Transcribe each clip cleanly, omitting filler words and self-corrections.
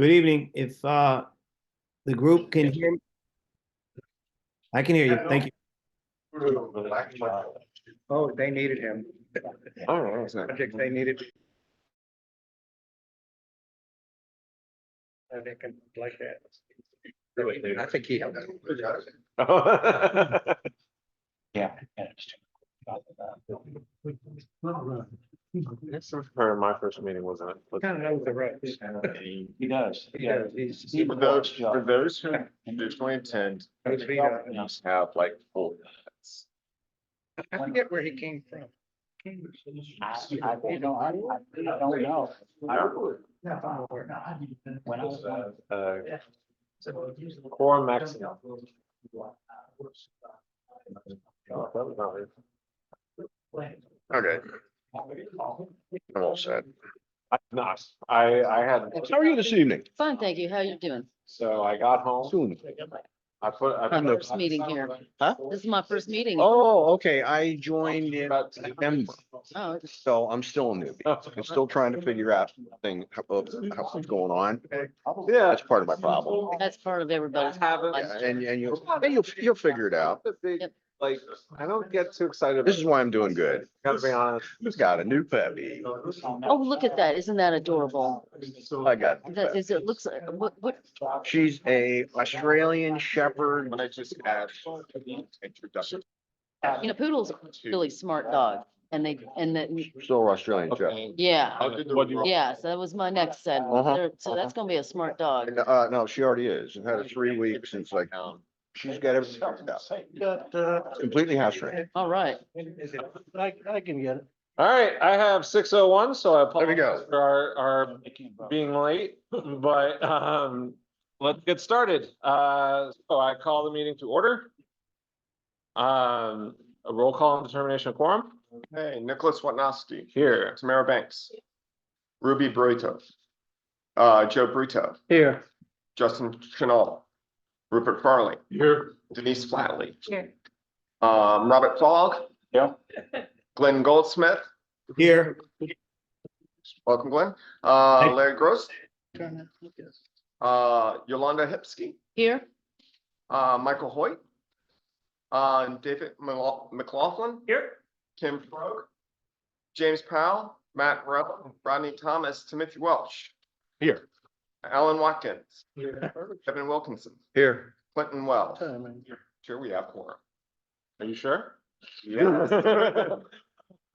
Good evening. If the group can hear me. I can hear you. Thank you. Oh, they needed him. Oh, Project they needed. They can like that. I think he helped. Yeah. Or my first meeting wasn't it? Kind of knows the ropes. He does. He does. He's. For those who traditionally attend, these have like full minutes. I forget where he came from. I don't know. When I was Core maximum. Okay, I'm all set. Not, I had, How are you this evening? Fine, thank you. How you doing? so I got home, Soon. I put. First meeting here. Huh? This is my first meeting. Oh, okay, I joined in September, Oh, so I'm still a newbie. I'm still trying to figure out what's going on. Yeah. That's part of my problem. that's part of everybody's. Yeah, and you'll figure it out. Yep. Like, I don't get too excited. This is why I'm doing good. Gotta be honest. Who's got a new puppy? Oh, look at that. Isn't that adorable? I got. That is, it looks, what, She's a Australian Shepherd. When I just had introduction. you know, poodle's a really smart dog. And Still Australian Shepherd. yeah, What do you? yeah, so that was my next set. So that's gonna be a smart dog. No, she already is. I've had her 3 weeks and it's like, she's got everything figured out. Completely house trained. All right. I can get it. All right, I have 6:01, so I There we go. apologize for our being late, but let's get started. So I call the meeting to order. A roll call and determination of quorum. Hey, Nicholas Watnowski, Here. Tamara Banks, Ruby Brito, Joe Brito, Here. Justin Chanel, Rupert Farley, Here. Denise Flatley, Here. Robert Fogg. Yeah. Glenn Goldsmith, Here. welcome Glenn, Thank- Larry Gross, Yolanda Hipsky, Here, Michael Hoyt, David McLaughlin. Here. Kim Frog, James Powell, Matt Rupp, Rodney Thomas, Timothy Welsh. Here. Alan Watkins. Kevin Wilkinson, Here. Clinton Wells. Sure, we have quorum. Are you sure? Yeah.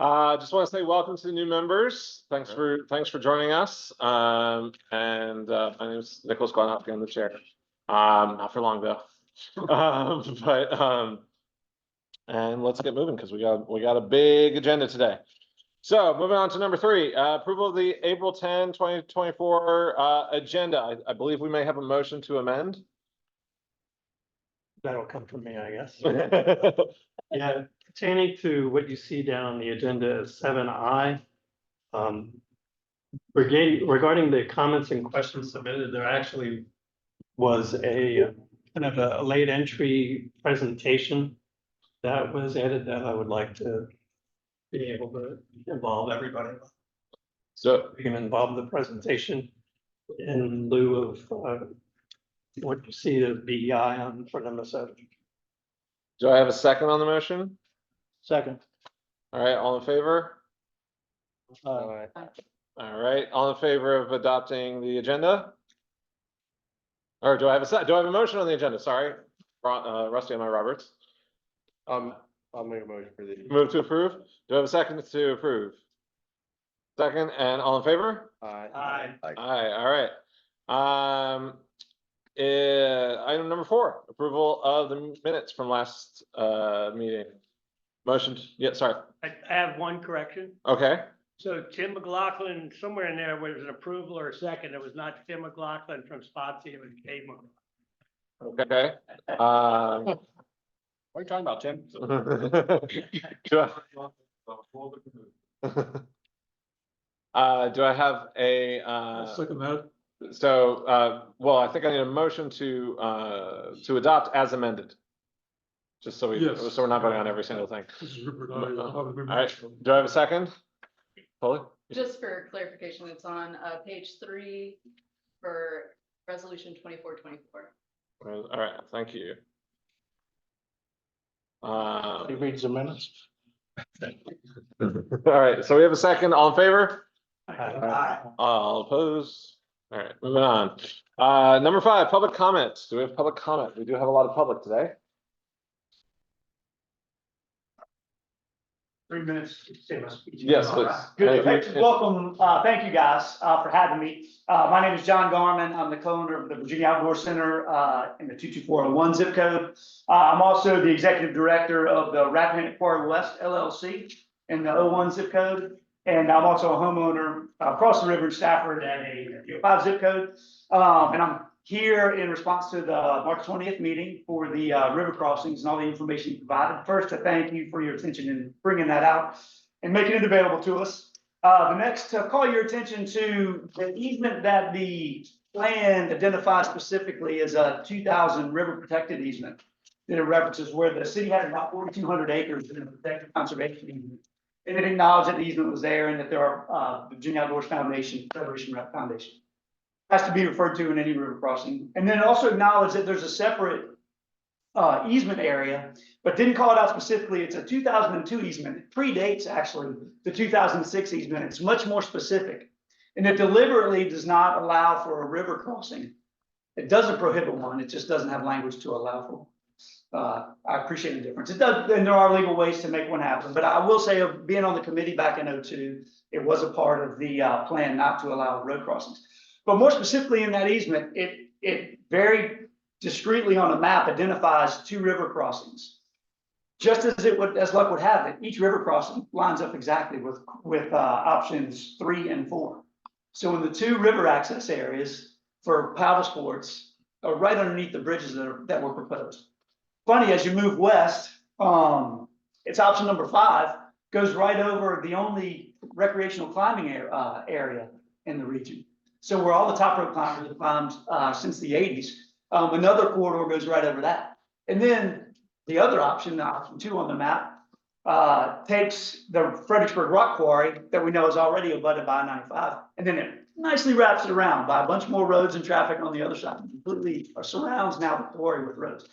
Just want to say welcome to the new members. Thanks for joining us. My name is Nicholas Watnowski. I'm the chair. Not for long though. And let's get moving because we got a big agenda today. So moving on to number 3, approval of the April 10, 2024 agenda. I believe we may have a motion to amend. That'll come from me, I guess. Yeah, pertaining to what you see down the agenda as 7I. Regarding the comments and questions submitted, there actually was a kind of a late entry presentation that was added that I would like to be able to involve everybody. So We can involve the presentation in lieu of what you see as BEI on for number 7. do I have a second on the motion? Second. All right, all in favor? All right, all in favor of adopting the agenda? Or do I have a motion on the agenda? Sorry, Rusty on my Roberts. I'll make a motion for the. Move to approve. Do I have a second to approve? Second, and all in favor? Aye. Aye, all right. Item number 4, approval of the minutes from last meeting. Motion, yeah, sorry. I have one correction. Okay, So Tim McLaughlin, somewhere in there was an approval or a second. It was not Tim McLaughlin from Spotsy, it was Kate McLaughlin. okay. What are you talking about, Tim? Do I have a, well, I think I need a motion to adopt as amended. Just so so we're not voting on every single thing. All right, do I have a second? Polly? Just for clarification, it's on page 3 for Resolution 2424. All right, thank you. He reads the minutes. All right, so we have a second, all in favor? Aye. All opposed? All right, moving on. Number 5, public comments. Do we have public comment? We do have a lot of public today. 3 minutes. to say my speech. Yes, All please. right. Good. If you- Thanks. Welcome. Thank you guys for having me. My name is John Garman. I'm the co-owner of the Virginia Outdoor Center in the 22401 zip code. I'm also the executive director of the Rappahannock Quarry West LLC in the 01 zip code. And I'm also a homeowner across the river in Stafford at a 5 zip code. And I'm here in response to the March 20th meeting for the river crossings and all the information you provided. First, to thank you for your attention in bringing that out and making it available to us. The next, to call your attention to the easement that the plan identifies specifically as a 2,000 river protected easement. That it references where the city has about 4,200 acres in a protected conservation easement. And it acknowledged that the easement was there and that there are Virginia Outdoors Foundation, Federation Rep Foundation. Has to be referred to in any river crossing. And then also acknowledge that there's a separate easement area, but didn't call it out specifically. It's a 2002 easement. It predates actually the 2006 easement. It's much more specific. And it deliberately does not allow for a river crossing. It doesn't prohibit one. It just doesn't have language to allow for. I appreciate the difference. It does, and there are legal ways to make one happen. But I will say, being on the committee back in 02, it was a part of the plan not to allow road crossings. But more specifically in that easement, it very discreetly on a map identifies 2 river crossings. Just as it would, as luck would have it, each river crossing lines up exactly with options 3 and 4. So in the 2 river access areas for paddle sports are right underneath the bridges that were proposed. Funny, as you move west, it's option number 5 goes right over the only recreational climbing area in the region. So where all the top rope climbers have climbed since the 80s, another corridor goes right over that. And then the other option, option 2 on the map, takes the Fredericksburg Rock Quarry that we know is already abutted by 95, and then it nicely wraps it around by a bunch more roads and traffic on the other side. Completely surrounds now the quarry with roads.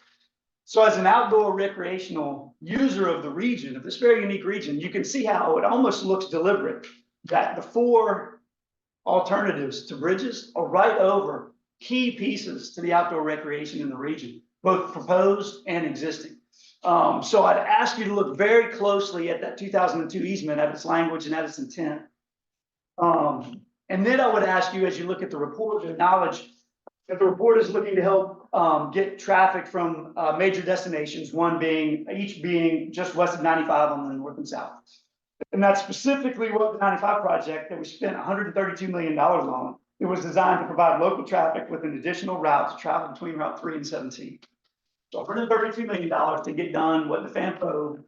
So as an outdoor recreational user of the region, of this very unique region, you can see how it almost looks deliberate that the 4 alternatives to bridges are right over key pieces to the outdoor recreation in the region, both proposed and existing. So I'd ask you to look very closely at that 2002 easement, at its language and at its intent. And then I would ask you, as you look at the report, to acknowledge that the report is looking to help get traffic from major destinations, each being just west of 95 on the north and south. And that's specifically what the 95 project that we spent $132 million on. It was designed to provide local traffic with an additional route to travel between Route 3 and 17. So $132 million to get done what the FAMPO,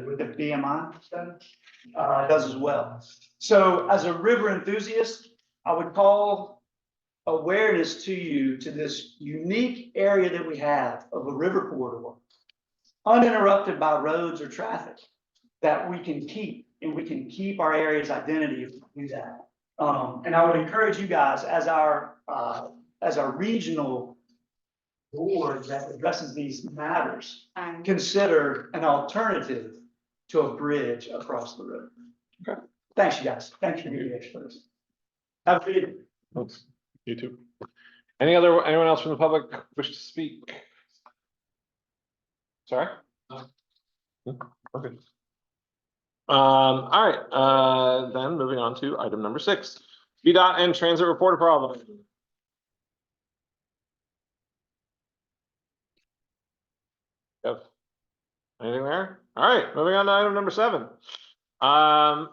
with the BMI study, does as well. So as a river enthusiast, I would call awareness to you to this unique area that we have of a river corridor, uninterrupted by roads or traffic, that we can keep, and we can keep our area's identity if we do that. And I would encourage you guys, as our regional board that addresses these matters, consider an alternative to a bridge across the river. Okay. Thanks, you guys. Thanks for being the experts. Have a good evening. Thanks. You too. Anyone else from the public wish to speak? Sorry? Okay. All right, then moving on to item number 6, VDOT and transit report problem. Yep. Anything there? All right, moving on to item number 7.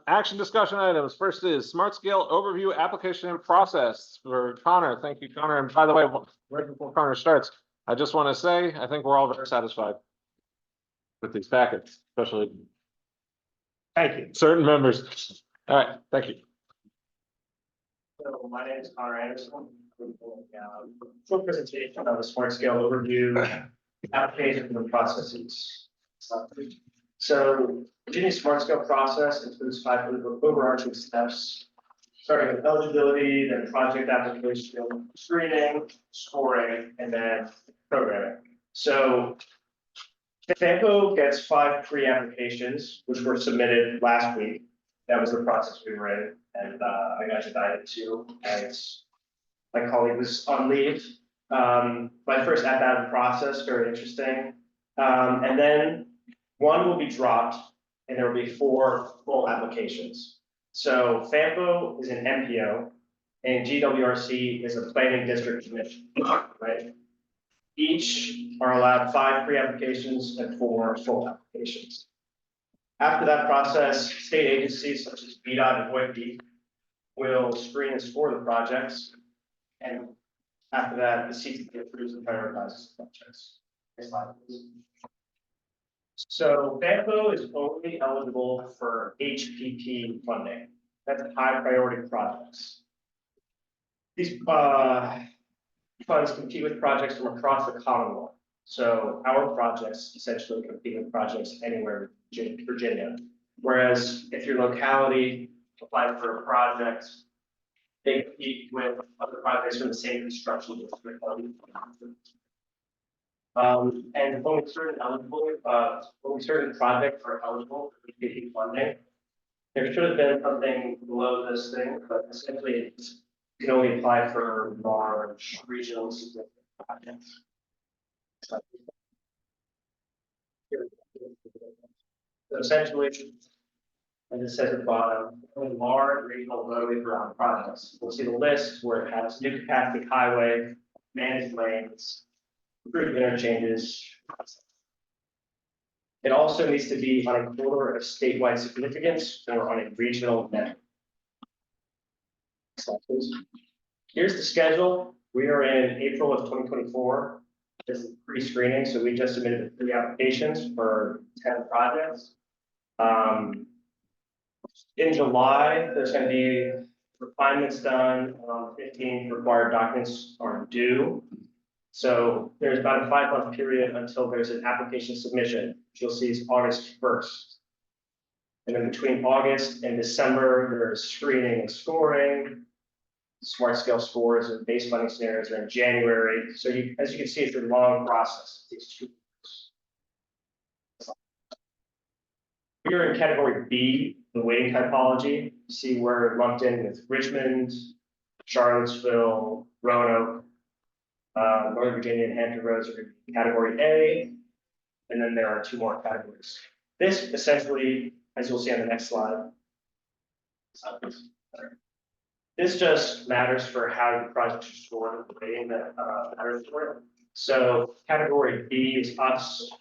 Action discussion items. First is smart scale overview application and process for Connor. Thank you, Connor. And by the way, right before Connor starts, I just want to say, I think we're all very satisfied with these packets, especially Thank you. certain members. All right, thank you. So my name is Connor Anderson. Short presentation of a smart scale overview application and processes. So Virginia's smart scale process includes 5 overarching steps. starting with eligibility, then project application, screening, scoring, and then programming. So FAMPO gets 5 pre-applications, which were submitted last week. That was the process we were in, and I got invited to, as my colleague was on leave. My first at that process, very interesting. And then one will be dropped, and there will be 4 full applications. So FAMPO is an MPO, and GWRC is a planning district commission, right? Each are allowed 5 pre-applications and 4 full applications. After that process, state agencies such as VDOT and OIP will screen and score the projects. And after that, the CTAC approves and prioritizes the projects. Next slide, please. So FAMPO is only eligible for HPP funding. That's high priority projects. These funds compete with projects from across the Commonwealth. So our projects essentially compete with projects anywhere in Virginia. Whereas if your locality applied for a project, they compete with other projects from the same construction district. And only certain projects are eligible for HPP funding. There should have been something below this thing, but essentially you can only apply for large regional significant projects. So essentially, as it says at the bottom, only large regional roadway ground projects. We'll see the list where it has new capacity highway, managed lanes, improved interchanges. It also needs to be on a corridor of statewide significance or on a regional network. Here's the schedule. We are in April of 2024. This is pre-screening, so we just submitted 3 applications for 10 projects. In July, there's going to be refinements done. 15 required documents are due. So there's about a 5-month period until there's an application submission, which you'll see is August 1st. And then between August and December, there's screening and scoring. Smart scale scores and base funding scenarios are in January. So as you can see, it's a long process. It takes 2 years. We are in category B, the weighting typology. You see we're lumped in with Richmond, Charlottesville, Roanoke, Northern Virginia and Hampton roads are in category A. And then there are 2 more categories. This essentially, as you'll see on the next slide, this just matters for how the project is scored, the rating that matters for it. So category B is us.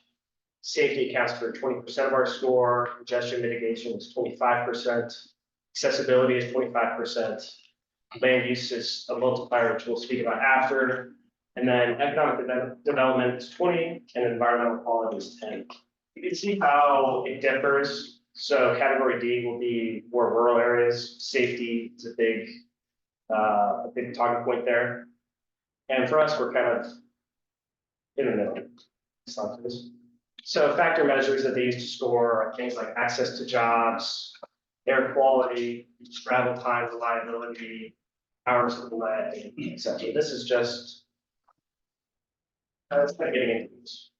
Safety accounts for 20% of our score. Congestion mitigation is 25%. Accessibility is 25%. Land use is a multiplier, which we'll speak about after. And then economic development is 20, and environmental quality is 10. You can see how it differs. So category D will be more rural areas. Safety is a big talking point there. And for us, we're kind of in the middle. So factor measures that they use to score are things like access to jobs, air quality, travel time, reliability, hours of delay, etc. This is just kind of getting into this.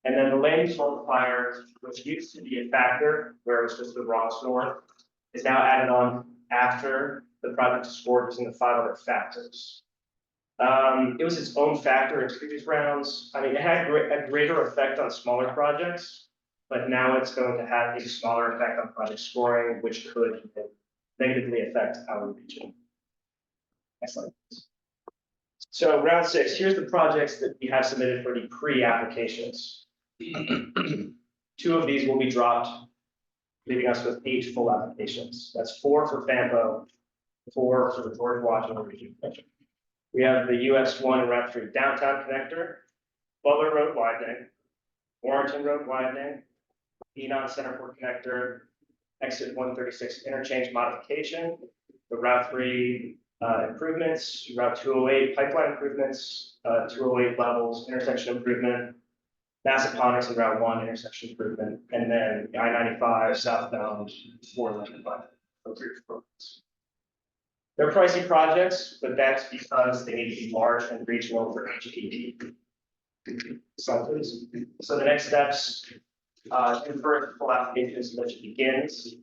And then the land use multiplier, which used to be a factor where it was just the raw score, is now added on after the project is scored using the 5 other factors. It was its own factor in previous rounds. I mean, it had a greater effect on smaller projects, but now it's going to have a smaller effect on project scoring, which could negatively affect our region. Next slide, please. So round 6, here's the projects that we have submitted for the pre-applications. 2 of these will be dropped, leaving us with 8 full applications. That's 4 for FAMPO, 4 for the George Washington Region. We have the US 1 and Route 3 downtown connector, Butler Road widening, Warrenton Road widening, Enon Centerport connector, exit 136 interchange modification, the Route 3 improvements, Route 208 pipeline improvements, 208 levels intersection improvement, Massaponax and Route 1 intersection improvement, and then I-95 southbound 4 lane improvements. They're pricey projects, but that's because they need to be large and regional for HPP. So the next steps, convert full application submission begins.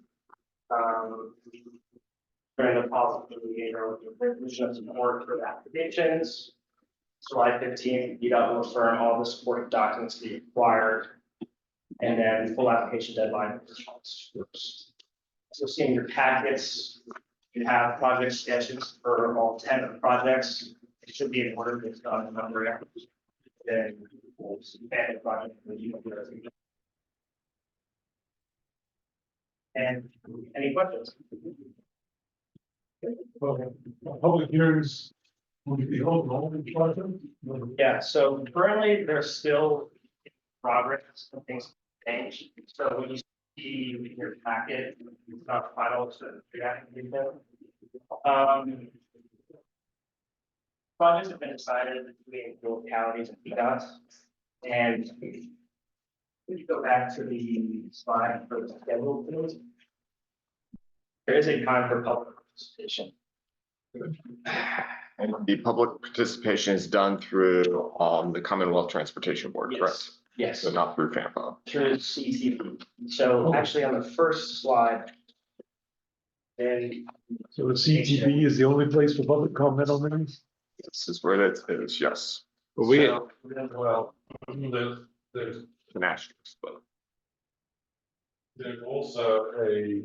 During the policy meeting or resolution of support for the applications. July 15th, UDOT will affirm all the supporting documents be required. And then full application deadline is August 1st. So seeing your packets, you have project sketches for all 10 of the projects. It should be in order based on the number. Then we'll expand the project. And any questions? Public hearings will be held on all the projects? Yeah, so currently there's still progress and things change. So when you see in your packet, it's not final, so projects have been decided between localities and PDOTs. And if you go back to the slide for the schedule, please. There is a time for public participation. And the public participation is done through the Commonwealth Transportation Board, correct? Yes. So not through FAMPO. Through CTAC. So actually on the first slide. Then. So the CTV is the only place for public comment on these? This is where it is, yes. But we, So, well, there's An asterisk, but There's also a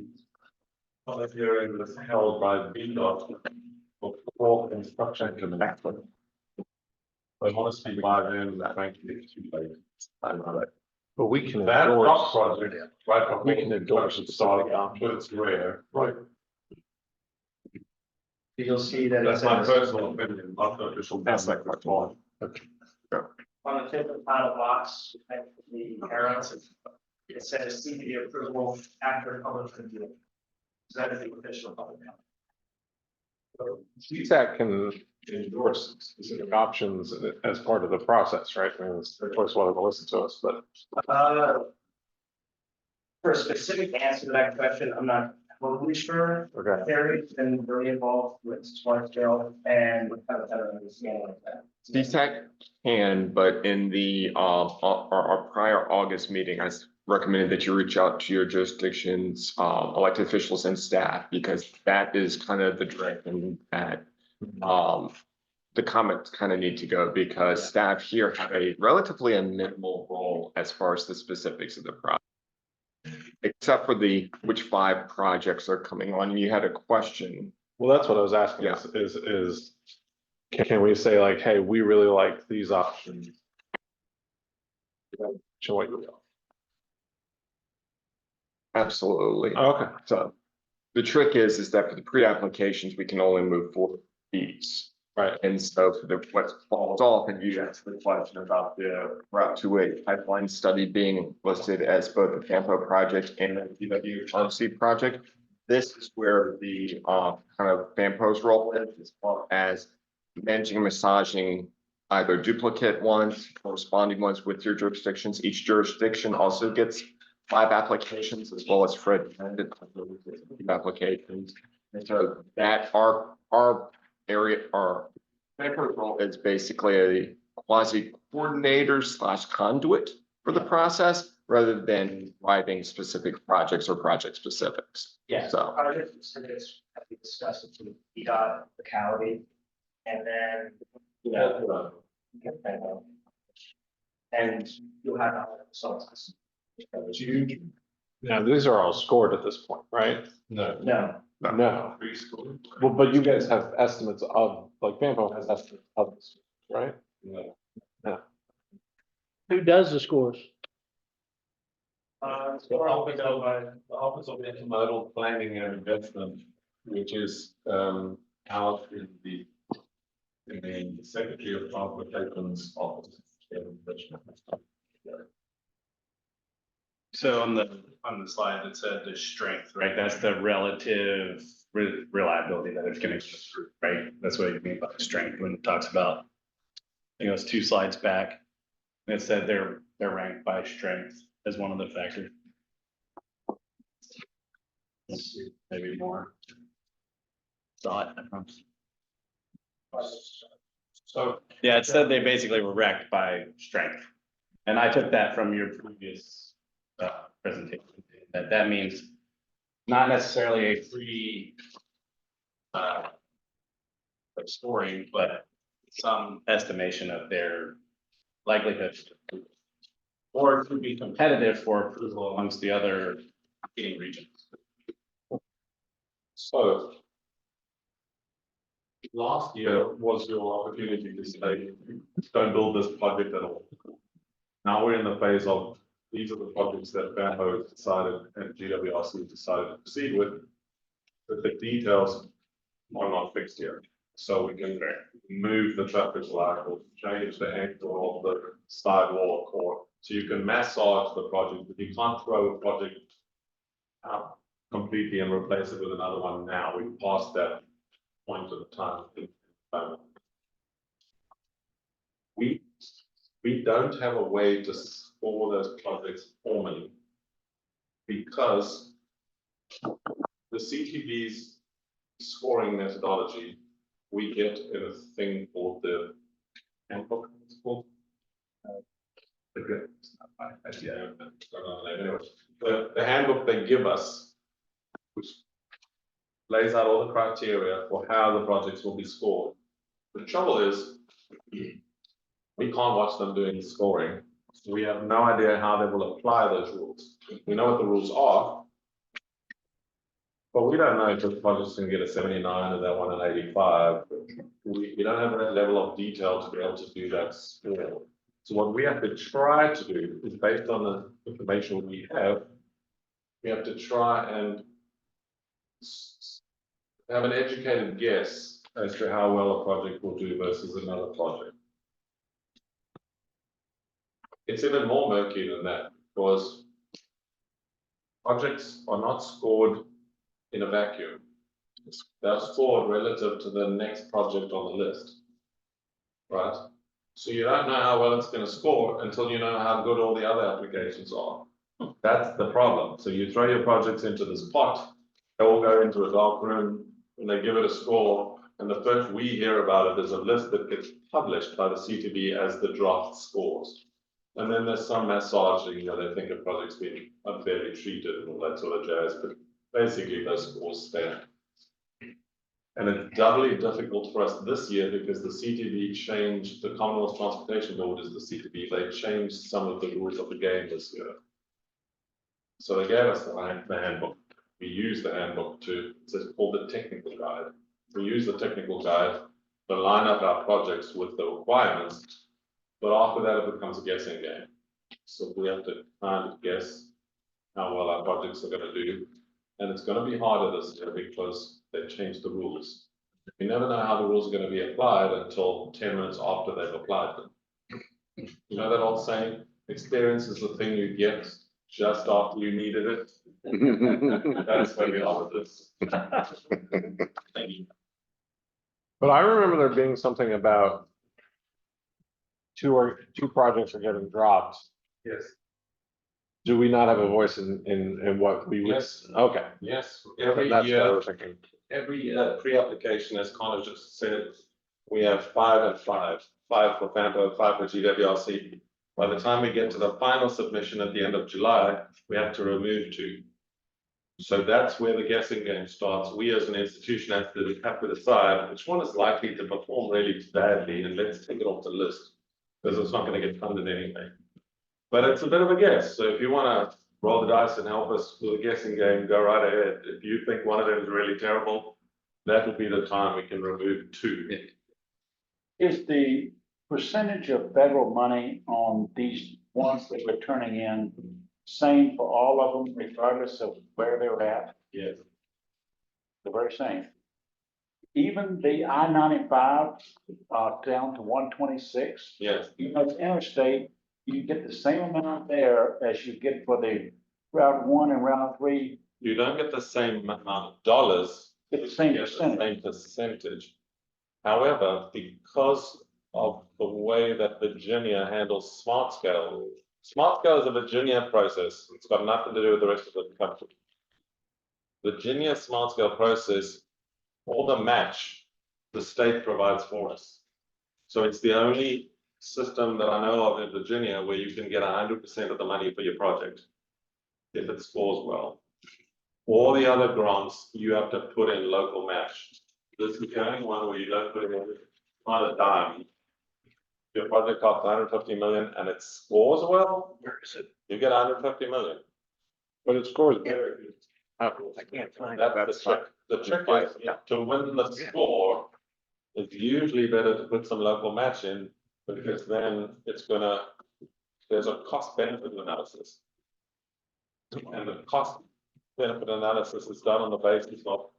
public hearing that's held by VDOT for construction implementation. I want to speak by them, that frankly it's too late. I know that. But we can That endorse, project, right? we can endorse it starting starting but it's rare, right? you'll see that. it That's my says- personal opinion, not the official. That's like my one. On the fifth and final box, the arrows, it says CPD approval after public review. So that is the official public comment. CTAC can endorse specific options as part of the process, right? I mean, it's their choice whether to listen to us, but For a specific answer to that question, I'm not totally sure. okay. Terry's been very involved with Swartsville and with kind of better understanding of that. CTAC can, but in the our prior August meeting, I recommended that you reach out to your jurisdictions, elected officials and staff, because that is kind of the direction that the comments kind of need to go, because staff here have a relatively a minimal role as far as the specifics of the project. Except for which 5 projects are coming on. You had a question. Well, that's what I was asking Yeah. is can we say like, hey, we really like these options? Show what you know. Absolutely. Okay. So the trick is that for the pre-applications, we can only move forward these. Right. And so for what falls off, and you asked the question about the Route 28 pipeline study being listed as both the FAMPO project and the DWRC project. This is where the kind of FAMPO's role is, as far as managing and massaging either duplicate ones, corresponding ones with your jurisdictions. Each jurisdiction also gets 5 applications, as well as Fred applications. And so that our area, our FAMPO's role is basically a quasi coordinator / conduit for the process, rather than driving specific projects or project specifics. Yeah, So- project specifics have to be discussed with the PDOT, locality, and then, you know. And you'll have other results. Now, these are all scored at this point, right? No, No. Well, but you guys have estimates of, like FAMPO has estimates of this, right? No. Who does the scores? it's more open to, The Office of Intermodal Planning and Investment, which is out in the Secretary of Transportation's office. So on the slide, it said the strength, right? That's the relative reliability that it's gonna go through, right? That's what you mean by strength when it talks about, I think it was 2 slides back. And it said they're ranked by strength as one of the factors. Let's see, maybe more. thought. So, yeah, it said they basically were wrecked by strength. And I took that from your previous presentation, that means not necessarily a free scoring, but some estimation of their likelihood or to be competitive for approval amongst the other competing regions. So last year was your opportunity to say, don't build this project at all. Now we're in the phase of, these are the projects that FAMPO has decided and GWRC decided to proceed with, but the details are not fixed yet. So we can move the traffic light or change the angle of the sidewalk, or so you can massage the project, but you can't throw a project out completely and replace it with another one now. We've passed that point of time. We don't have a way to score those projects formally because the CTB's scoring methodology we get in a thing called the handbook. It's called. The handbook they give us, which lays out all the criteria for how the projects will be scored. The trouble is, we can't watch them doing the scoring. So we have no idea how they will apply those rules. We know what the rules are, but we don't know if the project's going to get a 79 or that one an 85. We don't have that level of detail to be able to do that score. So what we have to try to do is, based on the information we have to try and have an educated guess as to how well a project will do versus another project. It's even more murky than that because projects are not scored in a vacuum. They're scored relative to the next project on the list, right? So you don't know how well it's going to score until you know how good all the other applications are. That's the problem. So you throw your projects into this pot, they all go into a dark room and they give it a score. And the first we hear about it is a list that gets published by the CTB as the draft scores. And then there's some massaging, they think a project's been unfairly treated and all that sort of jazz, but basically those scores stand. And it's doubly difficult for us this year because the CTB changed, the Commonwealth Transportation Board is the CTB, they changed some of the rules of the game this year. So they gave us the handbook. We use the handbook it's called the technical guide. We use the technical guide to line up our projects with the requirements, but after that it becomes a guessing game. So we have to kind of guess how well our projects are going to do. And it's going to be harder this year because they've changed the rules. You never know how the rules are going to be applied until 10 minutes after they've applied them. You know that old saying, experience is the thing you get just after you needed it. That's where we are with this. Thank you. But I remember there being something about two projects are getting dropped. Yes. Do we not have a voice in what we would? Yes. Okay. Yes. That's Every what I year, was thinking. every pre-application, as Connor just said, we have 5 and 5. 5 for FAMPO, 5 for GWRC. By the time we get to the final submission at the end of July, we have to remove 2. So that's where the guessing game starts. We as an institution have to decide which one is likely to perform really badly, and let's take it off the list because it's not going to get funded anyway. But it's a bit of a guess. So if you want to roll the dice and help us with a guessing game, go right ahead. If you think one of them is really terrible, that would be the time we can remove 2. Is the percentage of federal money on these ones that we're turning in same for all of them, regardless of where they were at? Yes. The very same. Even the I-95 down to 126. Yes. Even though it's interstate, you get the same amount there as you get for the Route 1 and Route 3. You don't get the same amount of dollars. It's the same You get the percentage. same percentage. However, because of the way that Virginia handles smart scale is a Virginia process. It's got nothing to do with the rest of the country. Virginia smart scale process all the match the state provides for us. So it's the only system that I know of in Virginia where you can get 100% of the money for your project if it scores well. All the other grants, you have to put in local match. This is the only one where you don't put in not a dime. Your project costs 150 million and it scores well, where is it? You get 150 million. But it scores better. I can't find That's the trick. The trick is to win the score. It's usually better to put some local match in because then there's a cost benefit analysis. And the cost benefit analysis is done on the basis of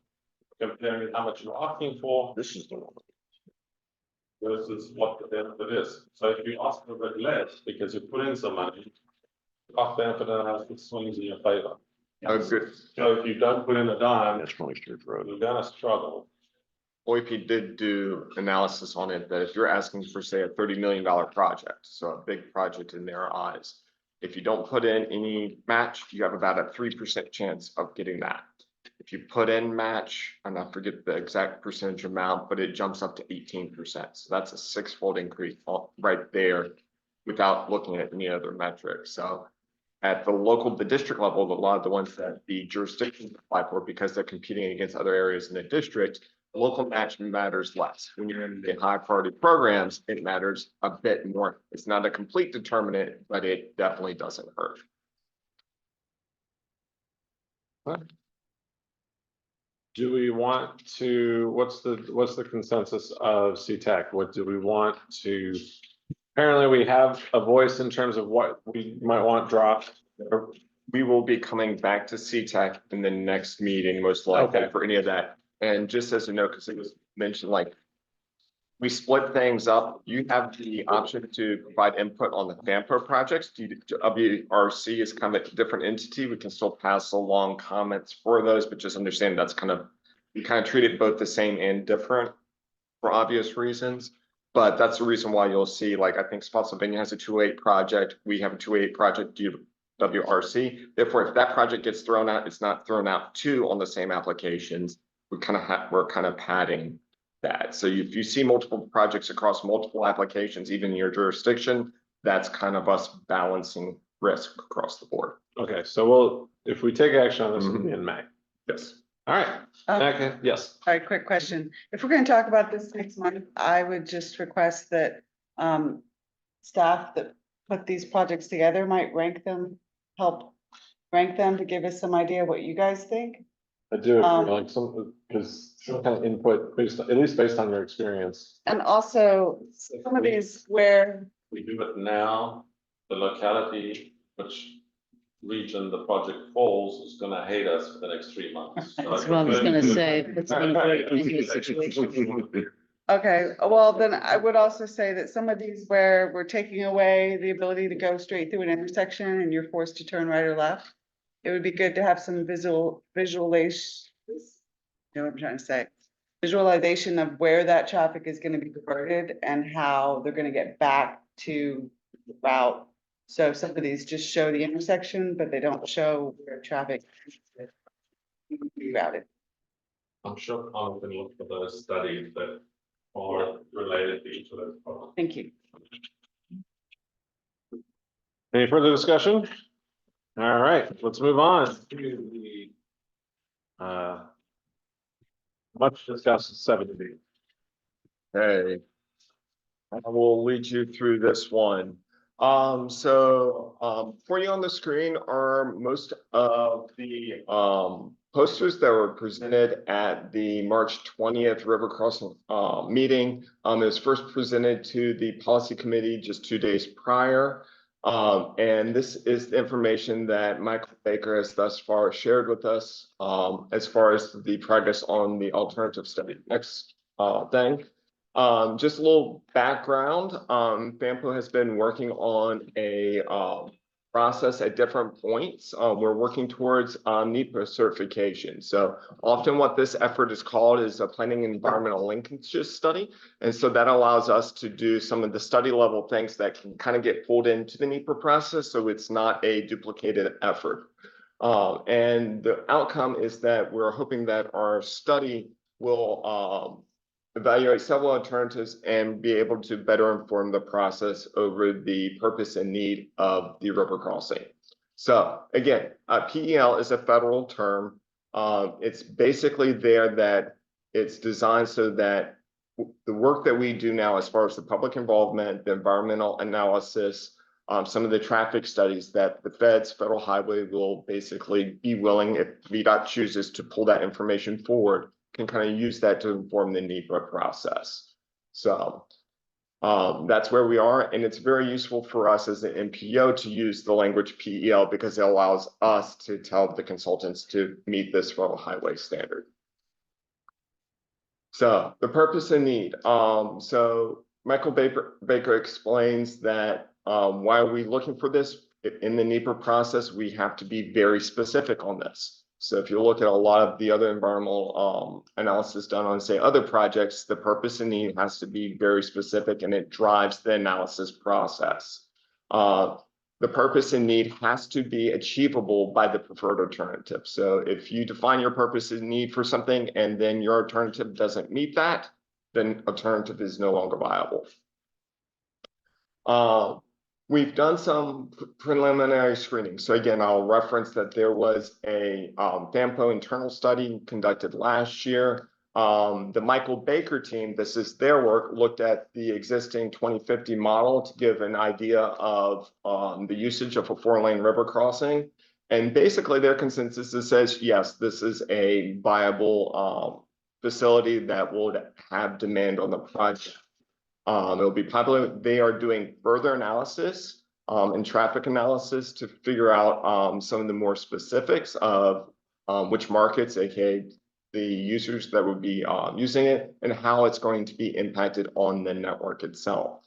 comparing how much you're asking for. This is the one. Versus what the benefit is. So if you ask for a bit less because you put in some money, cost benefit analysis swings in your favor. Oh, good. So if you don't put in a dime, That's Moisture Road. you're gonna struggle. OIP did do analysis on it, that if you're asking for, say, a $30 million project, so a big project in their eyes, if you don't put in any match, you have about a 3% chance of getting that. If you put in match, and I forget the exact percentage amount, but it jumps up to 18%. So that's a 6-fold increase right there without looking at any other metrics. So at the district level, a lot of the ones that the jurisdictions apply for, because they're competing against other areas in the district, local match matters less. When you're in the high priority programs, it matters a bit more. It's not a complete determinant, but it definitely doesn't hurt. Do we want to, what's the consensus of CTAC? What do we want to, apparently we have a voice in terms of what we might want dropped. We will be coming back to CTAC in the next meeting, most likely, Okay. for any of that. And just as a note, because it was mentioned, like, we split things up. You have the option to provide input on the FAMPO projects. WRC is kind of a different entity. We can still pass along comments for those, but just understand that's we kind of treat it both the same and different for obvious reasons. But that's the reason why you'll see, like, I think Spotsylvania has a 2.8 project. We have a 2.8 project due to WRC. Therefore, if that project gets thrown out, it's not thrown out two on the same applications. We're kind of padding that. So if you see multiple projects across multiple applications, even in your jurisdiction, that's kind of us balancing risk across the board. Okay, so if we take action on this, it'll be in May. Yes. All right. Okay, yes. All right, quick question. If we're gonna talk about this next month, I would just request that staff that put these projects together might help rank them to give us some idea what you guys think. I do, like because some kind of input at least based on your experience. And also some of these where, We do it now, the locality, which region the project falls is gonna hate us for the next 3 months. That's what I was gonna say. It's been a very tricky situation. okay, well, then I would also say that some of these where we're taking away the ability to go straight through an intersection and you're forced to turn right or left. It would be good to have some visualization, you know what I'm trying to say? Visualization of where that traffic is gonna be diverted and how they're gonna get back to the route. So some of these just show the intersection, but they don't show where traffic is rerouted. I'm sure I'm gonna look for those studies that are related to each of those problems. Thank you. Any further discussion? All right, let's move on to the much discussed 70. Okay. I will lead you through this one. For you on the screen are most of the posters that were presented at the March 20th River Crossing meeting. It was first presented to the policy committee just 2 days prior. And this is the information that Michael Baker has thus far shared with us as far as the progress on the alternative study. Next thing. Just a little background. FAMPO has been working on a process at different points. We're working towards NEPA certification. So often what this effort is called is a planning environmental linkages study. And so that allows us to do some of the study level things that can kind of get pulled into the NEPA process. So it's not a duplicated effort. And the outcome is that we're hoping that our study will evaluate several alternatives and be able to better inform the process over the purpose and need of the river crossing. So again, PEL is a federal term. It's basically there that it's designed so that the work that we do now, as far as the public involvement, the environmental analysis, some of the traffic studies, that the federal highway will basically be willing, if VDOT chooses to pull that information forward, can kind of use that to inform the NEPA process. So that's where we are, and it's very useful for us as an NPO to use the language PEL because it allows us to tell the consultants to meet this federal highway standard. So the purpose and need. So Michael Baker explains that why are we looking for this? In the NEPA process, we have to be very specific on this. So if you look at a lot of the other environmental analysis done on, say, other projects, the purpose and need has to be very specific, and it drives the analysis process. The purpose and need has to be achievable by the preferred alternative. So if you define your purpose and need for something and then your alternative doesn't meet that, then alternative is no longer viable. We've done some preliminary screening. So again, I'll reference that there was a FAMPO internal study conducted last year. The Michael Baker team, this is their work, looked at the existing 2050 model to give an idea of the usage of a 4-lane river crossing. And basically their consensus says, yes, this is a viable facility that would have demand on the project. It'll be popular. They are doing further analysis and traffic analysis to figure out some of the more specifics of which markets, aka the users that would be using it, and how it's going to be impacted on the network itself.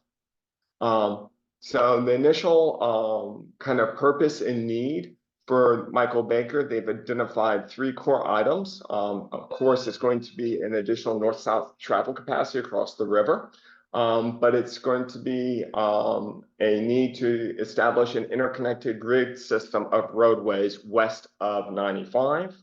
So the initial kind of purpose and need for Michael Baker, they've identified 3 core items. Of course, it's going to be an additional north-south travel capacity across the river. But it's going to be a need to establish an interconnected grid system of roadways west of 95,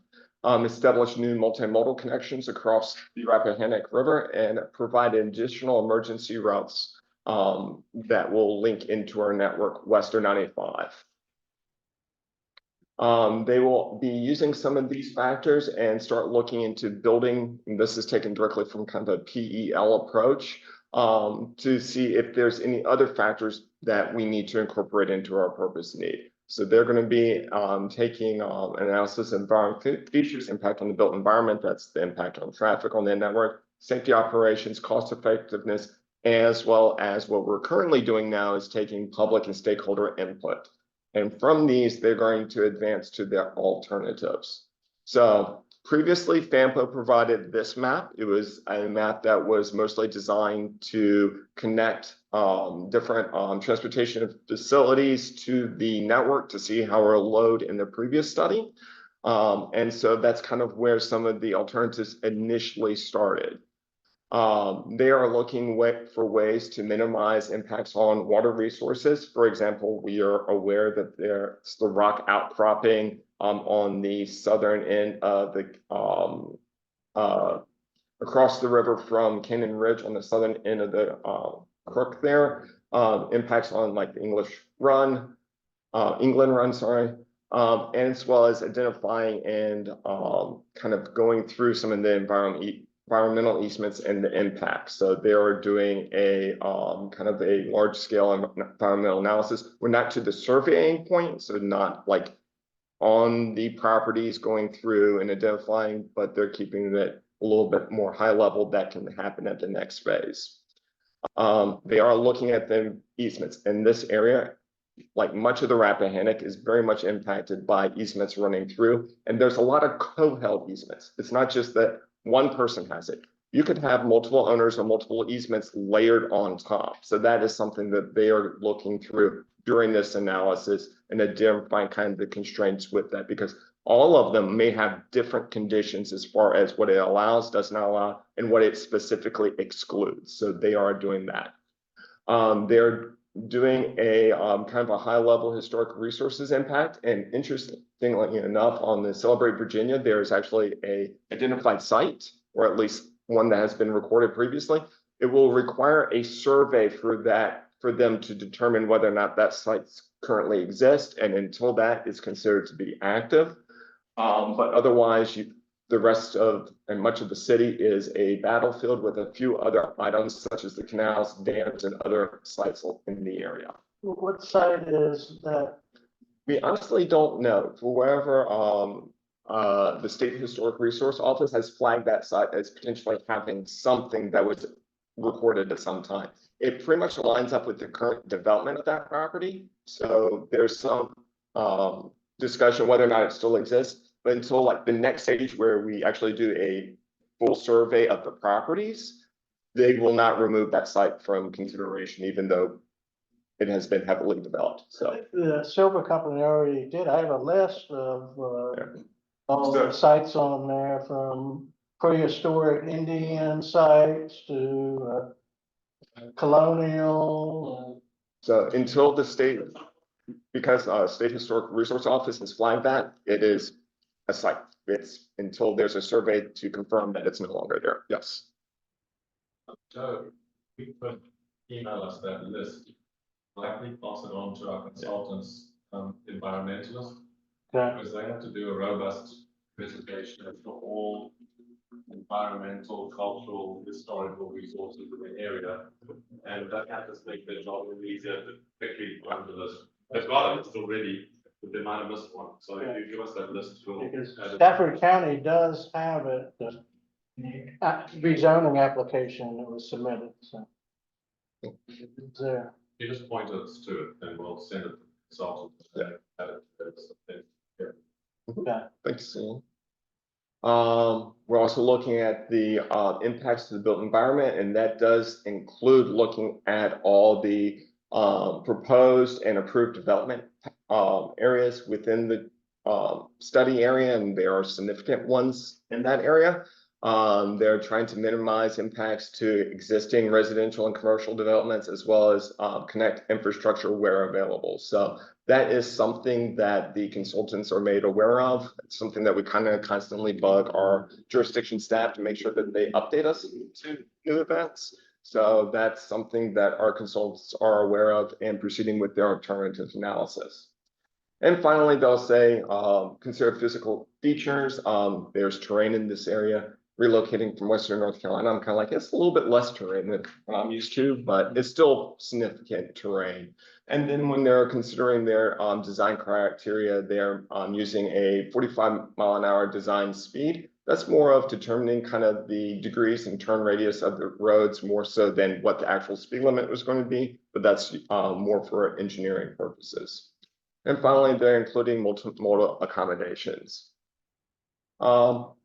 establish new multimodal connections across the Rappahannock River, and provide additional emergency routes that will link into our network west of 95. They will be using some of these factors and start looking into building, and this is taken directly from kind of a PEL approach, to see if there's any other factors that we need to incorporate into our purpose need. So they're going to be taking analysis of environmental features, impact on the built environment, that's the impact on traffic on the network, safety operations, cost effectiveness, as well as what we're currently doing now is taking public and stakeholder input. And from these, they're going to advance to their alternatives. So previously, FAMPO provided this map. It was a map that was mostly designed to connect different transportation facilities to the network to see how we're load in the previous study. And so that's kind of where some of the alternatives initially started. They are looking for ways to minimize impacts on water resources. For example, we are aware that there's the rock outcropping on the southern end of the across the river from Canyon Ridge on the southern end of the crook there, impacts on like the England Run, sorry, and as well as identifying and kind of going through some of the environmental easements and the impacts. So they are doing a kind of a large scale environmental analysis. We're not to the surveying point, so not like on the properties going through and identifying, but they're keeping it a little bit more high level that can happen at the next phase. They are looking at the easements in this area. Like much of the Rappahannock is very much impacted by easements running through, and there's a lot of co-held easements. It's not just that one person has it. You could have multiple owners or multiple easements layered on top. So that is something that they are looking through during this analysis and identifying kind of the constraints with that, because all of them may have different conditions as far as what it allows, does not allow, and what it specifically excludes. So they are doing that. They're doing a kind of a high level historic resources impact. And interestingly enough, on the Celebrate Virginia, there is actually a identified site or at least one that has been recorded previously, it will require a survey for that, for them to determine whether or not that site currently exists. And until that is considered to be active, but otherwise the rest of and much of the city is a battlefield with a few other items such as the canals, dams, and other sites in the area. What site is that? We honestly don't know. For wherever the State Historic Resource Office has flagged that site as potentially having something that was recorded at some time. It pretty much lines up with the current development of that property. So there's some discussion whether or not it still exists. But until like the next stage where we actually do a full survey of the properties, they will not remove that site from consideration, even though it has been heavily developed. So The Silver Company already did. I have a list of all So- the sites on there, from prehistoric Indian sites to colonial. So until the state, because State Historic Resource Office has flagged that, it is a site. It's until there's a survey to confirm that it's no longer there. Yes. So we could email us that list, likely pass it on to our consultants, environmentalists, because they have to do a robust presentation of all environmental, cultural, historical resources in the area. And that can just make their job a little easier to quickly find the list. They've got it already, but they might have missed one. So if you give us that list, we'll Because add it. Stafford County does have it, the rezoning application that was submitted, so. It's there. You just point us to it and we'll send it to the consultant. Add it to it. Okay. Thanks, Ian. We're also looking at the impacts to the built environment, and that does include looking at all the proposed and approved development areas within the study area, and there are significant ones in that area. They're trying to minimize impacts to existing residential and commercial developments, as well as connect infrastructure where available. So that is something that the consultants are made aware of. It's something that we kind of constantly bug our jurisdiction staff to make sure that they update us to new events. So that's something that our consultants are aware of and proceeding with their alternative analysis. And finally, they'll say, consider physical features. There's terrain in this area. Relocating from Western North Carolina, I'm kind of like, it's a little bit less terrain than what I'm used to, but it's still significant terrain. And then when they're considering their design criteria, they're using a 45-mile-an-hour design speed. That's more of determining kind of the degrees and turn radius of the roads, more so than what the actual speed limit was going to be, but that's more for engineering purposes. And finally, they're including multimodal accommodations.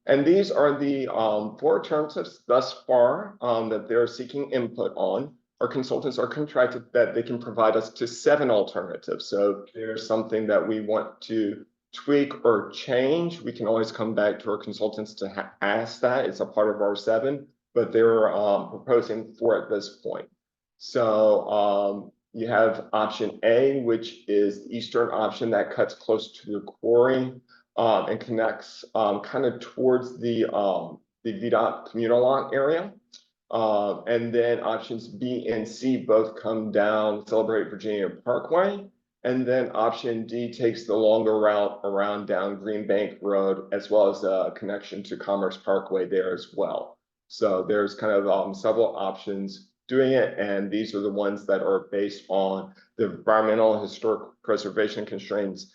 And these are the 4 alternatives thus far that they're seeking input on. Our consultants are contracted that they can provide us to 7 alternatives. So if there's something that we want to tweak or change, we can always come back to our consultants to ask that. It's a part of our 7, but they're proposing 4 at this point. So you have option A, which is the eastern option that cuts close to the quarry and connects kind of towards the VDOT communal lot area. And then options B and C both come down Celebrate Virginia Parkway. And then option D takes the longer route around down Green Bank Road, as well as a connection to Commerce Parkway there as well. So there's kind of several options doing it, and these are the ones that are based on the environmental and historic preservation constraints,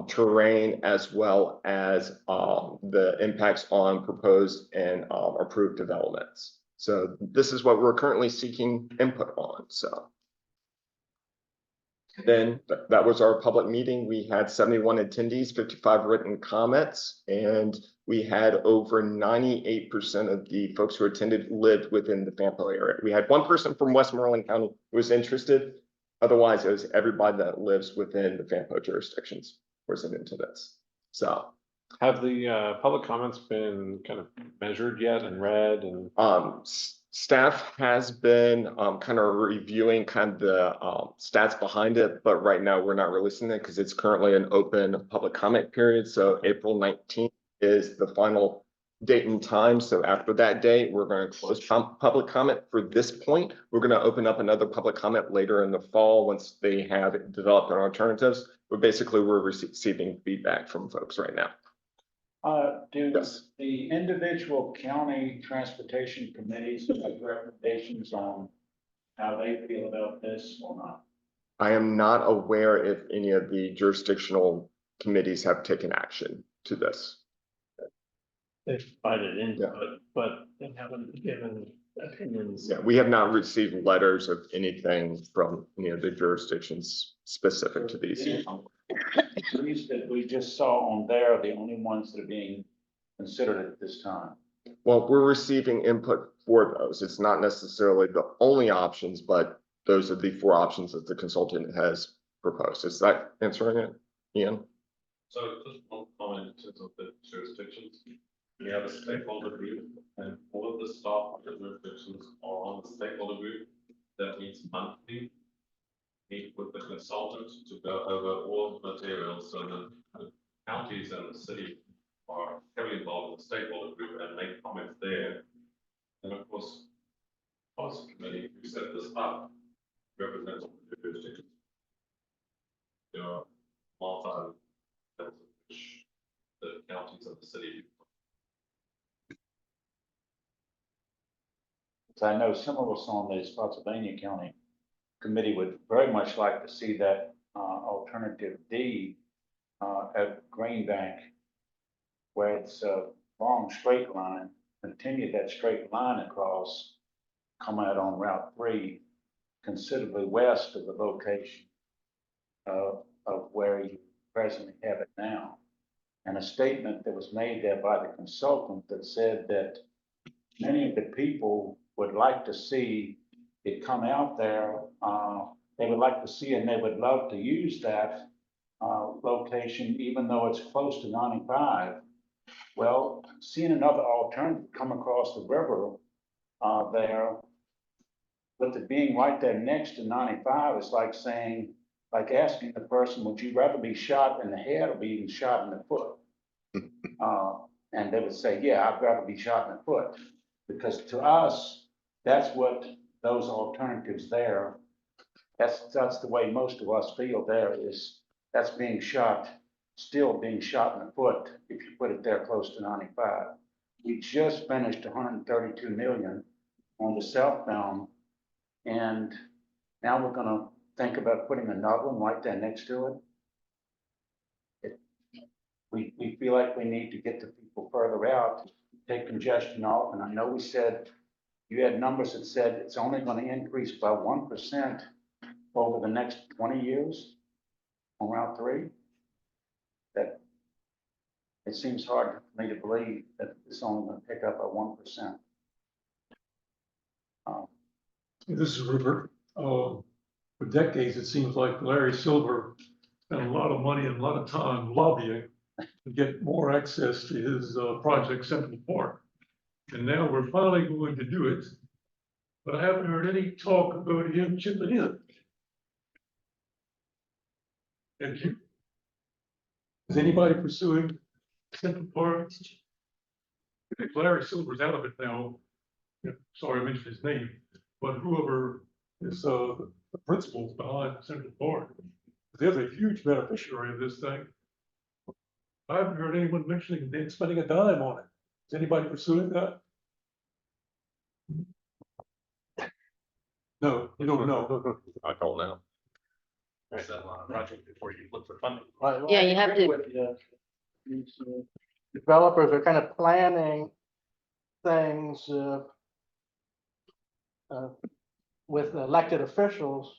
terrain, as well as the impacts on proposed and approved developments. So this is what we're currently seeking input on. So then that was our public meeting. We had 71 attendees, 55 written comments, and we had over 98% of the folks who attended lived within the FAMPO area. We had 1 person from Westmoreland County who was interested. Otherwise, it was everybody that lives within the FAMPO jurisdictions was into this. So have the public comments been kind of measured yet and read? And staff has been kind of reviewing kind of the stats behind it, but right now we're not releasing it because it's currently an open public comment period. So April 19th is the final date and time. So after that date, we're going to close public comment for this point. We're going to open up another public comment later in the fall once they have developed their alternatives. But basically, we're receiving feedback from folks right now. Do Yes. the individual county transportation committees have recommendations on how they feel about this or not? I am not aware if any of the jurisdictional committees have taken action to this. They've provided input, but they haven't given opinions. Yeah, we have not received letters of anything from any of the jurisdictions specific to these. These that we just saw on there are the only ones that are being considered at this time. Well, we're receiving input for those. It's not necessarily the only options, but those are the 4 options that the consultant has proposed. Is that answering it, Ian? So just one comment in terms of the jurisdictions. We have a stakeholder group and all of the staff of the jurisdictions are on the stakeholder group. That means monthly. Meet with the consultant to go over all of the materials so that the counties and the city are heavily involved in the stakeholder group and make comments there. And of course, policy committee who set this up represents all the jurisdictions. There are multi which the counties and the city. So I know some of us on the Spotsylvania County Committee would very much like to see that alternative D at Green Bank, where it's a long straight line, continue that straight line across, come out on Route 3, considerably west of the location of where you presently have it now. And a statement that was made there by the consultant that said that many of the people would like to see it come out there. They would like to see and they would love to use that location, even though it's close to 95. Well, seeing another alternative come across the river there, with it being right there next to 95, is like saying, like asking the person, would you rather be shot in the head or being shot in the foot? And they would say, yeah, I'd rather be shot in the foot. Because to us, that's what those alternatives there, that's the way most of us feel there is, that's being shot, still being shot in the foot if you put it there close to 95. We just finished 132 million on the southbound, and now we're gonna think about putting another one right there next to it. We feel like we need to get the people further out, take congestion off, and I know we said, you had numbers that said it's only gonna increase by 1% over the next 20 years on Route 3. That it seems hard for me to believe that it's only gonna pick up by 1%. This is Rupert. For decades, it seems like Larry Silver spent a lot of money and a lot of time lobbying to get more access to his project Central Park. And now we're finally going to do it. But I haven't heard any talk about him chipping in. And is anybody pursuing Central Park? If Larry Silver's out of it now, sorry I mentioned his name, but whoever is the principals behind Central Park, they're the huge beneficiary of this thing. I haven't heard anyone mentioning them spending a dime on it. Is anybody pursuing that? No, you don't know. I don't know. Is that on a project before you look for funding? Right, well, Yeah, I you have agree to- with you. These, developers are kind of planning things with elected officials.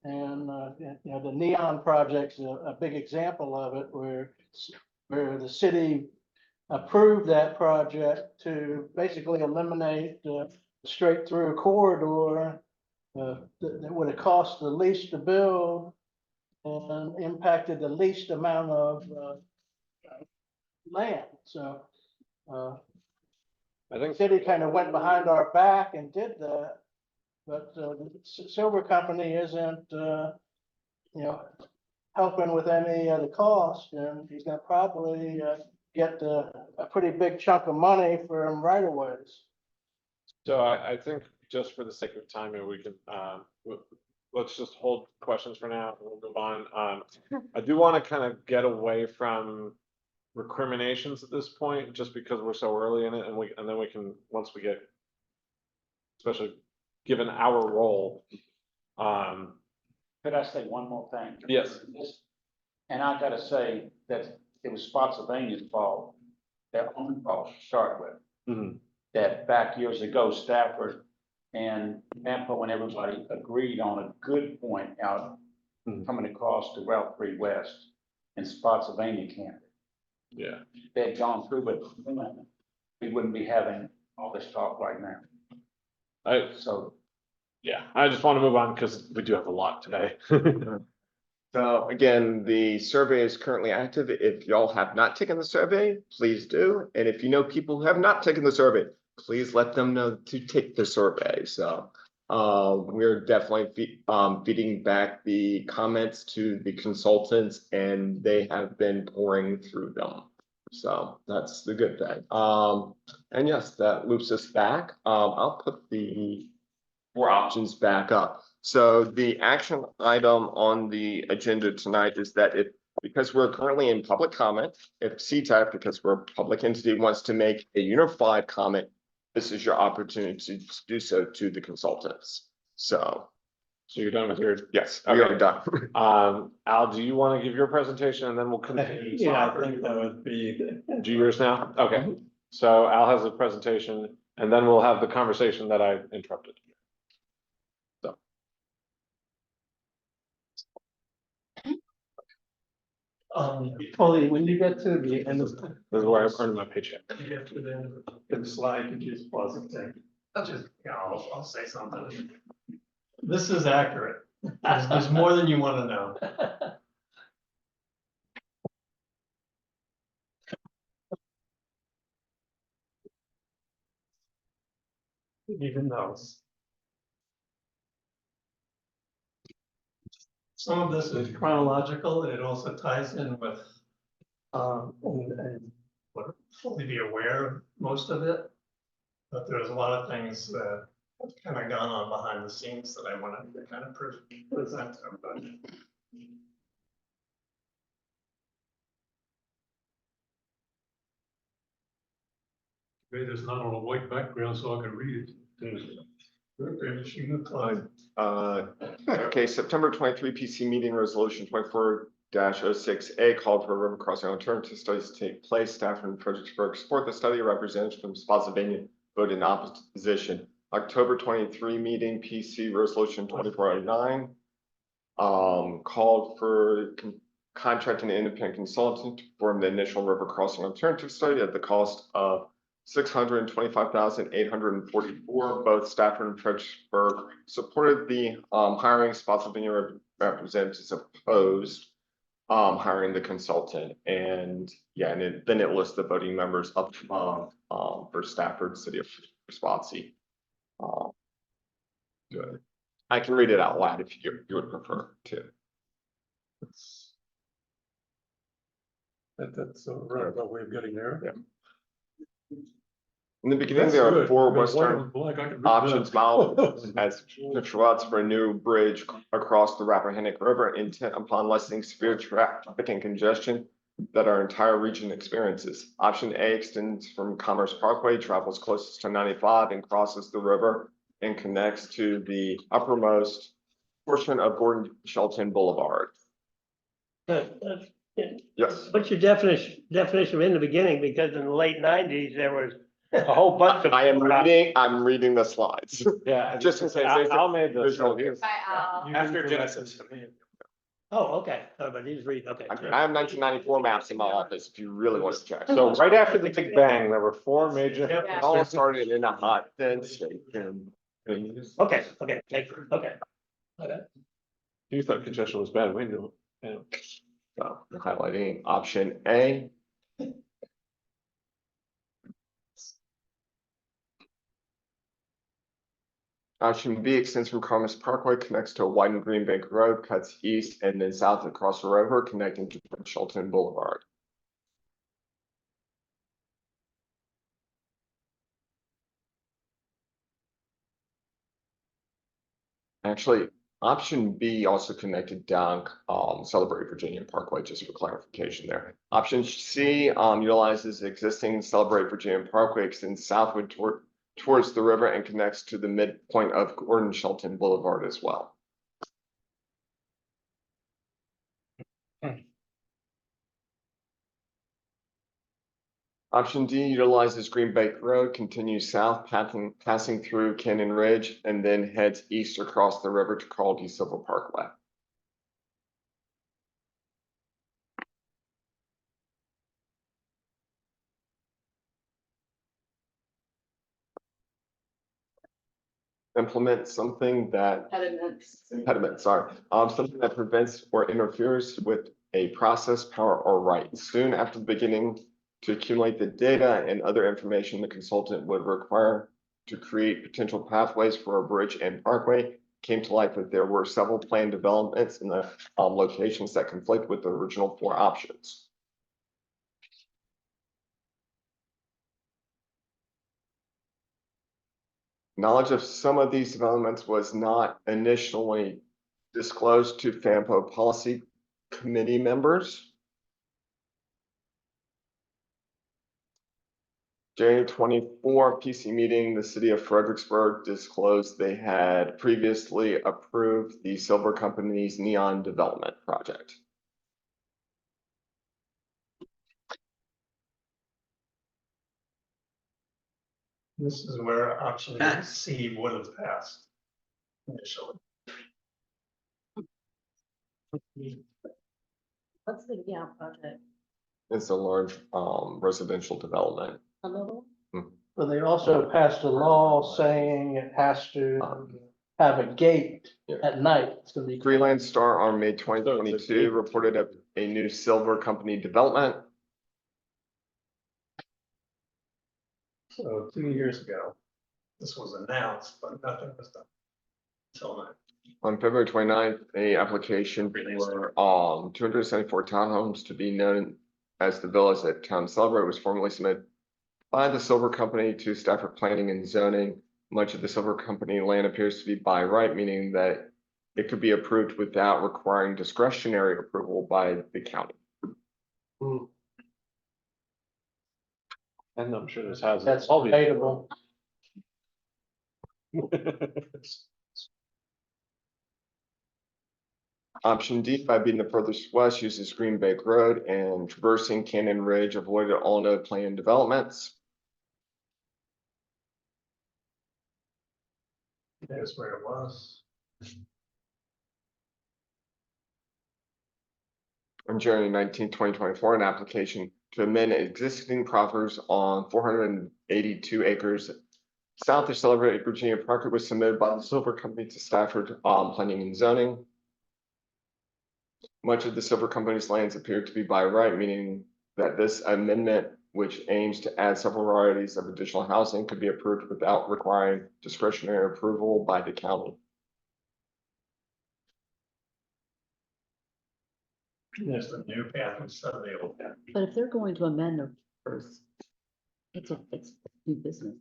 And you know, the Neon Project's a big example of it, where the city approved that project to basically eliminate the straight through corridor that would have cost the least to build and impacted the least amount of land. So I think the city kind of went behind our back and did that. But the Silver Company isn't, you know, helping with any of the cost, and he's gonna probably get the a pretty big chunk of money for them right of ways. So I think just for the sake of timing, we can, let's just hold questions for now, and we'll move on. I do want to kind of get away from recriminations at this point, just because we're so early in it, and then we can, once we get, especially given our role, Could I say one more thing? Yes. And I gotta say that it was Spotsylvania's fault, their own fault to start with. Mhm. That back years ago, Stafford and FAMPO and everybody agreed on a good point out coming across to Route 3 West and Spotsylvania campus. Yeah. They had gone through, but we wouldn't be having all this talk right now. So Yeah, I just want to move on because we do have a lot today. So again, the survey is currently active. If y'all have not taken the survey, please do. And if you know people who have not taken the survey, please let them know to take the survey. So we're definitely feeding back the comments to the consultants, and they have been pouring through them. So that's the good thing. And yes, that loops us back. I'll put the 4 options back up. So the action item on the agenda tonight is that because we're currently in public comment, if CTAC, because we're a public entity, wants to make a unified comment, this is your opportunity to do so to the consultants. So you're done with your? Yes, we are done. Al, do you want to give your presentation and then we'll continue? Yeah, I think that would be. Do yours now? Okay. So Al has a presentation and then we'll have the conversation that I interrupted. Polly, when you get to the end of. This is where I earned my paycheck. You get to the end of the slide, could you just pause and say, I'll say something. This is accurate. There's more than you want to know. Even those. Some of this is chronological, and it also ties in with, and fully be aware of most of it. But there's a lot of things that have kind of gone on behind the scenes that I wanted to kind of present to everybody. Maybe there's not on a white background so I can read it. Okay, September 23 PC meeting resolution 24-06A called for river crossing alternative studies to take place. Staff and Fredericksburg support the study. Representatives from Spotsylvania voted in opposition. October 23 meeting PC resolution 2409 called for contracting an independent consultant to perform the initial river crossing alternative study at the cost of $625,844. Both Stafford and Fredericksburg supported the hiring. Spotsylvania representatives opposed hiring the consultant. And yeah, and then it lists the voting members up for Stafford, City of Spotsy. Good. I can read it out loud if you would prefer to. That's a roundabout way of getting there. Yeah. In the beginning, That's there are good. 4 Because white western on black, I can read options that. modeled as future lots for a new bridge across the Rappahannock River, intent upon lessening severe traffic and congestion that our entire region experiences. Option A extends from Commerce Parkway, travels closest to 95 and crosses the river and connects to the uppermost portion of Gordon Shelton Boulevard. Yes. What's your definition in the beginning? Because in the late 90s, there was a whole bunch of. I'm reading the slides. Yeah, Just to say, Al made the visual visual. here. After Genesis. Oh, okay. Oh, but he's reading, okay. I have 1994 maps in my office if you really want to check. So right after the Big Bang, there were 4 major. It all started in a hot, dense state. Okay, thank you, okay. You thought congestion was bad, we knew it. So highlighting option A. Option B extends from Commerce Parkway, connects to a widened Green Bank Road, cuts east and then south across the river, connecting to Shelton Boulevard. Actually, option B also connected down Celebrate Virginia Parkway, just for clarification there. Option C utilizes existing Celebrate Virginia Parkway, extends southward towards the river and connects to the midpoint of Gordon Shelton Boulevard as well. Option D utilizes Green Bank Road, continues south, passing through Cannon Ridge, and then heads east across the river to Carl D. Silver Parkway. Implement something that something that prevents or interferes with a process, power, or right. Soon after the beginning to accumulate the data and other information the consultant would require to create potential pathways for a bridge and parkway, came to light that there were several planned developments in the locations that conflict with the original 4 options. Knowledge of some of these developments was not initially disclosed to FAMPO policy committee members. January 24 PC meeting, the city of Fredericksburg disclosed they had previously approved the Silver Company's neon development project. This is where option C would have passed initially. What's the, yeah, project? It's a large residential development. A little? But they also passed a law saying it has to have a gate at night. It's gonna be. Freelance Star on May 2022 reported a new Silver Company development. So 2 years ago, this was announced, but nothing was done until now. On February 29th, a application for 274 townhomes to be known as the Villas at Town Celebrate was formally submitted by the Silver Company to Stafford Planning and Zoning. Much of the Silver Company land appears to be by right, meaning that it could be approved without requiring discretionary approval by the county. And I'm sure this has. That's debatable. Option D, by being the furthest west, uses Green Bank Road and traversing Cannon Ridge, avoided all no planned developments. There's where it was. On January 19, 2024, an application to amend existing proffers on 482 acres south of Celebrate Virginia Parkway was submitted by the Silver Company to Stafford Planning and Zoning. Much of the Silver Company's lands appear to be by right, meaning that this amendment, which aims to add several varieties of additional housing, could be approved without requiring discretionary approval by the county. There's the new path instead of the old path. But if they're going to amend their first, it's new business.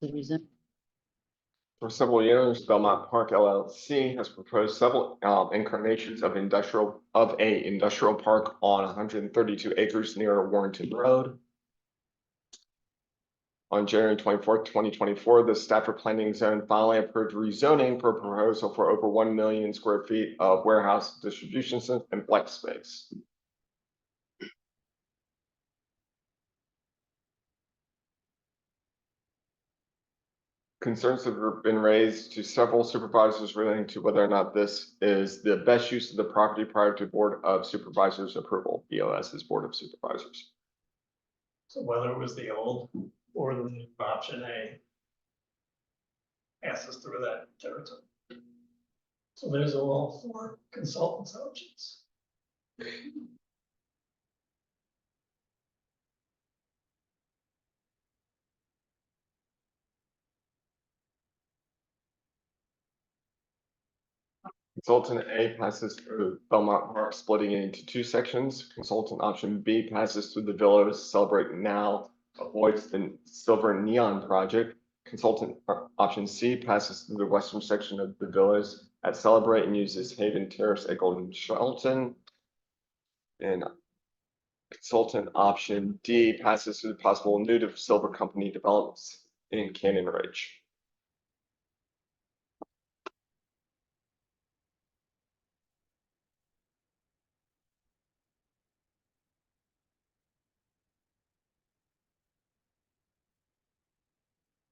The reason. For several years, Belmont Park LLC has proposed several incarnations of a industrial park on 132 acres near Warrenton Road. On January 24th, 2024, the Stafford Planning Zone finally approved rezoning for a proposal for over 1 million square feet of warehouse, distribution center, and flex space. Concerns have been raised to several supervisors relating to whether or not this is the best use of the property prior to Board of Supervisors approval. BOS is Board of Supervisors. So whether it was the old or the new option A passes through that territory. So there's all 4 consultants' options. Consultant A passes through Belmont Park, splitting it into 2 sections. Consultant option B passes through the Villas, Celebrate Now, avoids the Silver Neon project. Consultant option C passes through the western section of the villas at Celebrate and uses Haven Terrace at Golden Shelton. And consultant option D passes through the possible new to Silver Company developments in Canyon Ridge.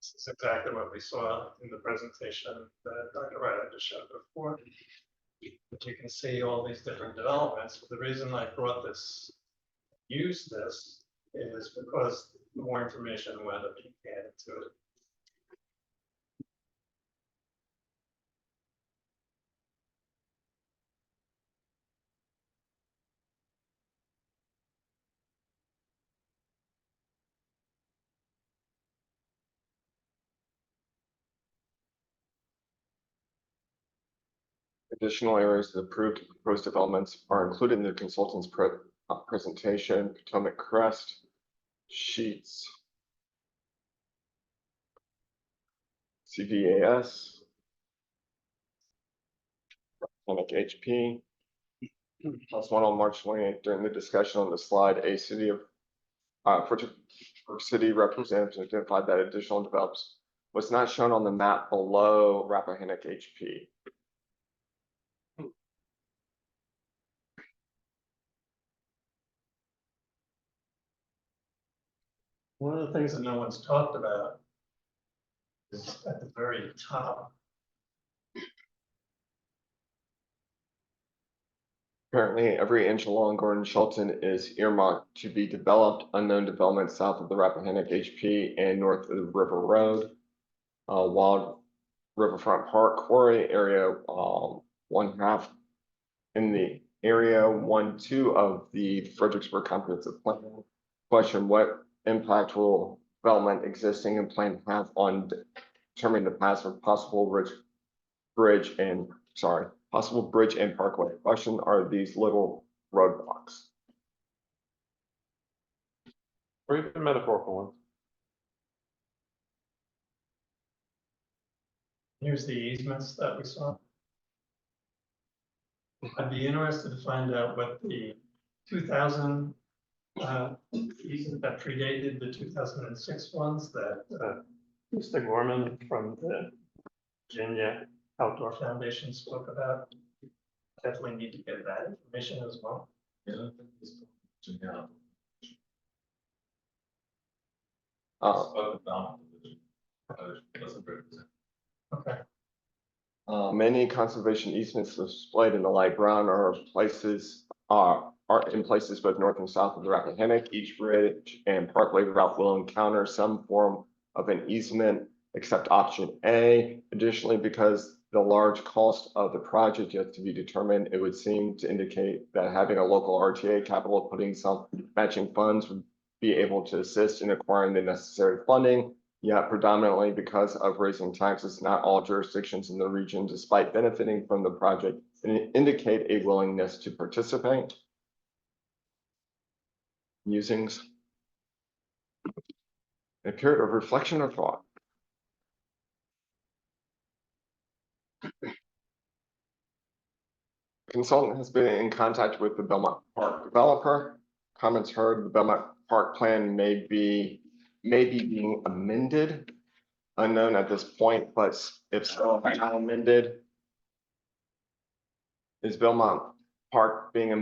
This is exactly what we saw in the presentation that Dr. Ryder just showed before. But you can see all these different developments. The reason I brought this, use this, is because more information wound up being added to it. Additional areas of approved and proposed developments are included in the consultant's presentation: Potomac Crest, Sheets, CVAS, Rappahannock HP. Plus one on March 28th during the discussion on the slide, a city of for city representatives identified that additional develops was not shown on the map below Rappahannock HP. One of the things that no one's talked about is at the very top. Apparently, every inch along Gordon Shelton is earmarked to be developed. Unknown development south of the Rappahannock HP and north of the River Road. Wild Riverfront Park Quarry area, 1/2 in the area 1-2 of the Fredericksburg Comprehensive Plan. Question: what impact will development existing and plan have on determining the paths of possible bridge and parkway? Question: are these little roadblocks? Or even metaphorical ones. Here's the easements that we saw. I'd be interested to find out what the 2000 easement that predated the 2006 ones that Mr. Gorman from the Virginia Outdoor Foundation spoke about. Definitely need to get that information as well. Okay. Many conservation easements displayed in the light brown are in places both north and south of the Rappahannock. Each bridge and parkway route will encounter some form of an easement except option A. Additionally, because the large cost of the project yet to be determined, it would seem to indicate that having a local RTA capital putting some matching funds would be able to assist in acquiring the necessary funding. Yet predominantly because of raising taxes, not all jurisdictions in the region, despite benefiting from the project, indicate a willingness to participate. Musings. A period of reflection or thought. Consultant has been in contact with the Belmont Park developer. Comments heard: the Belmont Park plan may be being amended. Unknown at this point, but if so, how amended? Is Belmont Park being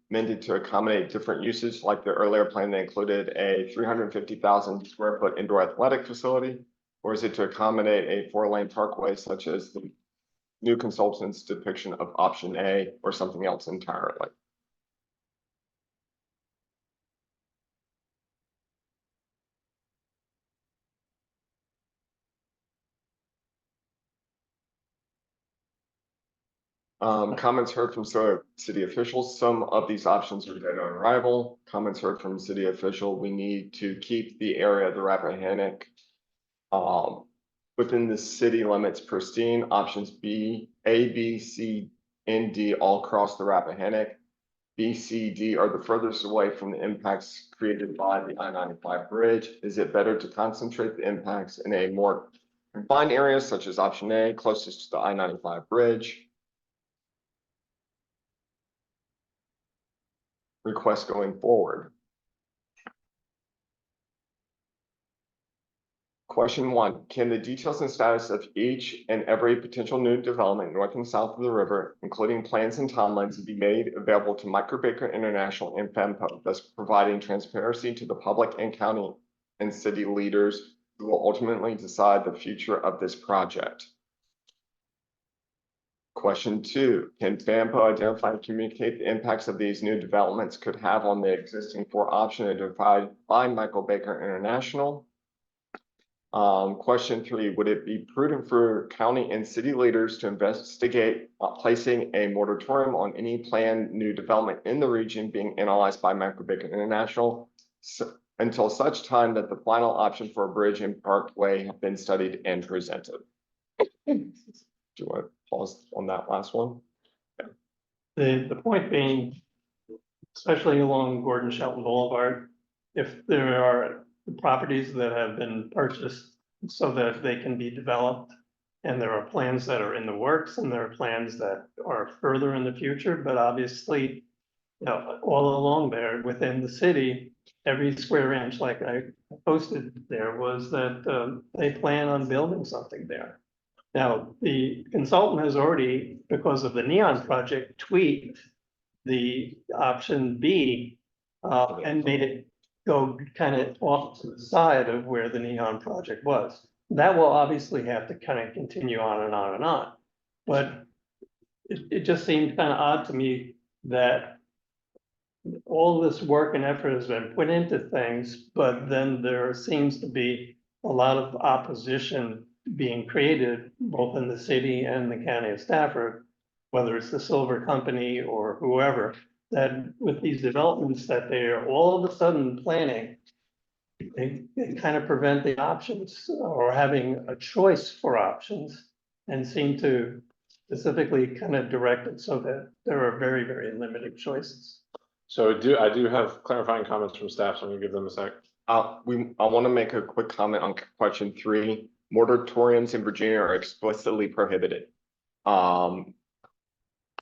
amended to accommodate different uses, like the earlier plan that included a 350,000 square foot indoor athletic facility? Or is it to accommodate a 4-lane parkway such as the new consultant's depiction of option A, or something else entirely? Comments heard from city officials: some of these options are dead on arrival. Comments heard from city official: we need to keep the area of the Rappahannock within the city limits pristine. Options A, B, C, and D all cross the Rappahannock. B, C, D are the furthest away from the impacts created by the I-95 bridge. Is it better to concentrate the impacts in a more confined areas such as option A, closest to the I-95 bridge. Requests going forward. Question 1, can the details and status of each and every potential new development north and south of the river, including plans and timelines, be made available to Micro Baker International and FAMPO, thus providing transparency to the public and county and city leaders who will ultimately decide the future of this project? Question 2, can FAMPO identify and communicate the impacts of these new developments could have on the existing 4 option identified by Michael Baker International? Question 3, would it be prudent for county and city leaders to investigate placing a moratorium on any planned new development in the region being analyzed by Michael Baker International until such time that the final option for a bridge and parkway have been studied and presented? Do you want to pause on that last one? The point being, especially along Gordon Shelton Boulevard, if there are properties that have been purchased so that they can be developed, and there are plans that are in the works, and there are plans that are further in the future, but obviously, you know, all along there within the city, every square inch, like I posted there, was that they plan on building something there. Now, the consultant has already, because of the Neon project, tweaked the option B and made it go kind of off to the side of where the Neon project was. That will obviously have to kind of continue on and on and on. But it just seemed kind of odd to me that all this work and effort has been put into things, but then there seems to be a lot of opposition being created both in the city and the county of Stafford, whether it's the Silver Company or whoever, that with these developments that they are all of a sudden planning, they kind of prevent the options or having a choice for options, and seem to specifically kind of direct it so that there are very, very limited choices. So I do have clarifying comments from staff, so I'm gonna give them a sec. I want to make a quick comment on question 3. Moratoriums in Virginia are explicitly prohibited.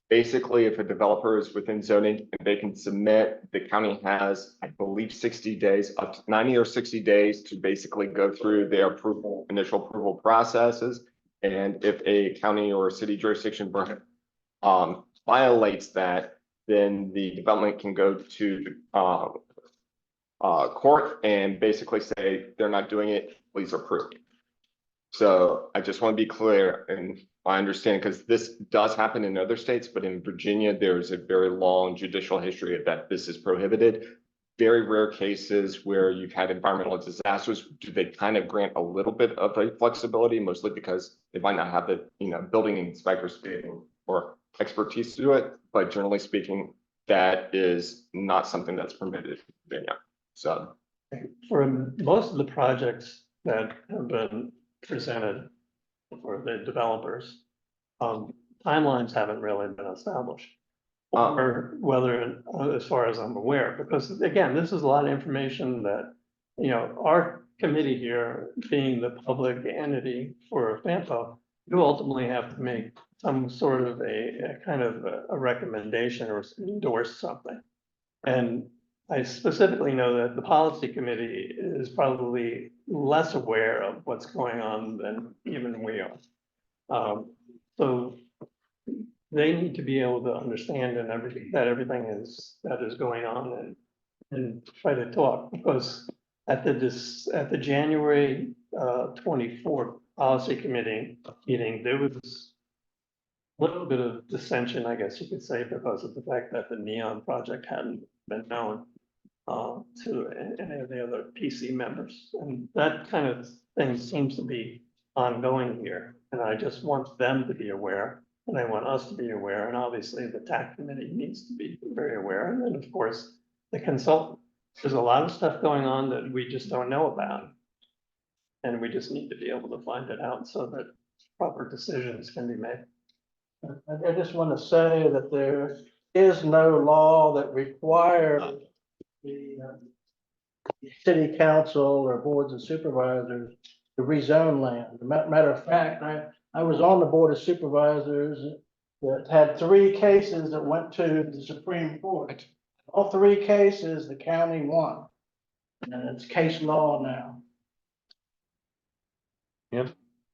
Basically, if a developer is within zoning, they can submit, the county has, I believe, 60 days, up to 90 or 60 days to basically go through their initial approval processes. And if a county or city jurisdiction violates that, then the development can go to court and basically say they're not doing it, please approve. So I just want to be clear, and I understand, because this does happen in other states, but in Virginia, there's a very long judicial history of that this is prohibited. Very rare cases where you've had environmental disasters, do they kind of grant a little bit of a flexibility, mostly because they might not have the, you know, building inspectors or expertise to do it. But generally speaking, that is not something that's permitted in Virginia. So for most of the projects that have been presented for the developers, timelines haven't really been established. Or whether, as far as I'm aware, because again, this is a lot of information that, you know, our committee here, being the public entity for FAMPO, you ultimately have to make some sort of a kind of a recommendation or endorse something. And I specifically know that the policy committee is probably less aware of what's going on than even we are. So they need to be able to understand and everything that is going on and try to talk, because at the January 24th policy committee meeting, there was a little bit of dissension, I guess you could say, because of the fact that the Neon project hadn't been known to any of the other PC members. And that kind of thing seems to be ongoing here. And I just want them to be aware, and I want us to be aware. And obviously the TAC committee needs to be very aware. And then of course, the consultant. There's a lot of stuff going on that we just don't know about. And we just need to be able to find it out so that proper decisions can be made. I just want to say that there is no law that requires the city council or boards of supervisors to rezone land. Matter of fact, I was on the Board of Supervisors that had 3 cases that went to the Supreme Court. All 3 cases, the county won. And it's case law now.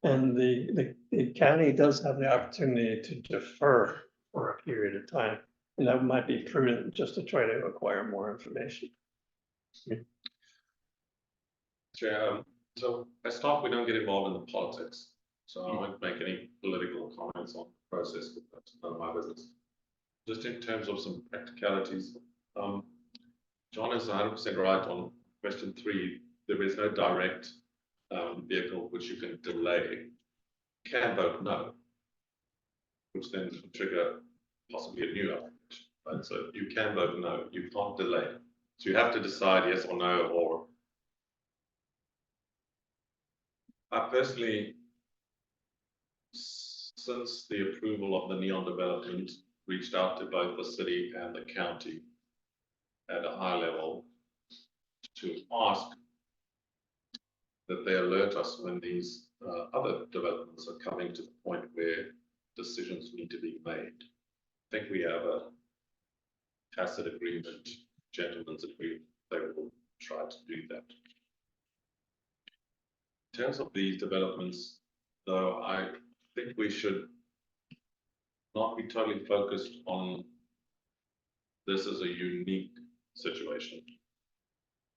And the county does have the opportunity to defer for a period of time. And that might be prudent just to try to acquire more information. So as staff, we don't get involved in the politics, so I won't make any political comments on the process, because that's none of my business. Just in terms of some practicalities, John is 100% right on question 3. There is no direct vehicle which you can delay. You can vote no, which then will trigger possibly a new application. Right? So you can vote no, you can't delay. So you have to decide yes or no, or I personally, since the approval of the Neon development, reached out to both the city and the county at a high level to ask that they alert us when these other developments are coming to the point where decisions need to be made. I think we have a tacit agreement, gentlemen's agreement, they will try to do that. In terms of these developments, though, I think we should not be totally focused on this as a unique situation.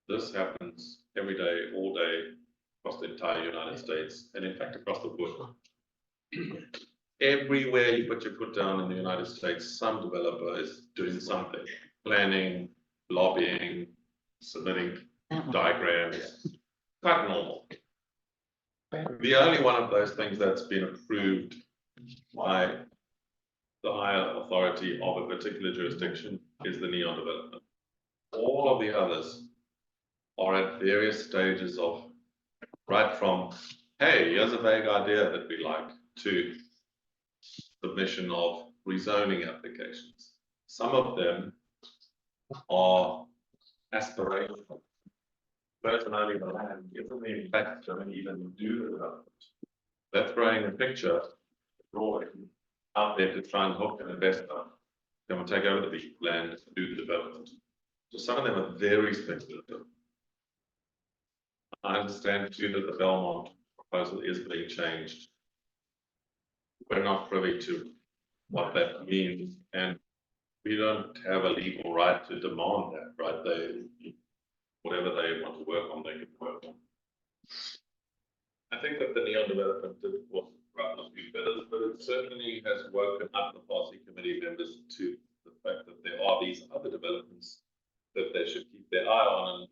This happens every day, all day, across the entire United States, and in fact across the world. Everywhere you put your foot down in the United States, some developer is doing something, planning, lobbying, submitting diagrams, quite normal. The only one of those things that's been approved by the higher authority of a particular jurisdiction is the Neon development. All of the others are at various stages of, right from, hey, here's a vague idea that we like, to submission of rezoning applications. Some of them are aspirational. Person only the land isn't in fact going to even do the development. They're throwing a picture, drawing out there to try and hook an investor. They will take over the land and do the development. So some of them are very speculative. I understand too that the Belmont proposal is being changed. We're not privy to what that means, and we don't have a legal right to demand that, right? Whatever they want to work on, they can work on. I think that the Neon development was rather a few better, but it certainly has woken up the policy committee members to the fact that there are these other developments that they should keep their eye on, and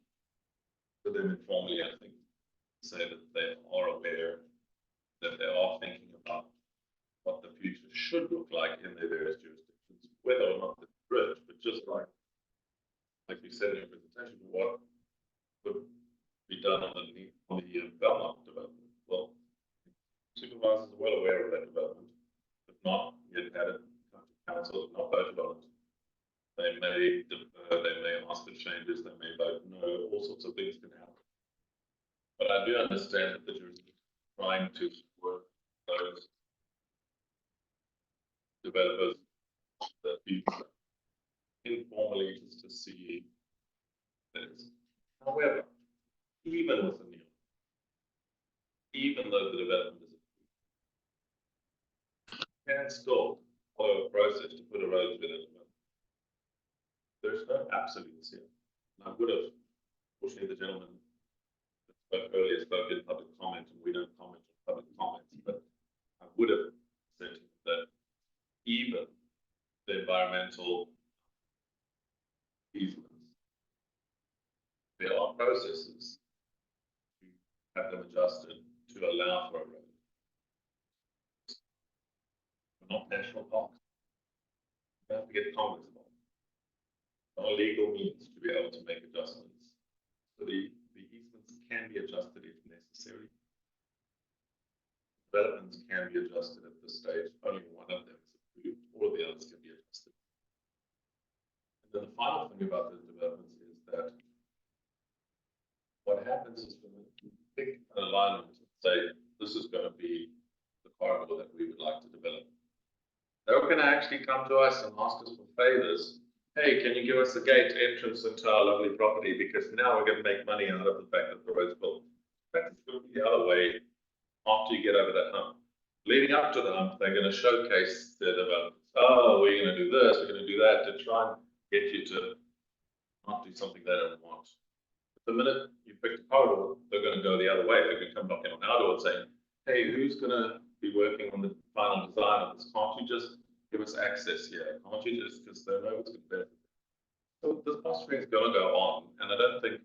for them informally, I think, say that they are aware that they are thinking about what the future should look like in their various jurisdictions, whether or not it's bridge, but just like you said in your presentation, what would be done on the Belmont development. Well, supervisors are well aware of that development, but not yet had it come to council, not voted on it. They may defer, they may ask for changes, they may vote no, all sorts of things can happen. But I do understand that the jurisdiction is trying to support those developers that be informally just to see this. However, even with the new, even though the development is can still follow a process to put a road to it. There's no absolutes here. And I would have, fortunately, the gentleman that spoke earlier spoke in public comment, and we don't comment on public comments, but I would have said that even the environmental easements, there are processes to have them adjusted to allow for a road. They're not national parks. You have to get comments involved. There are legal means to be able to make adjustments. So the easements can be adjusted if necessary. Developments can be adjusted at this stage. Only one of them is approved. All of the others can be adjusted. And then the final thing about the developments is that what happens is when the big alignment say, this is gonna be the corridor that we would like to develop. They're gonna actually come to us and ask us for favors. Hey, can you give us a gate entrance into our lovely property? Because now we're gonna make money out of the fact that the road's built. In fact, it's gonna be the other way after you get over that hump. Leading up to the hump, they're gonna showcase their developments. Oh, we're gonna do this, we're gonna do that, to try and get you to not do something they don't want. The minute you pick the corridor, they're gonna go the other way. They're gonna come knocking on our door and saying, hey, who's gonna be working on the final design of this? Can't you just give us access here? Can't you just, because they know it's gonna be. So this posturing is gonna go on, and I don't think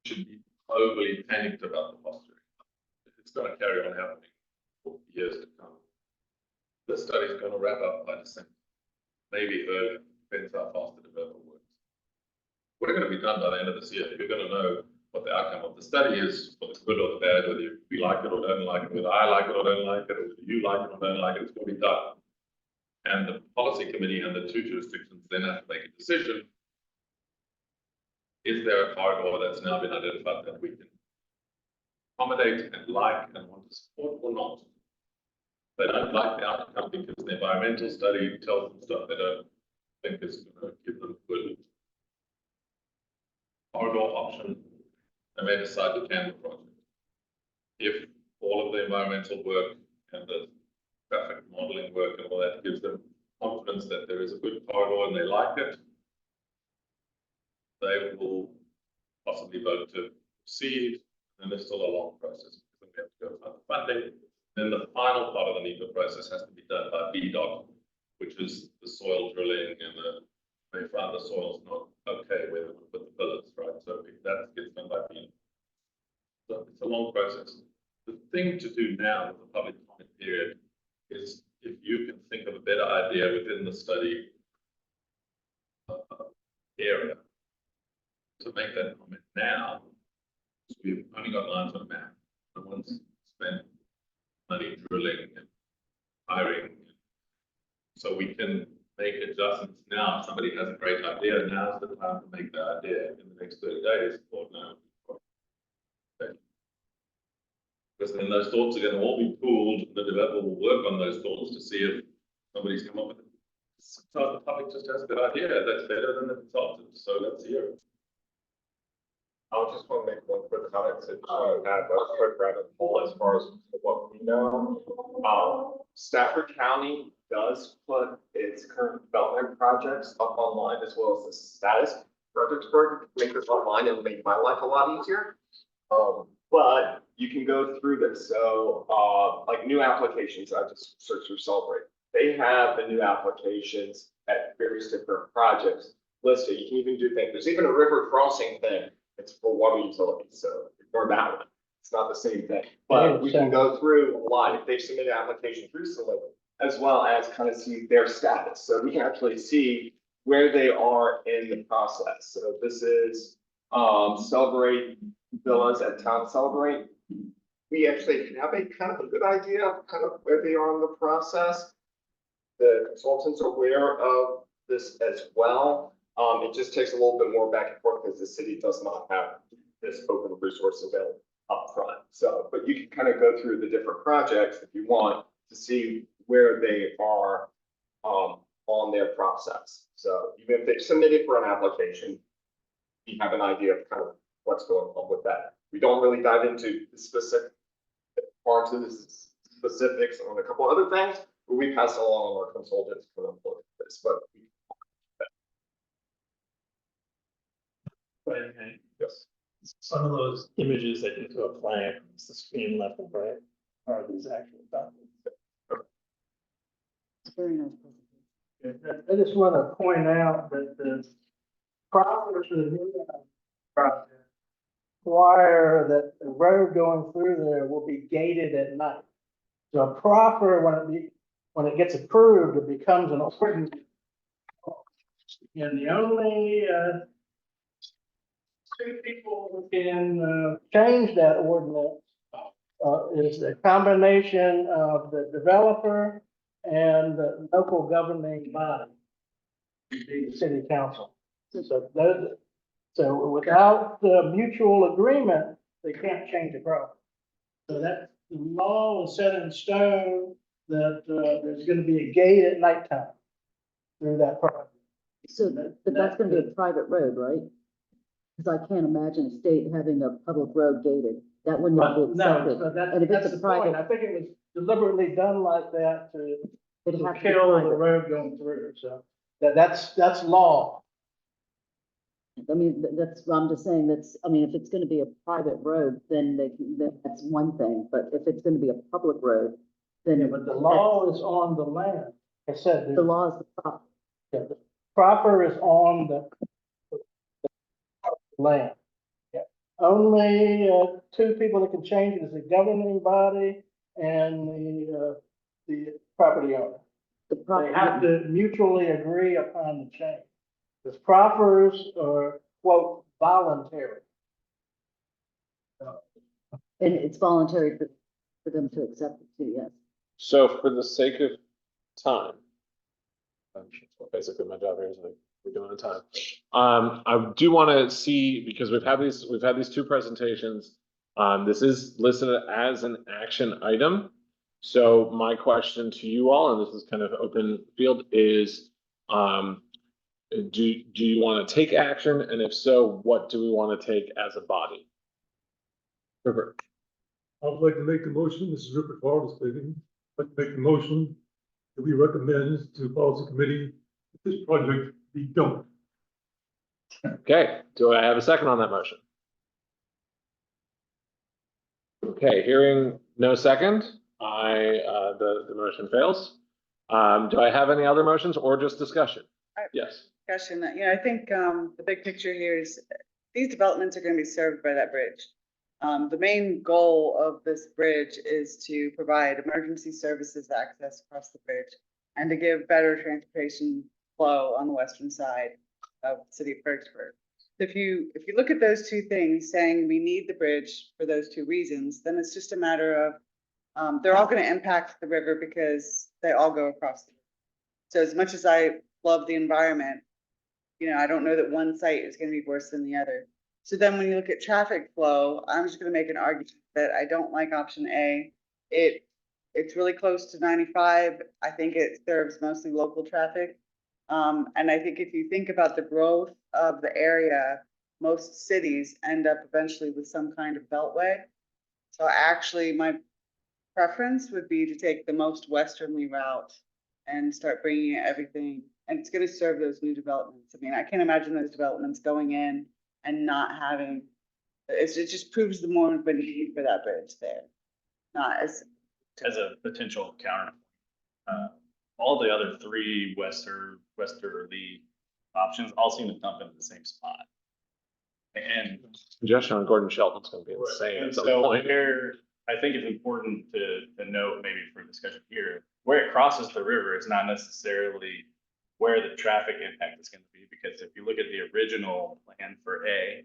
you should be overly panicked about the posturing. It's gonna carry on happening for years to come. This study is gonna wrap up by December, maybe earlier, depends how fast the developer works. We're gonna be done by the end of this year. You're gonna know what the outcome of the study is, for the good or the bad, whether we like it or don't like it, whether I like it or don't like it, or whether you like it or don't like it, it's gonna be done. And the policy committee and the two jurisdictions then have to make a decision. Is there a corridor that's now been identified that we can accommodate and like and want to support or not? They don't like the outcome because the environmental study tells them stuff they don't think is going to give them good corridor option. They may decide to can the project. If all of the environmental work and the traffic modeling work and all that gives them confidence that there is a good corridor and they like it, they will possibly vote to proceed, and there's still a long process because we have to go find the funding. Then the final part of the NEPA process has to be done by BDOC, which is the soil drilling and they found the soil's not okay where they would put the pillars, right? So if that gets done by BDOC. So it's a long process. The thing to do now with the public comment period is if you can think of a better idea within the study area to make that comment now. So we've only got lines on a map. No one's spent money drilling and hiring. So we can make adjustments now. If somebody has a great idea, now's the time to make that idea in the next 30 days or no. Because then those thoughts are going to all be pooled, and the developer will work on those thoughts to see if somebody's come up with it. Sometimes the public just has a good idea that's better than the consultant, so let's hear it. I just want to make one quick comment to have a quick rabbit hole as far as what we know. Stafford County does put its current development projects up online as well as the status projects for it to make this online and make my life a lot easier. But you can go through this. So like new applications, I just searched through Celebrate. They have the new applications at various different projects listed. You can even do things. There's even a river crossing thing. It's for water utilities, so ignore that one. It's not the same thing, but we can go through a lot if they've submitted an application through Select, as well as kind of see their status. So we can actually see where they are in the process. So this is Celebrate Villas at Town Celebrate. We actually have a kind of a good idea of kind of where they are in the process. The consultants are aware of this as well. It just takes a little bit more back and forth because the city does not have this open resource available up front. So, but you can kind of go through the different projects if you want to see where they are on their process. So even if they've submitted for an application, you have an idea of kind of what's going on with that. We don't really dive into the specific parts of the specifics on a couple other things, but we pass along our consultants for them for this. But yes. Some of those images that you throw flying across the screen left and right are these actual documents. It's very nice. I just want to point out that the property for the new project require that the road going through there will be gated at night. So a proffer, when it gets approved, it becomes an ordinance. And the only two people who can change that ordinance is a combination of the developer and the local governing body, the city council. So without the mutual agreement, they can't change the property. So that, the law was set in stone that, there's gonna be a gate at nighttime through that property. So, but that's gonna be a private road, right? Because I can't imagine a state having a public road gated. That wouldn't be No, accepted. but And if that's it's a the point. private, I think it was deliberately done like that to it'd have to be kill the private. road going through, so that's law. I mean, that's, I'm just saying that's, I mean, if it's gonna be a private road, then then that's one thing, but if it's gonna be a public road, then. Yeah, but the law is on the land. I said, The law is the prop. the proper is on the land. Yeah. Only, two people that can change it is the governing body and the property owner. The They have property, to mutually agree upon the change. The proffers are, quote, voluntary. and it's voluntary for them to accept it too, yes. So for the sake of time. Basically, my job here is like, we're doing on time. I do want to see, because we've had these two presentations. This is listed as an action item. So my question to you all, and this is kind of open field, is, do you want to take action? And if so, what do we want to take as a body? Rupert. I would like to make the motion, this is Rupert Farley speaking, I'd like to make the motion that we recommend to policy committee that this project be done. Okay, do I have a second on that motion? Okay, hearing no second, the motion fails. Do I have any other motions or just discussion? Yes. Discussion, I think, the big picture here is these developments are gonna be served by that bridge. The main goal of this bridge is to provide emergency services access across the bridge and to give better transportation flow on the western side of the city of Fredericksburg. If you look at those two things, saying we need the bridge for those two reasons, then it's just a matter of, they're all gonna impact the river because they all go across. So as much as I love the environment, I don't know that one site is gonna be worse than the other. So then when you look at traffic flow, I'm just gonna make an argument that I don't like option A. It's really close to 95. I think it serves mostly local traffic. And I think if you think about the growth of the area, most cities end up eventually with some kind of beltway. So actually, my preference would be to take the most westerly route and start bringing everything, and it's gonna serve those new developments. I mean, I can't imagine those developments going in and not having, it just proves the more of a need for that bridge there. Not as As a potential counter, all the other three westerly options all seem to dump into the same spot. And Congestion on Gordon Shelton's gonna be insane And at some so point. where, I think it's important to note, maybe for discussion here, where it crosses the river is not necessarily where the traffic impact is gonna be, because if you look at the original plan for A,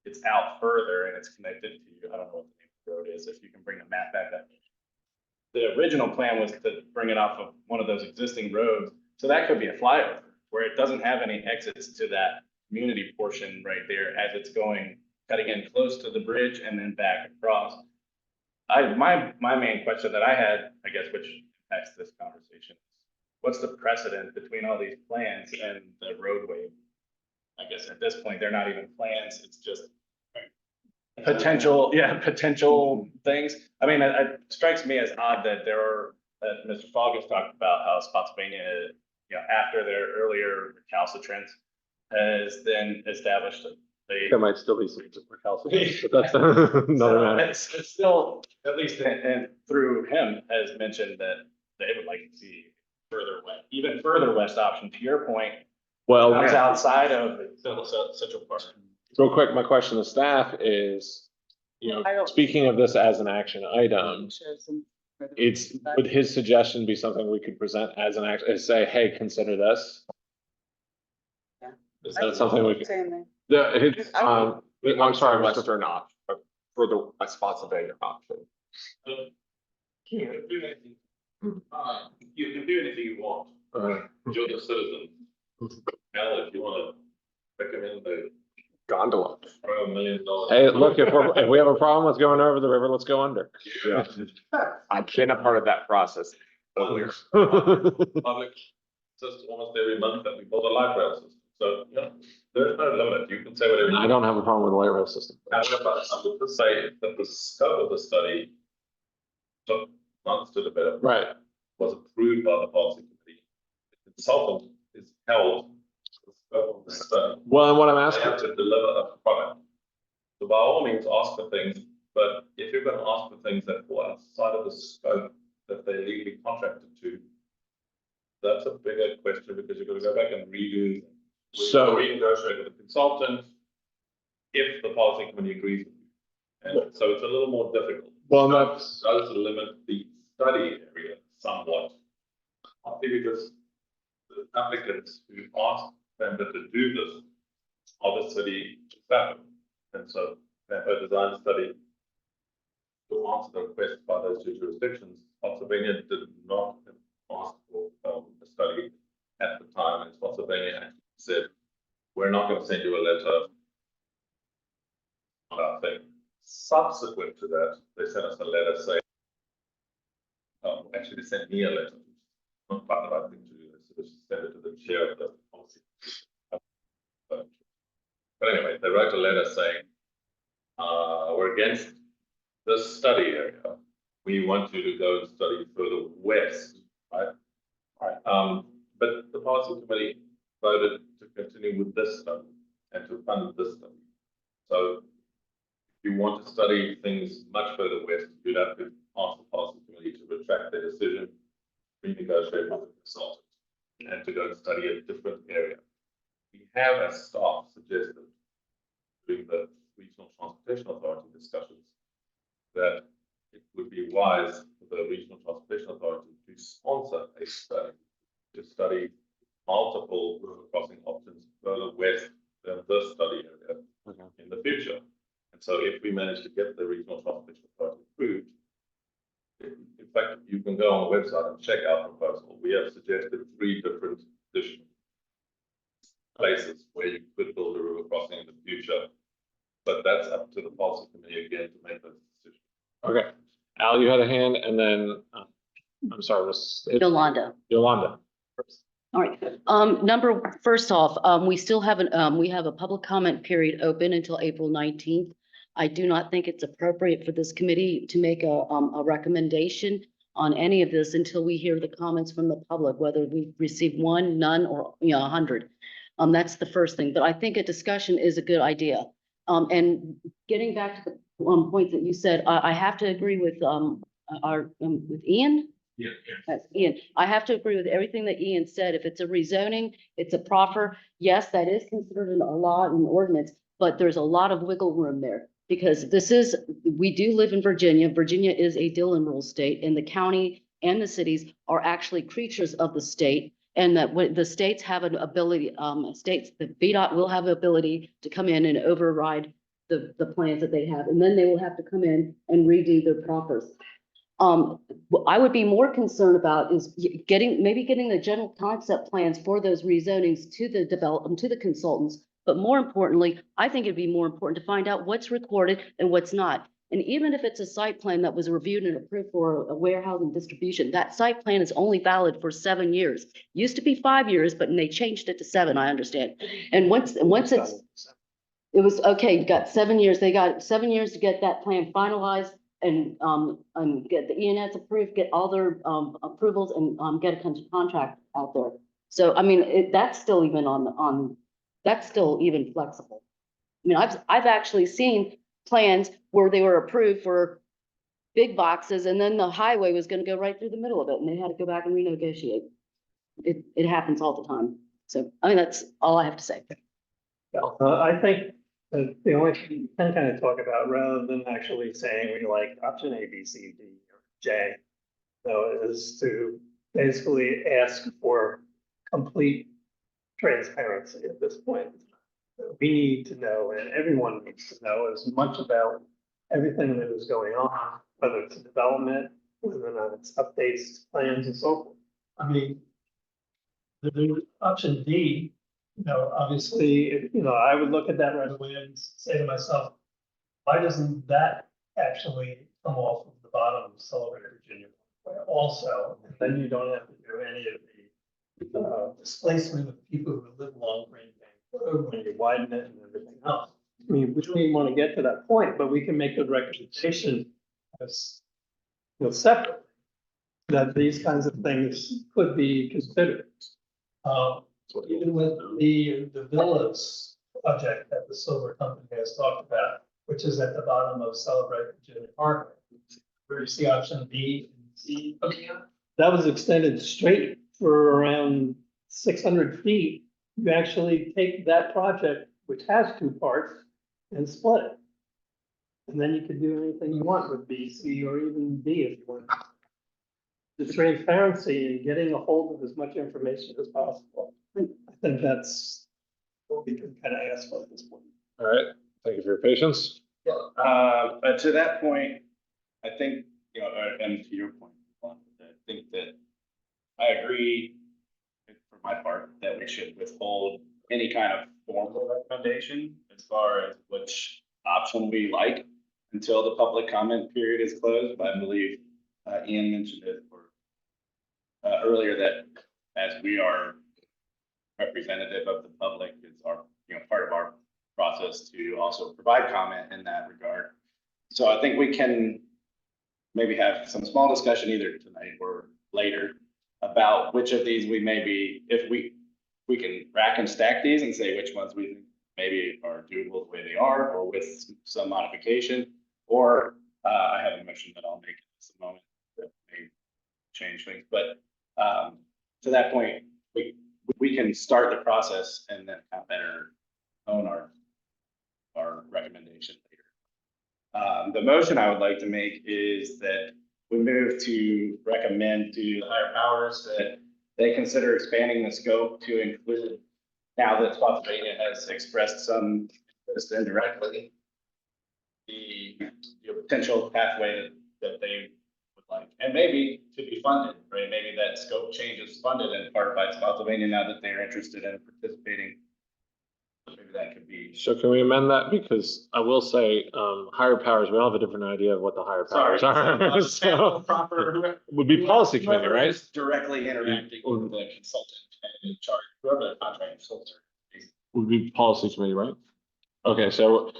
it's out further and it's connected to, I don't know what the name of the road is, if you can bring the map back up. The original plan was to bring it off of one of those existing roads, so that could be a flyover, where it doesn't have any exits to that community portion right there as it's going, cutting in close to the bridge and then back across. My main question that I had, I guess, which impacts this conversation, what's the precedent between all these plans and the roadway? I guess at this point, they're not even plans, it's just potential things. I mean, it strikes me as odd that that Mr. Fogg has talked about how Spotsylvania, after their earlier recalcitrance, has then established There might still be some recalcitrance, but that's another matter. It's still, at least, and through him, has mentioned that they would like to see further west, even further west option, to your point. Well, Comes outside of Central Park. real quick, my question to staff is, speaking of this as an action item, would his suggestion be something we could present as an action, say, hey, consider this? Is that something we could? I'm sorry, Western option, for the Spotsylvania option. You can do anything. You can do anything you want. You're the citizen. Al, if you wanna recommend the Gondola. Throw $1 million. Hey, look, if we have a problem with going over the river, let's go under. Yeah. I've been a part of that process earlier. Public system almost every month that we build a light rail system. So, yeah, there's no limit. You can say whatever. And I don't have a problem with the light rail system. However, I would just say that the scope of the study took months to develop. Right. Was approved by the policy committee. The consultant is held to the scope of the study. Well, and what I'm They asking, have to deliver a product. So by all means, ask for things, but if you're going to ask for things that fall outside of the scope that they legally contracted to, that's a bigger question because you're going to go back and redo. So- renegotiate with the consultant if the policy committee agrees with you. And so it's a little more difficult. Well, So that's- it does limit the study area somewhat. Partly because the applicants who asked FAMPO to do this are the city staff. And so FAMPO designed a study to answer the request by those two jurisdictions. Pennsylvania did not ask for a study at the time, and Pennsylvania actually said, we're not going to send you a letter on our thing. Subsequent to that, they sent us a letter saying, actually, they sent me a letter. Not part of the right thing to do. They sent it to the chair of the policy. But anyway, they wrote a letter saying, we're against this study area. We want you to go and study further west, right? Right. But the policy committee voted to continue with this study and to fund this study. So if you want to study things much further west, you'd have to ask the policy committee to retract their decision, renegotiate with the consultant, and to go and study a different area. We have, as staff, suggested during the Regional Transportation Authority discussions that it would be wise for the Regional Transportation Authority to sponsor a study to study multiple river crossing options further west than this study area in the future. And so if we manage to get the Regional Transportation Authority approved, in fact, you can go on the website and check our proposal. We have suggested 3 different additional places where you could build a river crossing in the future. But that's up to the policy committee again to make those decisions. okay, Al, you had a hand, and then, I'm sorry, Yolanda. Yolanda. All right, first off, we still have we have a public comment period open until April 19th. I do not think it's appropriate for this committee to make a recommendation on any of this until we hear the comments from the public, whether we receive one, none, or, 100. That's the first thing, but I think a discussion is a good idea. And getting back to the point that you said, I have to agree with with Ian. Yeah. That's Ian. I have to agree with everything that Ian said. If it's a rezoning, it's a proffer. Yes, that is considered a law and ordinance, but there's a lot of wiggle room there. Because we do live in Virginia. Virginia is a Dillon rule state, and the county and the cities are actually creatures of the state. And that when the states have an ability, the VDOT will have the ability to come in and override the plans that they have, and then they will have to come in and redo their proffers. What I would be more concerned about is getting the general concept plans for those rezonings to the consultants. But more importantly, I think it'd be more important to find out what's recorded and what's not. And even if it's a site plan that was reviewed and approved for a warehousing distribution, that site plan is only valid for 7 years. Used to be 5 years, but they changed it to 7, I understand. And once it was, okay, you got 7 years, they got 7 years to get that plan finalized and get the ENS approved, get all their approvals and get a contract out there. So, I mean, that's still even that's still even flexible. I mean, I've actually seen plans where they were approved for big boxes and then the highway was gonna go right through the middle of it and they had to go back and renegotiate. It happens all the time. So, I mean, that's all I have to say. I think that the only thing you can kind of talk about, rather than actually saying we like option A, B, C, D, or J, is to basically ask for complete transparency at this point. We need to know, and everyone needs to know as much about everything that is going on, whether it's development, whether or not it's updates, plans, and so forth. I mean, the option D You know, obviously, you know, I would look at that right away and say to myself, why doesn't that actually come off of the bottom of Celebrate Virginia also? And then you don't have to do any of the displacement of people who live along Green Bank Road when you widen it and everything else. I mean, we don't even want to get to that point, but we can make a recommendation as, you know, separate, that these kinds of things could be considered. Even with the villas project that the Silver Company has talked about, which is at the bottom of Celebrate Virginia Park, where you see option B and C. That was extended straight for around 600 feet. You actually take that project, which has two parts, and split it. And then you can do anything you want with B, C, or even D if you want. The transparency and getting a hold of as much information as possible. I think that's what we can kind of ask for at this point. All right, thank you for your patience. But to that point, I think, you know, and to your point, I think that I agree for my part that we should withhold any kind of formal recommendation as far as which option we like until the public comment period is closed. But I believe Ian mentioned it earlier that as we are representative of the public, it's our, you know, part of our process to also provide comment in that regard. So I think we can maybe have some small discussion either tonight or later about which of these we maybe, if we can rack and stack these and say which ones we think maybe are doable the way they are or with some modification, or I have a motion that I'll make at this moment that may change things, but to that point, we can start the process and then kind of better own our recommendation later. The motion I would like to make is that we move to recommend to the higher powers that they consider expanding the scope to include, now that Spotsylvania has expressed some interest indirectly, the potential pathway that they would like, and maybe to be funded, right? Maybe that scope change is funded in part by Spotsylvania now that they're interested in participating. Maybe that could be. So can we amend that? Because I will say, higher powers, we all have a different idea of what the higher powers are. So Proper. would be policy committee, Whoever right? is directly interacting with the consultant and in charge, whoever the contract consultant is. Would be policy committee, right? Okay, so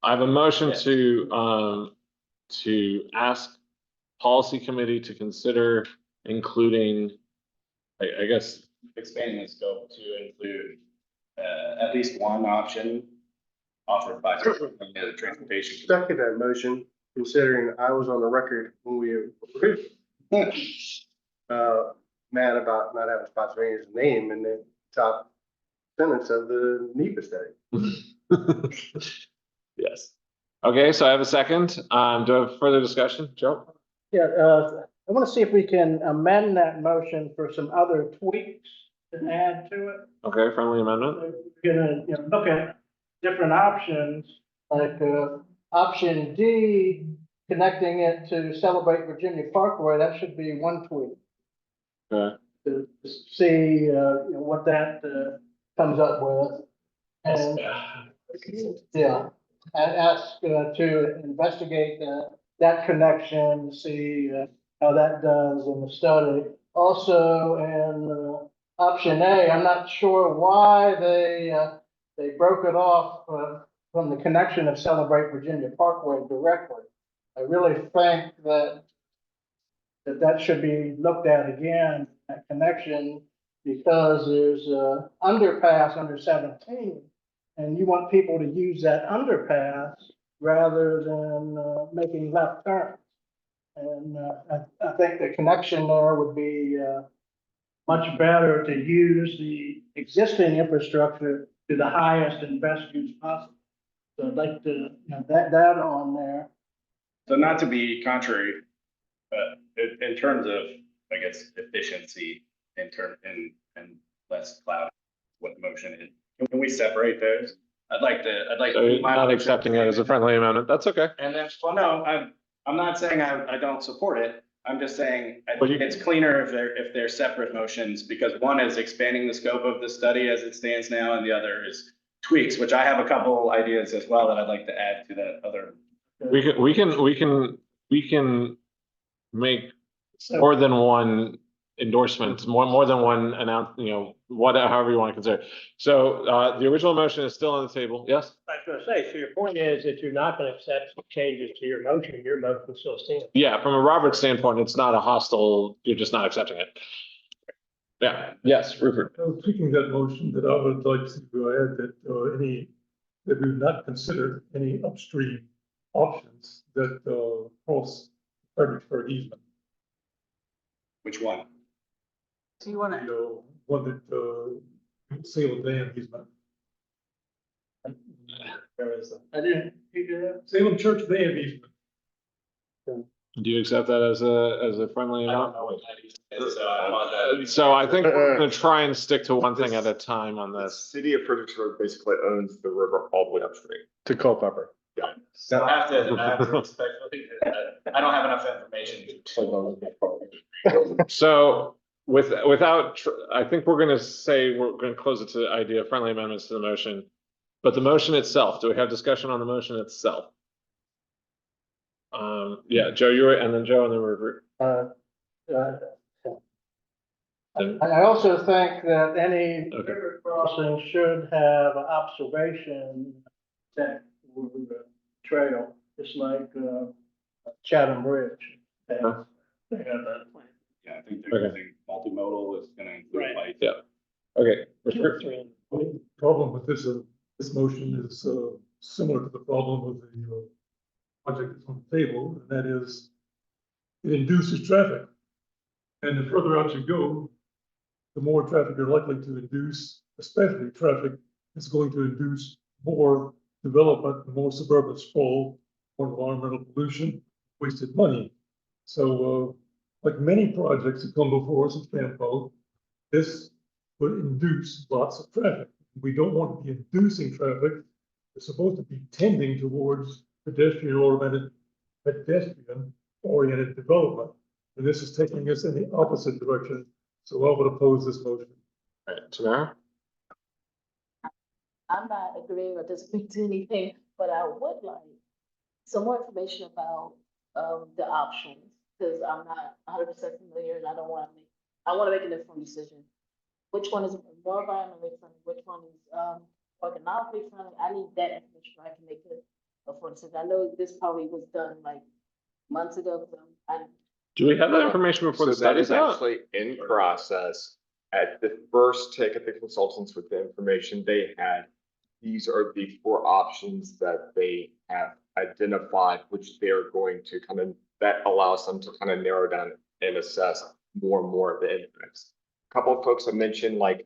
I have a motion Yes. to ask policy committee to consider including, I guess, Expanding the scope to include at least one option offered by the transportation. Second that motion, considering I was on the record when we approved mad about not having Spotsylvania's name in the top sentence of the NEPA study. yes. Okay, so I have a second. Do I have further discussion, Joe? Yeah, I want to see if we can amend that motion for some other tweaks to add to it. Okay, friendly amendment. We're gonna, you know, look at different options, like, option D, connecting it to Celebrate Virginia Parkway, that should be one tweak. Okay. To see, you know, what that, comes up with. And, yeah, and ask, to investigate, that connection, see, how that does in the study. Also, in, option A, I'm not sure why they broke it off from the connection of Celebrate Virginia Parkway directly. I really think that should be looked at again, that connection, because there's a underpass under 17, and you want people to use that underpass rather than making left turns. And I think the connection there would be much better to use the existing infrastructure to the highest and best use possible. So I'd like to have that on there. So not to be contrary, but in terms of, I guess, efficiency and less cloud, what the motion is, can we separate those? I'd like So you're not accepting it as a friendly amendment. That's okay. And then, well, no, I'm not saying I don't support it. I'm just saying, I But think you- it's cleaner if they're separate motions, because one is expanding the scope of the study as it stands now, and the other is tweaks, which I have a couple ideas as well that I'd like to add to that other. We can make more than one endorsement, more than one whatever, however you want to consider. So, the original motion is still on the table. Yes? I was gonna say, so your point is that you're not gonna accept changes to your motion still stands. Yeah, from a Robert standpoint, it's not a hostile, you're just not accepting it. Yeah, yes, Rupert. I was tweaking that motion that I would like to add that, that we would not consider any upstream options that, cross Fredericksburg easement. Which one? Do you wanna, One that, Salem Dam easement. Where is that? I didn't figure that. Salem Church Dam easement. Do you accept that as a friendly I don't amount? know what that is, so I apologize. So I think we're gonna try and stick to one thing at a time on The this. city of Fredericksburg basically owns the river all the way upstream. To Culpeper. So I have to respectfully, I don't have enough information. So I think we're gonna say, we're gonna close it to the idea of friendly amendments to the motion. But the motion itself, do we have discussion on the motion itself? Yeah, Joe, and then Rupert. I also think that any Okay. river crossing should have an observation deck or trail, just like Chatham Bridge. They have that plan. Yeah, I think they're using multimodal is gonna include Right. lights. Yeah. Okay. Rupert? The problem with this motion is, similar to the problem with the, project that's on the table, and that is it induces traffic. And the further out you go, the more traffic you're likely to induce, especially traffic is going to induce more development, more suburban sprawl, more environmental pollution, wasted money. So, like many projects that come before us at FAMPO, this would induce lots of traffic. We don't want to be inducing traffic. It's supposed to be tending towards pedestrian-oriented development. And this is taking us in the opposite direction. So I would oppose this motion. All right, Tamara? I'm not agreeing or disagreeing to anything, but I would like some more information about the options, because I'm not 100% familiar and I want to make an informed decision. Which one is more environmentally friendly? Which one is economically friendly? I need that information so I can make an informed decision. I know this probably was done like months ago. Do we have that information before So the that study's is out? actually in process. At the first take at the consultants with the information they had, these are the 4 options that they have identified, which they're going to that allows them to kind of narrow down and assess more and more of the impacts. A couple of folks have mentioned like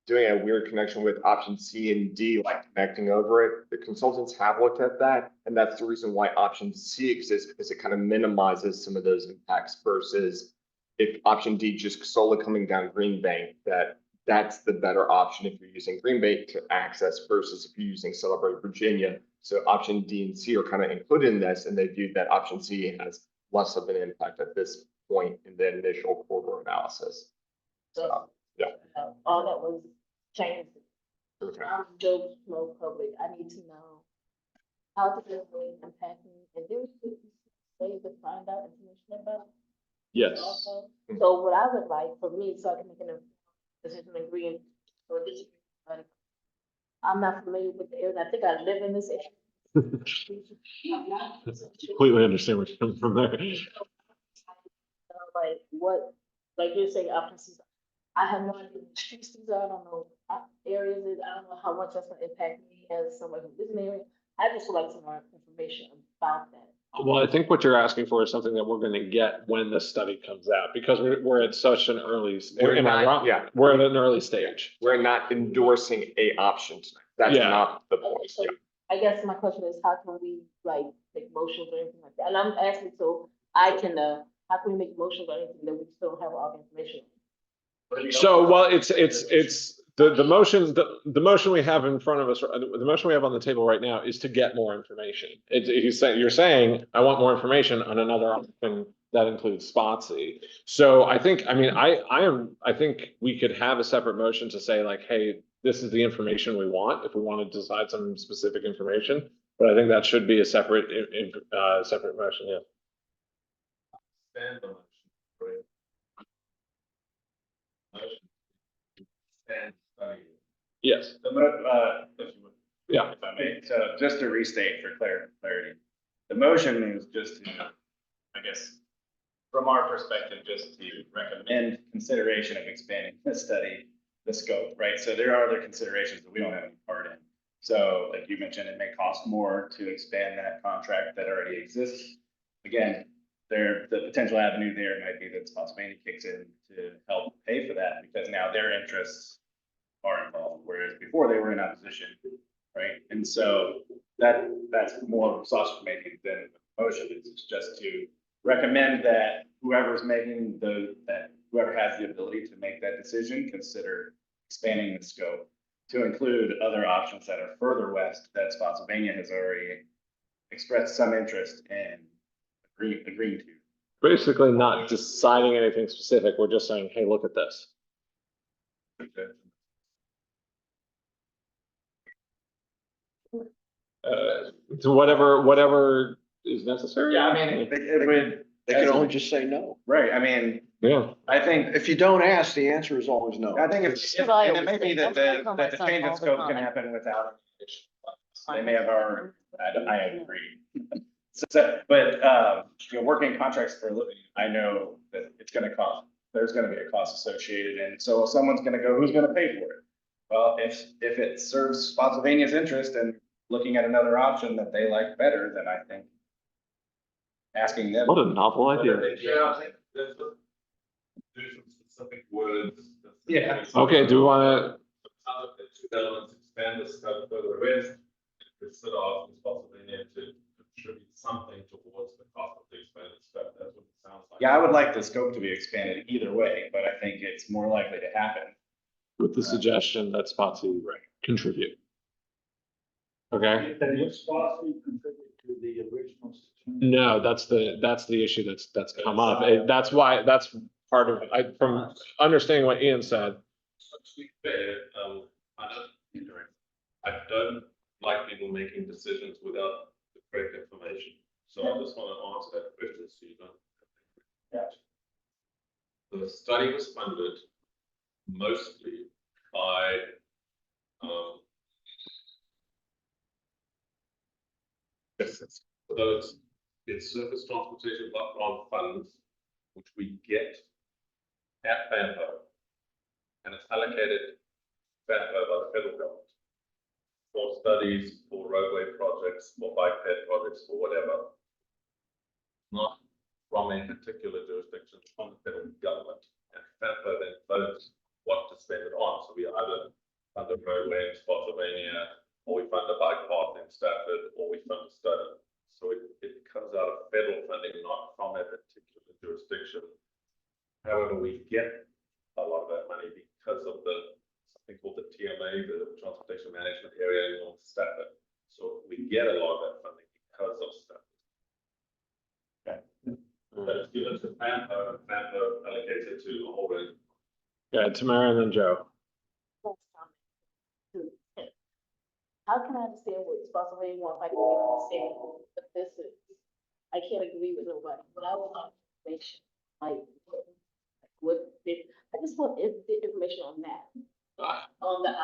doing a weird connection with option C and D, like connecting over it. The consultants have looked at that, and that's the reason why option C exists, because it kind of minimizes some of those impacts versus if option D just solely coming down Green Bank, that's the better option if you're using Green Bank to access versus if you're using Celebrate Virginia. So option D and C are kind of included in this, and they viewed that option C has less of an impact at this point in the initial corridor analysis. So, yeah. All that was changed. Okay. I'm still no public. I need to know how this is really impacting, and there should be ways to find out information about. Yes. Also. So what I would like for me, so I can make an decision agreeing or disagree. But I'm not familiar with the area. I think I live in this area. Completely understand where you're coming from there. Like what, like you're saying, options. I have no idea what streets these are. I don't know areas. I don't know how much that's going to impact me as someone who lives in the area. I just would like some more information about that. Well, I think what you're asking for is something that we're gonna get when the study comes out, because we're at such an early, We're am I not- wrong? yeah. We're at an early stage. We're not endorsing a option tonight. That's Yeah. not the Okay, point. so Yeah. I guess my question is, how can we like make motions or anything like that? And I'm asking so I can, how can we make motions or anything that we still have all the information? So, well, it's the motion we have in front of us, the motion we have on the table right now is to get more information. You're saying, I want more information on another option that includes Spotsy. So I think, I think we could have a separate motion to say like, hey, this is the information we want, if we want to decide some specific information. But I think that should be a separate, separate motion, yeah. Stand the motion. Great. Motion. Stand study. Yes. If you would. Yeah. If I may, so just to restate for clarity, the motion is just to, I guess, from our perspective, just to recommend consideration of expanding the study, the scope, right? So there are other considerations that we don't have any part in. So like you mentioned, it may cost more to expand that contract that already exists. Again, the potential avenue there might be that Spotsylvania kicks in to help pay for that because now their interests are involved, whereas before they were in opposition, right? And so that's more sausage making than motion. It's just to recommend that whoever's making whoever has the ability to make that decision, consider expanding the scope to include other options that are further west that Spotsylvania has already expressed some interest in agreeing to. Basically not deciding anything specific. We're just saying, hey, look at this. To whatever is necessary. Yeah, I mean, it would. They can only just say no. Right, I mean, Yeah. I think, If you don't ask, the answer is always no. and it may be that the change in scope can happen without. They may have already, I agree. But, working contracts for a living, I know that it's gonna cost, there's gonna be a cost associated, and so if someone's gonna go, who's gonna pay for it? Well, if it serves Spotsylvania's interest and looking at another option that they like better, then I think asking them. What a novel idea. Yeah, there's do some specific words. Yeah. Okay, do we want Other two elements expand the scope further west, consider asking Spotsylvania to contribute something towards the cost of the expanded scope. That's what it sounds like. Yeah, I would like the scope to be expanded either way, but I think it's more likely to happen. with the suggestion that Spotsy contribute? Okay. To the original. No, that's the issue that's come up. That's why, that's part of, from understanding what Ian said. To be fair, I don't like people making decisions without the correct information. So I just want to answer that question so you don't. The study was funded mostly by so it's surface transportation block funds, which we get at FAMPO, and it's allocated FAMPO by the federal government for studies, for roadway projects, for bike ped projects, for whatever. Not from a particular jurisdiction, from the federal government, and FAMPO then votes what to spend it on. So we either fund a roadway in Spotsylvania, or we fund a bike path in Stafford, or we fund a study. So it comes out of federal funding, not from a particular jurisdiction. However, we get a lot of that money because of something called the TMA, the Transportation Management Area in North Stafford. So we get a lot of that funding because of Stafford. Okay. But it's given to FAMPO, and FAMPO allocates it to a whole range. Yeah, Tamara and then Joe. How can I understand what Spotsylvania wants? I can't understand what this is. I can't agree with nobody, but I want information, like, I just want the information on that. On the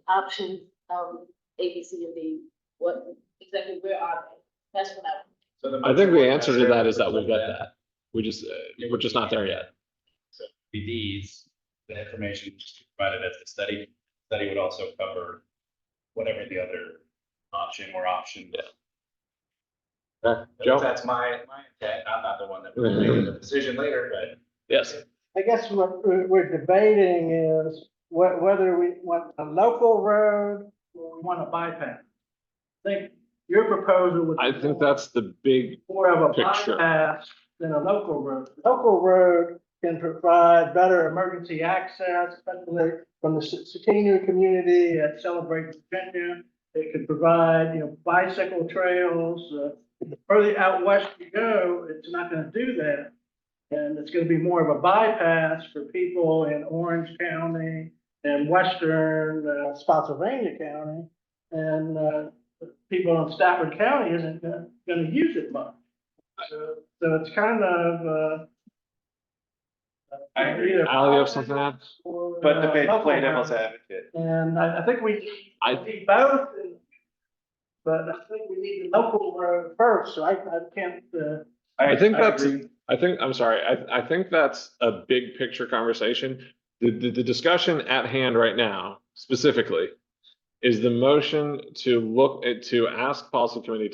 options, A, B, C, and D, what, exactly, where are they? That's what I think the answer to that is that we'll get that. We're just not there yet. So BDs, the information provided as the study would also cover whatever the other option or options. Joe? That's my intent. I'm not the one that will make the decision later, but. Yes. I guess what we're debating is whether we want a local road or we want a bypass. I think your proposal would. I think that's the big More of a picture. bypass than a local road. Local road can provide better emergency access, especially from the senior community at Celebrate Virginia. It could provide, bicycle trails. The further out west you go, it's not gonna do that. And it's gonna be more of a bypass for people in Orange County and western Spotsylvania County. And people in Stafford County isn't gonna use it much. So it's kind of, I agree. Al, you have something to add? But the play devil's advocate. And I think we I- need both. But I think we need the local road first, so I can't, I think that's, agree. I'm sorry, I think that's a big picture conversation. The discussion at hand right now specifically is the motion to ask policy committee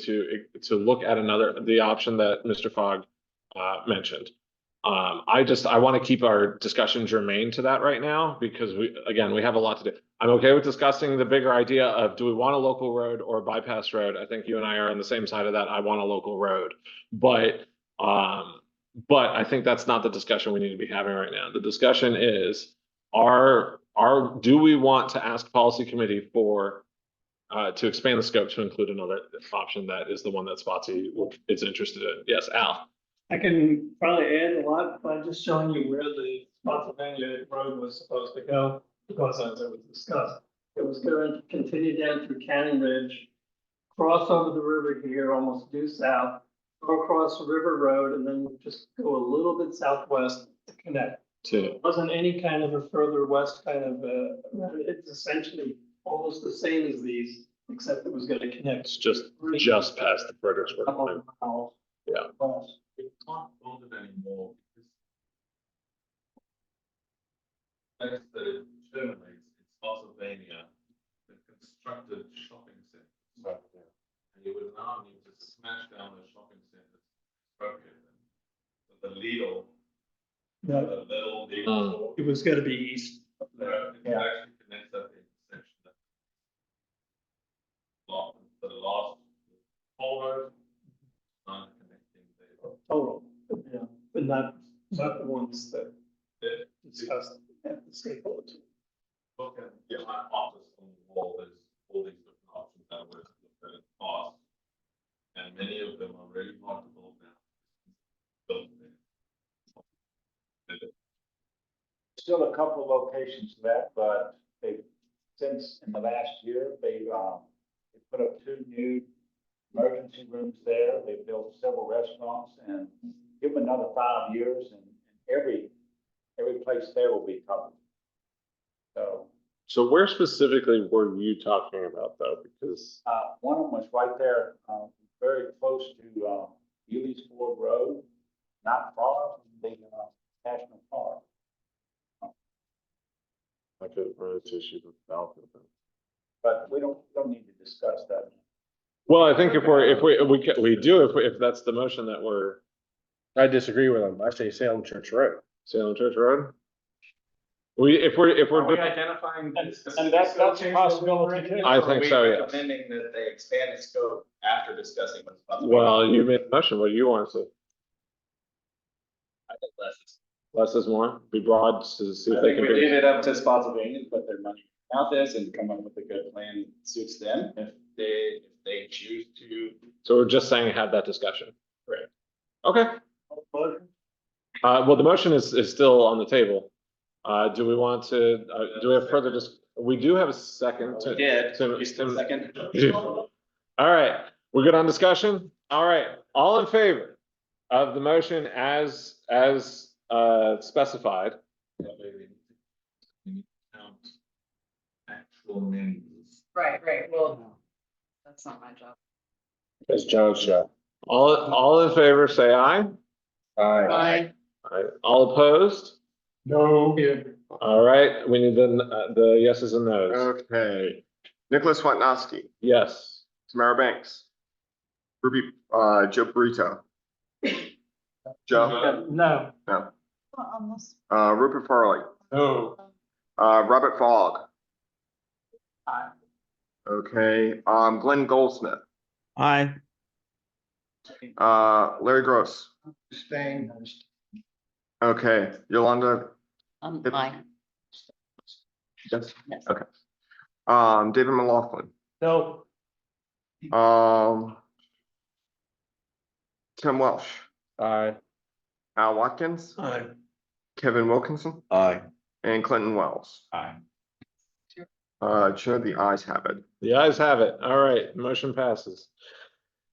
to look at the option that Mr. Fogg mentioned. I want to keep our discussion germane to that right now because we have a lot to do. I'm okay with discussing the bigger idea of do we want a local road or a bypass road? I think you and I are on the same side of that. I want a local road, but I think that's not the discussion we need to be having right now. The discussion is, do we want to ask policy committee to expand the scope to include another option that is the one that Spotsy is interested in? Yes, Al. I can probably add a lot by just showing you where the Spotsylvania road was supposed to go, because as it was discussed, it was going to continue down through Cannon Ridge, cross over the river here, almost due south, go across the River Road, and then just go a little bit southwest to connect. It wasn't any kind of a further west kind of, it's essentially almost the same as these, except it was going to connect. It's just past the Fredericksburg line. Yeah. We can't build it anymore because place that it terminates in Spotsylvania, the constructed shopping centers. Right there. And you would now need to smash down the shopping centers, broken them. So the Lidl, the little Lidl. It was gonna be east. It actually connects that intersection. The last whole road, not connecting there. Total, yeah, but not the ones that discussed at the state board. Look at my office on the wall, there's all these different options that were looked at in the past. And many of them are really hard to build now. Still a couple of locations left, but since in the last year, they put up 2 new emergency rooms there. They built several restaurants, and give them another 5 years and every place there will be covered. So where specifically were you talking about though? Because one of them was right there, very close to Ely's Ford Road, not far from the National Park. I could run into issues with Falcon. But we don't need to discuss that. Well, I think if that's the motion that we're. I disagree with him. I say Salem Church Road. Salem Church Road? If we're Identifying. and that's a possibility too. I think so, yes. Recommending that they expand the scope after discussing what's possible. Well, you made a motion, what do you want to say? I think Less is more, be broad to see I if they think can. we leave it up to Spotsylvania to put their money out this and come up with a good plan that suits them if they choose to. So we're just saying have that discussion. Correct. Okay. Well, the motion is still on the table. Do we want to, do we have further we do have a second. We did. Second. All right, we're good on discussion? All right, all in favor of the motion as specified? Actual members. Right, well, that's not my job. That's John's job. All in favor, say aye. Aye. All right, all opposed? No. All right, we need the yeses and nos. Okay. Nicholas Watnowski, Yes. Tamara Banks, Ruby, Joe Burrito. Joe? No. No. Rupert Farley, No. Robert Fogg. Aye. Okay, Glenn Goldsmith, Aye. Larry Gross, Staying. Okay, Yolanda, Yep. Aye. yes, Yes. okay. David McLaughlin, No, Tim Welsh, Aye. Al Watkins, aye. Kevin Wilkinson, Aye. and Clinton Wells. Aye. Chair, the ayes have it. The ayes have it. All right, motion passes.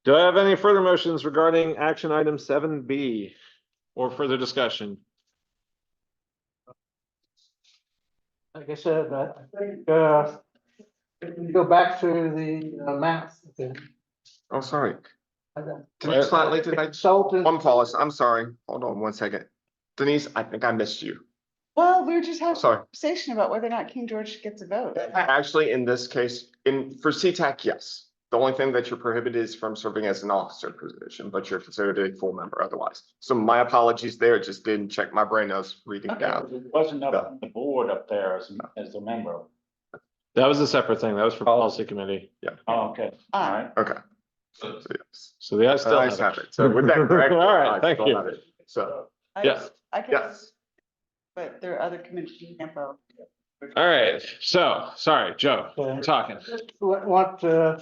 Do I have any further motions regarding action item 7B or further discussion? Like I said, I think, if you go back to the math. Oh, sorry. Right. Consultant. One pause, I'm sorry. Hold on one second. Denise, I think I missed you. Well, we were just having a Sorry. conversation about whether or not King George gets a vote. Actually, in this case, for CTAC, yes. The only thing that you're prohibited is from serving as an officer position, but you're considered a full member otherwise. So my apologies there, just didn't check my brain, I was reading down. It wasn't up the board up there as a member. That was a separate thing. That was for policy committee. Yeah, Oh, okay, all right. okay. So, yes. So the ayes still Ayes have have it. So with that correct. All right, ayes thank still you. have it. So, Yes. I can, yes. but there are other committees who can't vote. All right, so, sorry, Joe, I'm talking. Just want to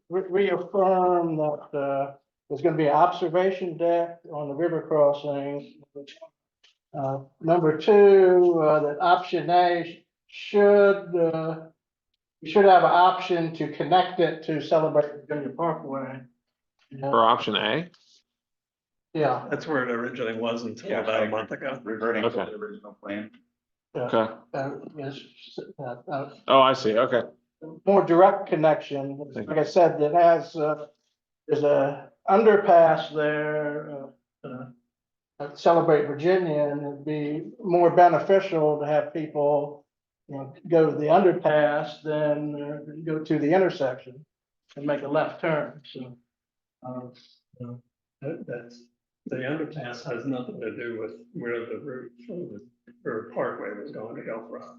reaffirm that there's gonna be an observation deck on the river crossing. Number two, that option A we should have an option to connect it to Celebrate Virginia Parkway. For option A? Yeah. That's where it originally was until about a month ago. Reverting to Okay. the original plan. Okay. Yes, Oh, I see, okay. more direct connection. Like I said, that has, there's a underpass there, at Celebrate Virginia, and it'd be more beneficial to have people, go to the underpass than go to the intersection and make a left turn, so. That's, the underpass has nothing to do with where the route or Parkway was going to go from.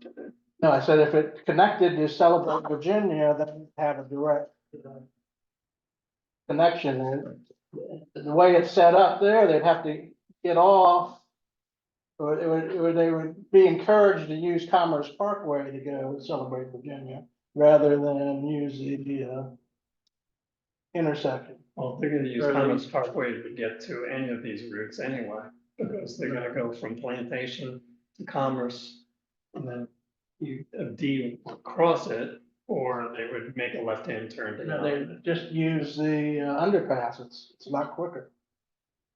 No, I said if it connected to Celebrate Virginia, then it'd have a direct connection. And the way it's set up there, they'd have to get off, or they would be encouraged to use Commerce Parkway to go to Celebrate Virginia rather than use the intersection. Well, they're gonna use Commerce Parkway to get to any of these routes anyway, because they're gonna go from Plantation to Commerce. And then a D would cross it, or they would make a left-hand turn to No, go. they just use the underpass. It's a lot quicker.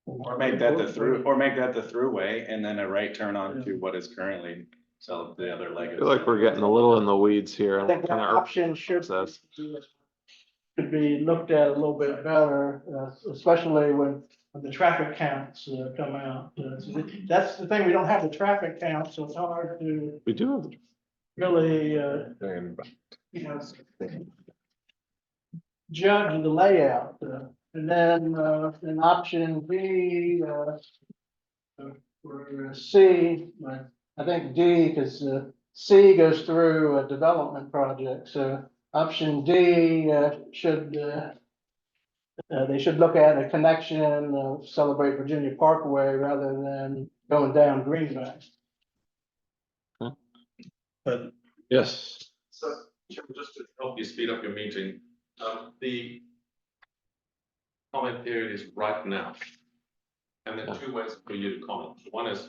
Or make that the throughway and then a right turn onto what is currently the other leg. I feel like we're getting a little in the weeds here. I think that Kinda option should be looked at a little bit better, especially when the traffic counts come out. That's the thing, we don't have the traffic count, so it's hard to We do have. really, judge the layout. And then, in option B, for C, I think D, because C goes through a development project, so option D they should look at a connection of Celebrate Virginia Parkway rather than going down Greenbank. But yes. So, just to help you speed up your meeting, the comment period is right now. And there are two ways for you to comment. One is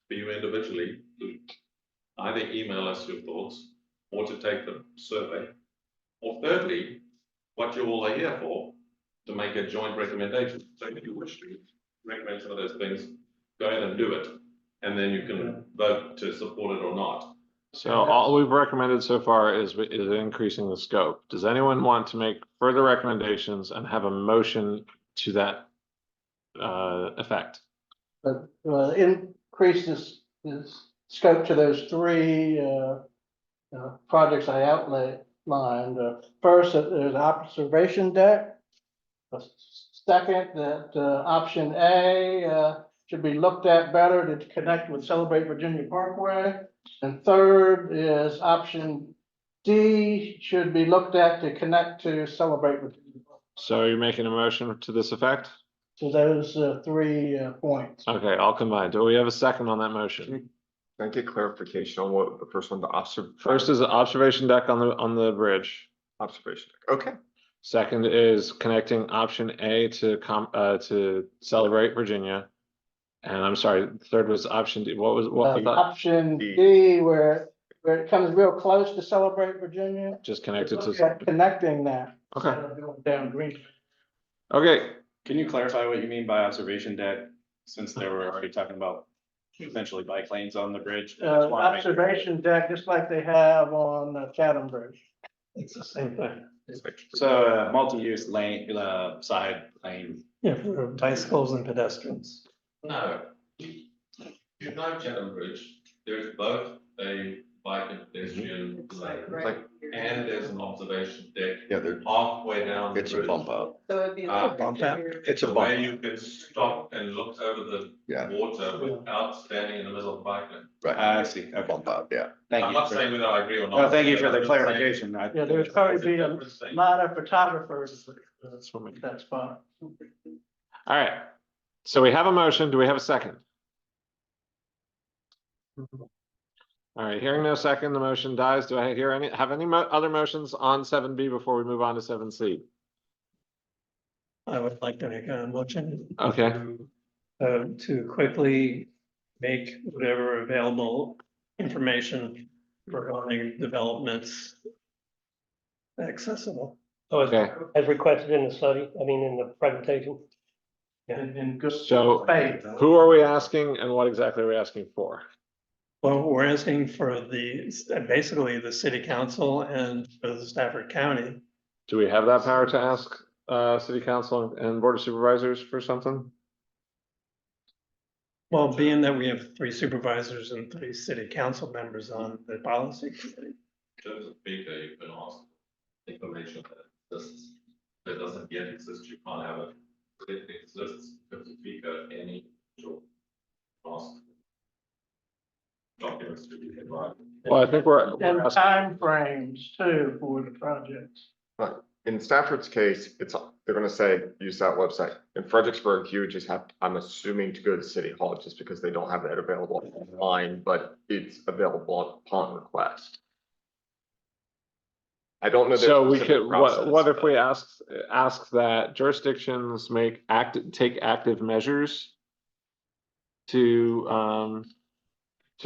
for you individually to either email us your thoughts or to take the survey. Or thirdly, what you all are here for, to make a joint recommendation. So if you wish to recommend some of those things, go ahead and do it. And then you can vote to support it or not. So all we've recommended so far is increasing the scope. Does anyone want to make further recommendations and have a motion to that effect? But increase this scope to those three projects I outlined. First, there's observation deck. Second, that option A should be looked at better to connect with Celebrate Virginia Parkway. And third is option D should be looked at to connect to Celebrate Virginia. So you're making a motion to this effect? to those, 3 points. Okay, all combined. Do we have a second on that motion? Can I get clarification on what the first one, the First is the observation deck on the bridge. observation? Okay. Second is connecting option A to Celebrate Virginia. And I'm sorry, third was option D. What was that? Option D, where it comes real close to Celebrate Virginia. Just connected Look to, at Connecting that. okay, instead of going Down Green. okay. Can you clarify what you mean by observation deck, since they were already talking about potentially bike lanes on the bridge? Just wanna make- Observation deck, just like they have on Chatham Bridge. It's the same thing. So, multi-use lane, side lane. Yeah, for bicycles and pedestrians. No. You know Chatham Bridge, there's both a bike and pedestrian lane, Like, and there's an observation deck Yeah, there, halfway down. the it's a bridge. bump out. So it'd be Uh, like. bump out. It's a Where bump. you can stop and look over the Yeah. water without standing in the middle of the bike lane. Right. I see, A okay. bump out, yeah. Thank I'm you. not saying whether I agree or not. No, thank you for the but I'm saying- clarification. Yeah, there's probably be a lot of photographers That's what we- at that spot. All right. So we have a motion. Do we have a second? All right, hearing no second, the motion dies. Do I hear have any other motions on 7B before we move on to 7C? I would like to make a motion. Okay. To quickly make whatever available information regarding developments accessible. Okay. As requested in the study, I mean, in the presentation. And good So faith. who are we asking and what exactly are we asking for? Well, we're asking for basically the city council and for the Stafford County. Do we have that power to ask city council and board of supervisors for something? Well, being that we have 3 supervisors and 3 city council members on the policy committee. In terms of speaker, you can ask information that exists, that doesn't yet exist, you can't have it. But it exists, in terms of speaker, any ask documents to be provided. Well, I think we're And asking, timeframes too for the projects. Right. In Stafford's case, they're gonna say, use that website. In Fredericksburg, you would just have, I'm assuming, to go to City Hall, just because they don't have that available online, but it's available upon request. I don't know. their so we specific could, process, what if but- we ask that jurisdictions take active measures to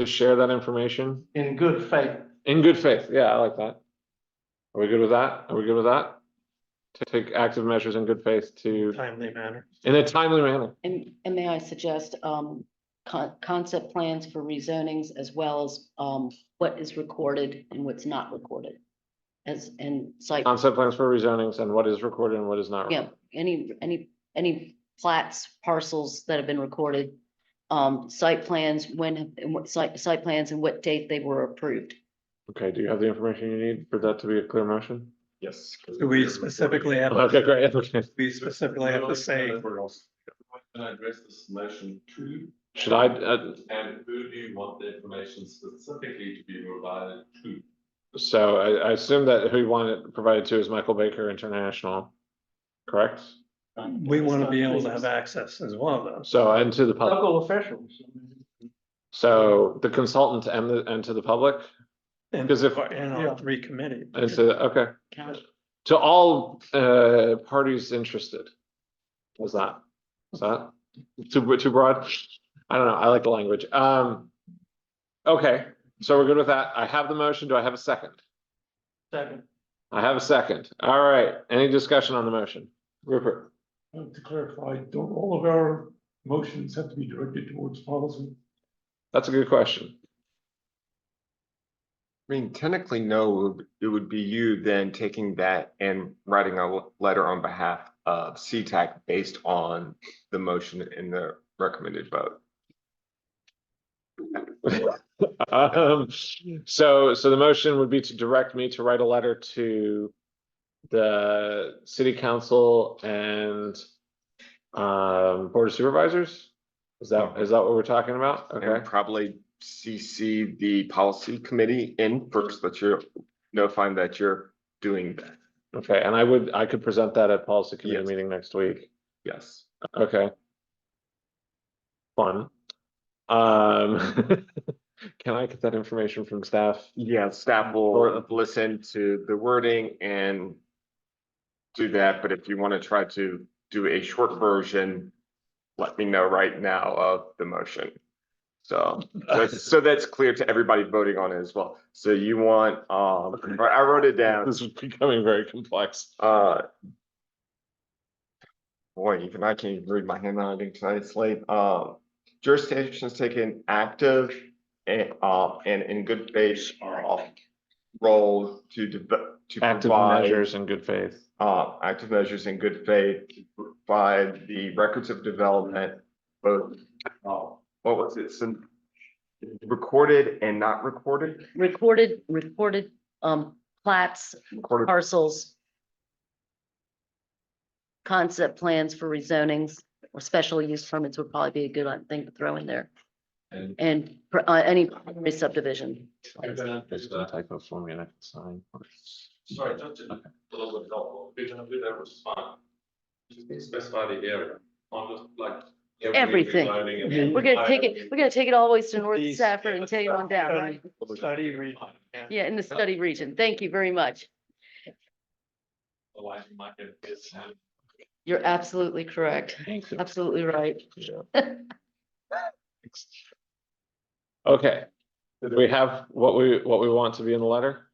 share that information In good faith. in good faith? Yeah, I like that. Are we good with that? Are we good with that? To take active measures in good faith Timely manner. in a timely manner. And may I suggest, concept plans for rezonings as well as, what is recorded and what's not recorded? And site, Concept plans for rezonings and what is recorded and what is not. yeah, any plats, parcels that have been recorded. Site plans, and what site plans and what date they were approved. Okay, do you have the information you need for that to be a clear motion? Yes. Do we specifically have? Okay, great. Okay. We specifically have to say, Can I address this motion to? Should I, And who do you want the information specifically to be provided to? so I assume that who you want it provided to is Michael Baker International, correct? we want to be able to have access as well, though. So, and to the public, Local officials. so the consultant and to the public? And Because if- and Yeah. our 3 committees. And to, okay, to all parties interested. Is that too broad? I don't know, I like the language. Okay, so we're good with that. I have the motion. Do I have a second? Second. I have a second. All right, any discussion on the motion? Rupert? To clarify, don't all of our motions have to be directed towards policy? That's a good question. I mean, technically, no, it would be you then taking that and writing a letter on behalf of CTAC based on the motion in the recommended vote. So the motion would be to direct me to write a letter to the city council and board of supervisors? Is that what we're talking about? And Okay, probably CC the policy committee in first, that you're notifying that you're doing that. okay, and I could present that at policy committee Yes. meeting next week. Yes. Okay. Fun. Um, can I get that information from staff? Yeah, staff will listen to the wording and do that, but if you want to try to do a short version, let me know right now of the motion. So that's clear to everybody voting on it as well. So you want, I wrote it down. This is becoming very complex. Boy, even I can't even read my handwriting tonight, it's late. Jurisdictions taken active and in good faith role to Active provide measures in good faith. active measures in good faith to provide the records of development, both, what was it, some recorded and not recorded? Recorded, plats, Recorded, parcels. Concept plans for rezonings or special use permits would probably be a good thing to throw in there. And any subdivision. There's a typo for me and I can sign. Sorry, just a little bit helpful, we're gonna do that response. Just specify the area, on just like. Everything. We're gonna take it all the way to North Safford and take it on down, right? Study region. Yeah, in the study region. Thank you very much. Otherwise, you might get this. You're absolutely correct. Absolutely right. Okay. Do we have what we want to be in the letter?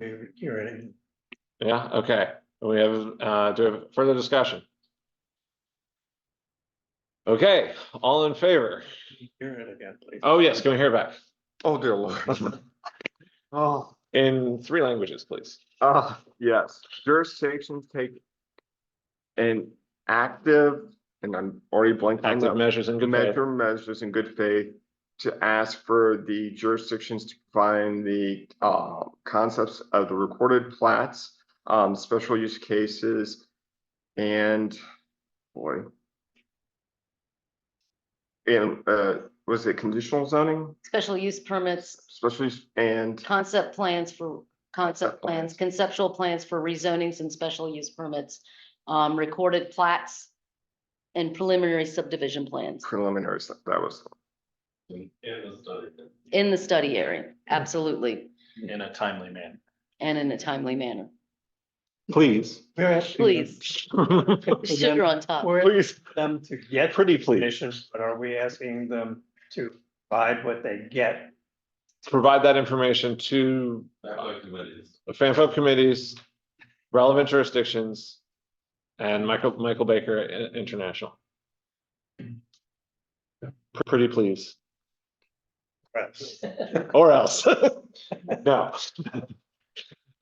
You're ready. Yeah, okay. Do we have further discussion? Okay, all in favor? Hear it again, please. Oh, yes, can we hear back? oh dear Lord. Oh, In 3 languages, please. yes, jurisdictions take an active, and I'm already blanking on Active that. measures in good faith. Measures in good faith to ask for the jurisdictions to find the concepts of the recorded plats, special use cases, and boy. And was it conditional zoning, Special use permits, special use and concept plans, conceptual plans for rezonings and special use permits, recorded plats and preliminary subdivision plans preliminary stuff? That was in the study area. Absolutely. In a timely manner. And in a timely manner. Please. We're asking Please. them- Sugar on top. We're Please. asking them to get Pretty please. information, but are we asking them to provide what they get? Provide that information to the FAMPO committees, relevant jurisdictions, and Michael Baker International. Pretty please. Or else. No.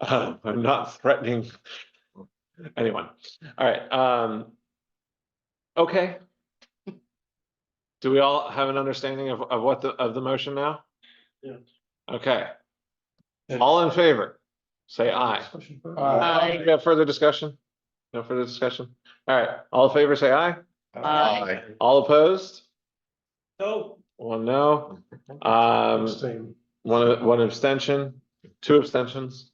I'm not threatening anyone. All right, okay. Do we all have an understanding of what the motion now? Yeah. Okay. All in favor, say aye. Aye. We have further discussion? No further discussion? All right, all in favor, say aye. Aye. All opposed? No. One no. One abstention, 2 abstentions.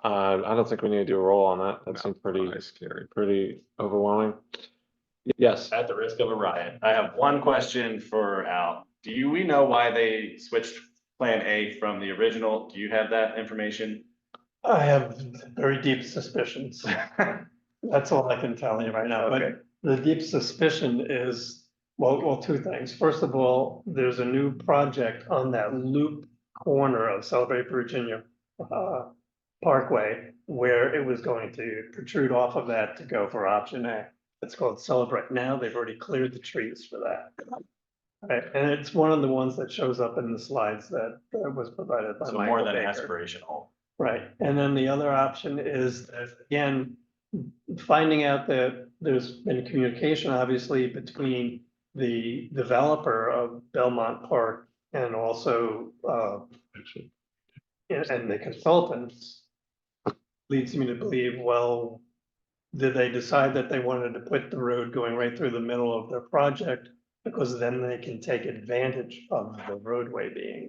I don't think we need to do a roll on that. That seems pretty overwhelming. Yes. At the risk of a riot, I have one question for Al. Do we know why they switched Plan A from the original? Do you have that information? I have very deep suspicions. That's all I can tell you right now, Okay. but the deep suspicion is, well, 2 things. First of all, there's a new project on that loop corner of Celebrate Virginia Parkway, where it was going to protrude off of that to go for option A. It's called Celebrate Now. They've already cleared the trees for that. Right, and it's one of the ones that shows up in the slides that was provided by So Michael more than Baker. aspirational. Right, and then the other option is, again, finding out that there's been communication, obviously, between the developer of Belmont Park and also and the consultants leads me to believe, well, did they decide that they wanted to put the road going right through the middle of their project? Because then they can take advantage of the roadway being.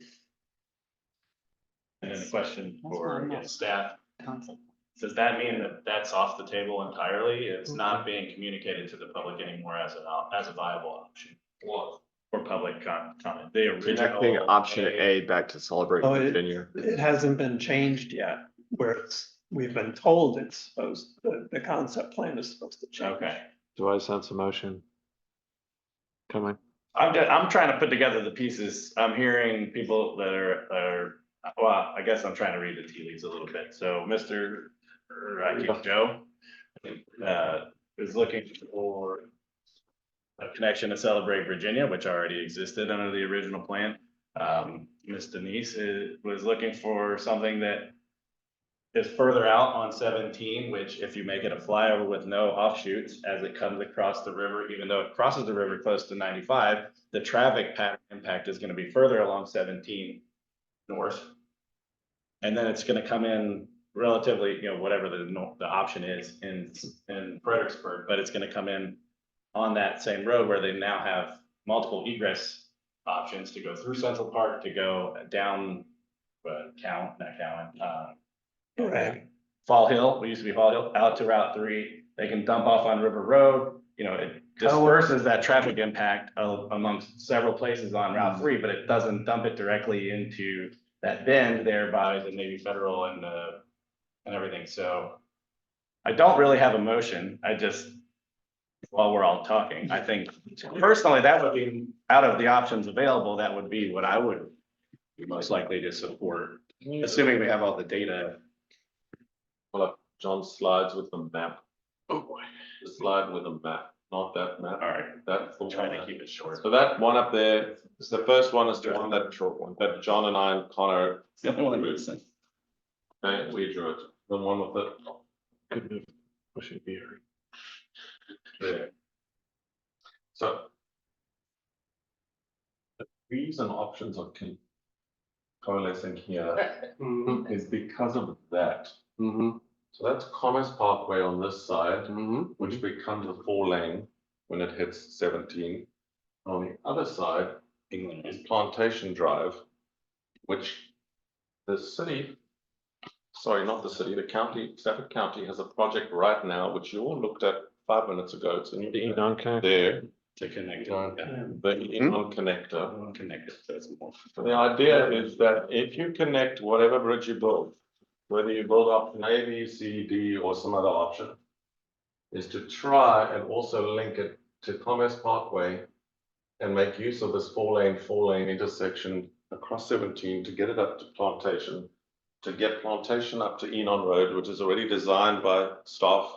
And then a question for staff. Concept. does that mean that that's off the table entirely? It's not being communicated to the public anymore as a viable option? What? For public comment, the Connecting original. option A back to Celebrate Oh, Virginia. it hasn't been changed yet, where we've been told it's supposed, the concept plan is supposed to change. Okay. Do I sense a motion? Coming. I'm trying to put together the pieces. I'm hearing people that are, well, I guess I'm trying to read the tea leaves a little bit. So Mr. Joe is looking for a connection to Celebrate Virginia, which already existed under the original plan. Ms. Denise was looking for something that is further out on 17, which if you make it a flyover with no offshoots as it comes across the river, even though it crosses the river close to 95, the traffic pattern impact is going to be further along 17 north. And then it's going to come in relatively, whatever the option is in Fredericksburg, but it's going to come in on that same road where they now have multiple egress options to go through Central Park, to go down Fall Hill, we used to be Fall Hill, out to Route 3. They can dump off on River Road. It disperses that traffic impact amongst several places on Route 3, but it doesn't dump it directly into that bend there by the Navy Federal and everything. So I don't really have a motion. I just, while we're all talking, I think personally that would be, out of the options available, that would be what I would be most likely to support, assuming we have all the data. Well, up John's slides with the map. Oh boy. The slide with the map, not that map. All right. That's the Trying one. to keep it short. So that one up there is the first one, is the one that John and I and Connor. The only one that makes sense. Okay, we drew it. The one with the. Good move. Pushing here. There. So. The reason options are coalescing here is because of that. So that's Commerce Parkway on this side, which becomes a 4-lane when it hits 17. On the other side is Plantation Drive, which the city, sorry, not the city, the county, Stafford County has a project right now, which you all looked at 5 minutes ago. It's in there. To connect The Enon connector. Connected, so it's more. The idea is that if you connect whatever bridge you build, whether you build option A, B, C, D, or some other option, is to try and also link it to Commerce Parkway and make use of this 4-lane intersection across 17 to get it up to Plantation, to get Plantation up to Enon Road, which is already designed by staff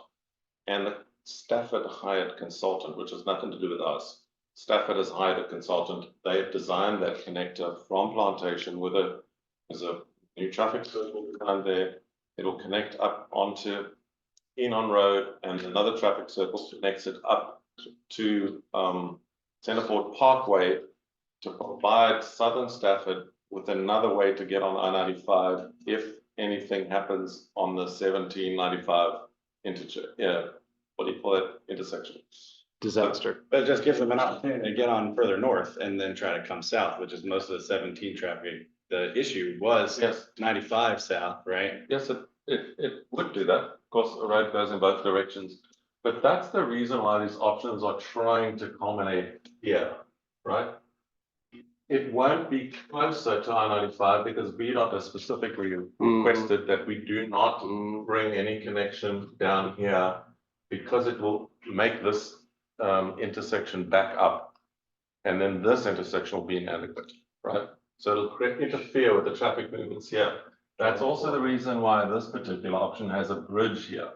and the Stafford hired consultant, which has nothing to do with us. Stafford has hired a consultant. They've designed that connector from Plantation with there's a new traffic circle behind there. It'll connect up onto Enon Road, and another traffic circle connects it up to Centerport Parkway to provide Southern Stafford with another way to get on I-95 if anything happens on the 1795 what do you call it, intersection? Disaster. But it just gives them an opportunity to get on further north and then try to come south, which is most of the 17 traffic. The issue was 95 south, right? Yes, it would do that. Of course, the road goes in both directions. But that's the reason why these options are trying to culminate here, right? It won't be closer to I-95 because VDOT has specifically requested that we do not bring any connection down here, because it will make this intersection back up, and then this intersection will be inadequate, right? So it'll interfere with the traffic movements here. That's also the reason why this particular option has a bridge here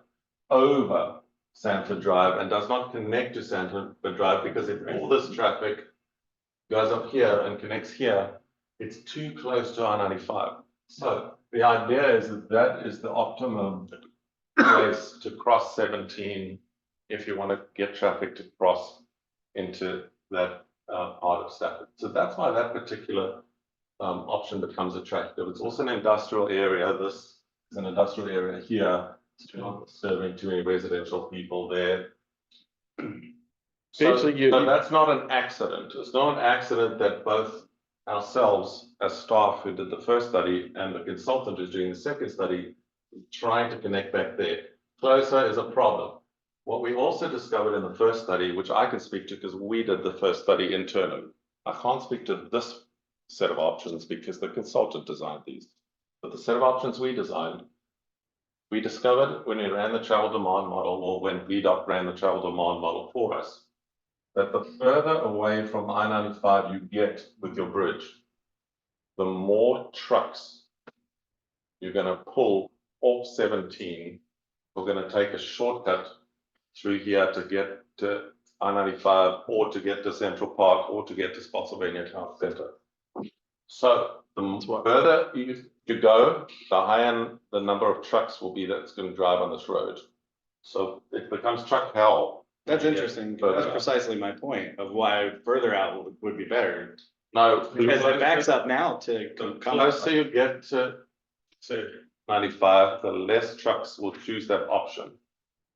over Sanford Drive and does not connect to Sanford Drive, because if all this traffic goes up here and connects here, it's too close to I-95. So the idea is that is the optimum place to cross 17 if you want to get traffic to cross into that part of Stafford. So that's why that particular option becomes attractive. It's also an industrial area. This is an industrial area here. It's not serving too many residential people there. So that's not an accident. It's not an accident that both ourselves as staff who did the first study and the consultant who's doing the second study trying to connect back there. Closer is a problem. What we also discovered in the first study, which I can speak to because we did the first study internally. I can't speak to this set of options because the consultant designed these. But the set of options we designed, we discovered when we ran the travel demand model, or when VDOT ran the travel demand model for us, that the further away from I-95 you get with your bridge, the more trucks you're going to pull off 17. We're going to take a shortcut through here to get to I-95 or to get to Central Park or to get to Spotsylvania Town Center. So the further you go, the higher the number of trucks will be that's going to drive on this road. So it becomes truck hell. That's interesting. That's precisely my point of why further out would be better. No, Because it backs up now to the come. closer you get to 95, the less trucks will choose that option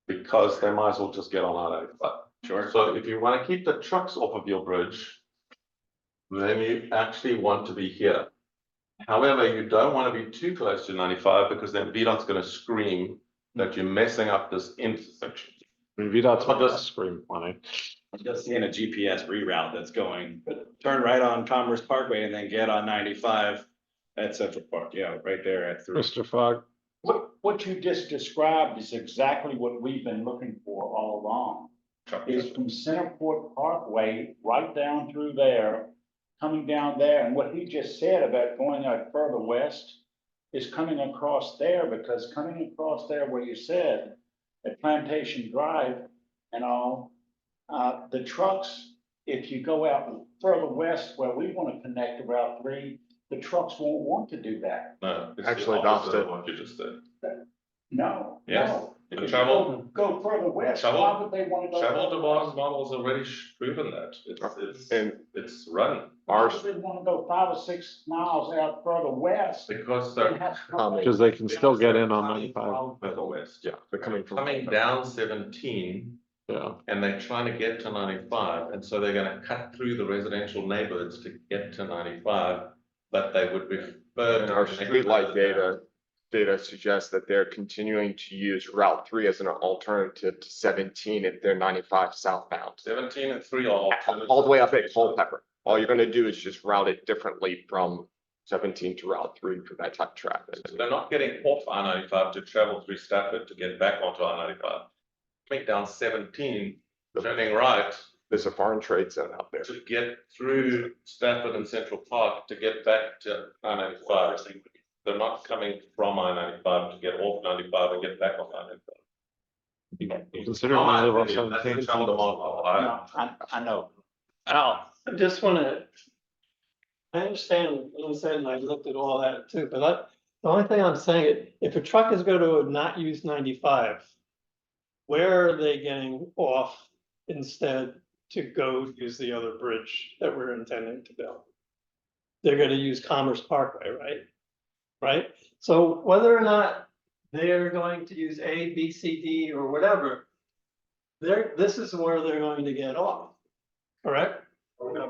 because they might as well just get on I-95. Sure. So if you want to keep the trucks off of your bridge, then you actually want to be here. However, you don't want to be too close to 95 because then VDOT's going to scream that you're messing up this intersection. I mean, VDOT's not just scream money. I'm just seeing a GPS reroute that's going, turn right on Commerce Parkway and then get on 95 at Central Park. Yeah, right there at 3. Mr. Fogg, What you just described is exactly what we've been looking for all along. Is from Centerport Parkway right down through there, coming down there, and what he just said about going out further west is coming across there, because coming across there where you said at Plantation Drive and all, the trucks, if you go out further west where we want to connect to Route 3, the trucks won't want to do that. No, it's Actually, the opposite opposite. of what you just said. No, Yes. no. The If travel- you Go further west, travel- why would they want to go? Travel further demand west? model's already proven that. It's run. Why would they want to go 5 or 6 miles out further west? Because They they're have to come back. because they can still get in on 95. further west. Yeah, they're coming from. Coming down 17 Yeah. and they're trying to get to 95. And so they're going to cut through the residential neighborhoods to get to 95. But they would prefer. And our streetlight data suggests that they're continuing to use Route 3 as an alternative to 17 if they're 95 southbound. 17 and 3 are All the way up at Culpeper. All you're gonna do is just route it differently from 17 to Route 3 for that type of traffic. So they're not getting off I-95 to travel through Stafford to get back onto I-95. Coming down 17, turning right. There's a foreign trade zone out there. To get through Stafford and Central Park to get back to I-95. They're not coming from I-95 to get off 95 and get back on I-95. Considering I live on 17. That's a travel demand model. I know. Al, I just wanna, I understand what you said, and I looked at all that too, but the only thing I'm saying, if a truck is going to not use 95, where are they getting off instead to go use the other bridge that we're intending to build? They're gonna use Commerce Parkway, right? Right? So whether or not they're going to use A, B, C, D, or whatever, this is where they're going to get off, correct?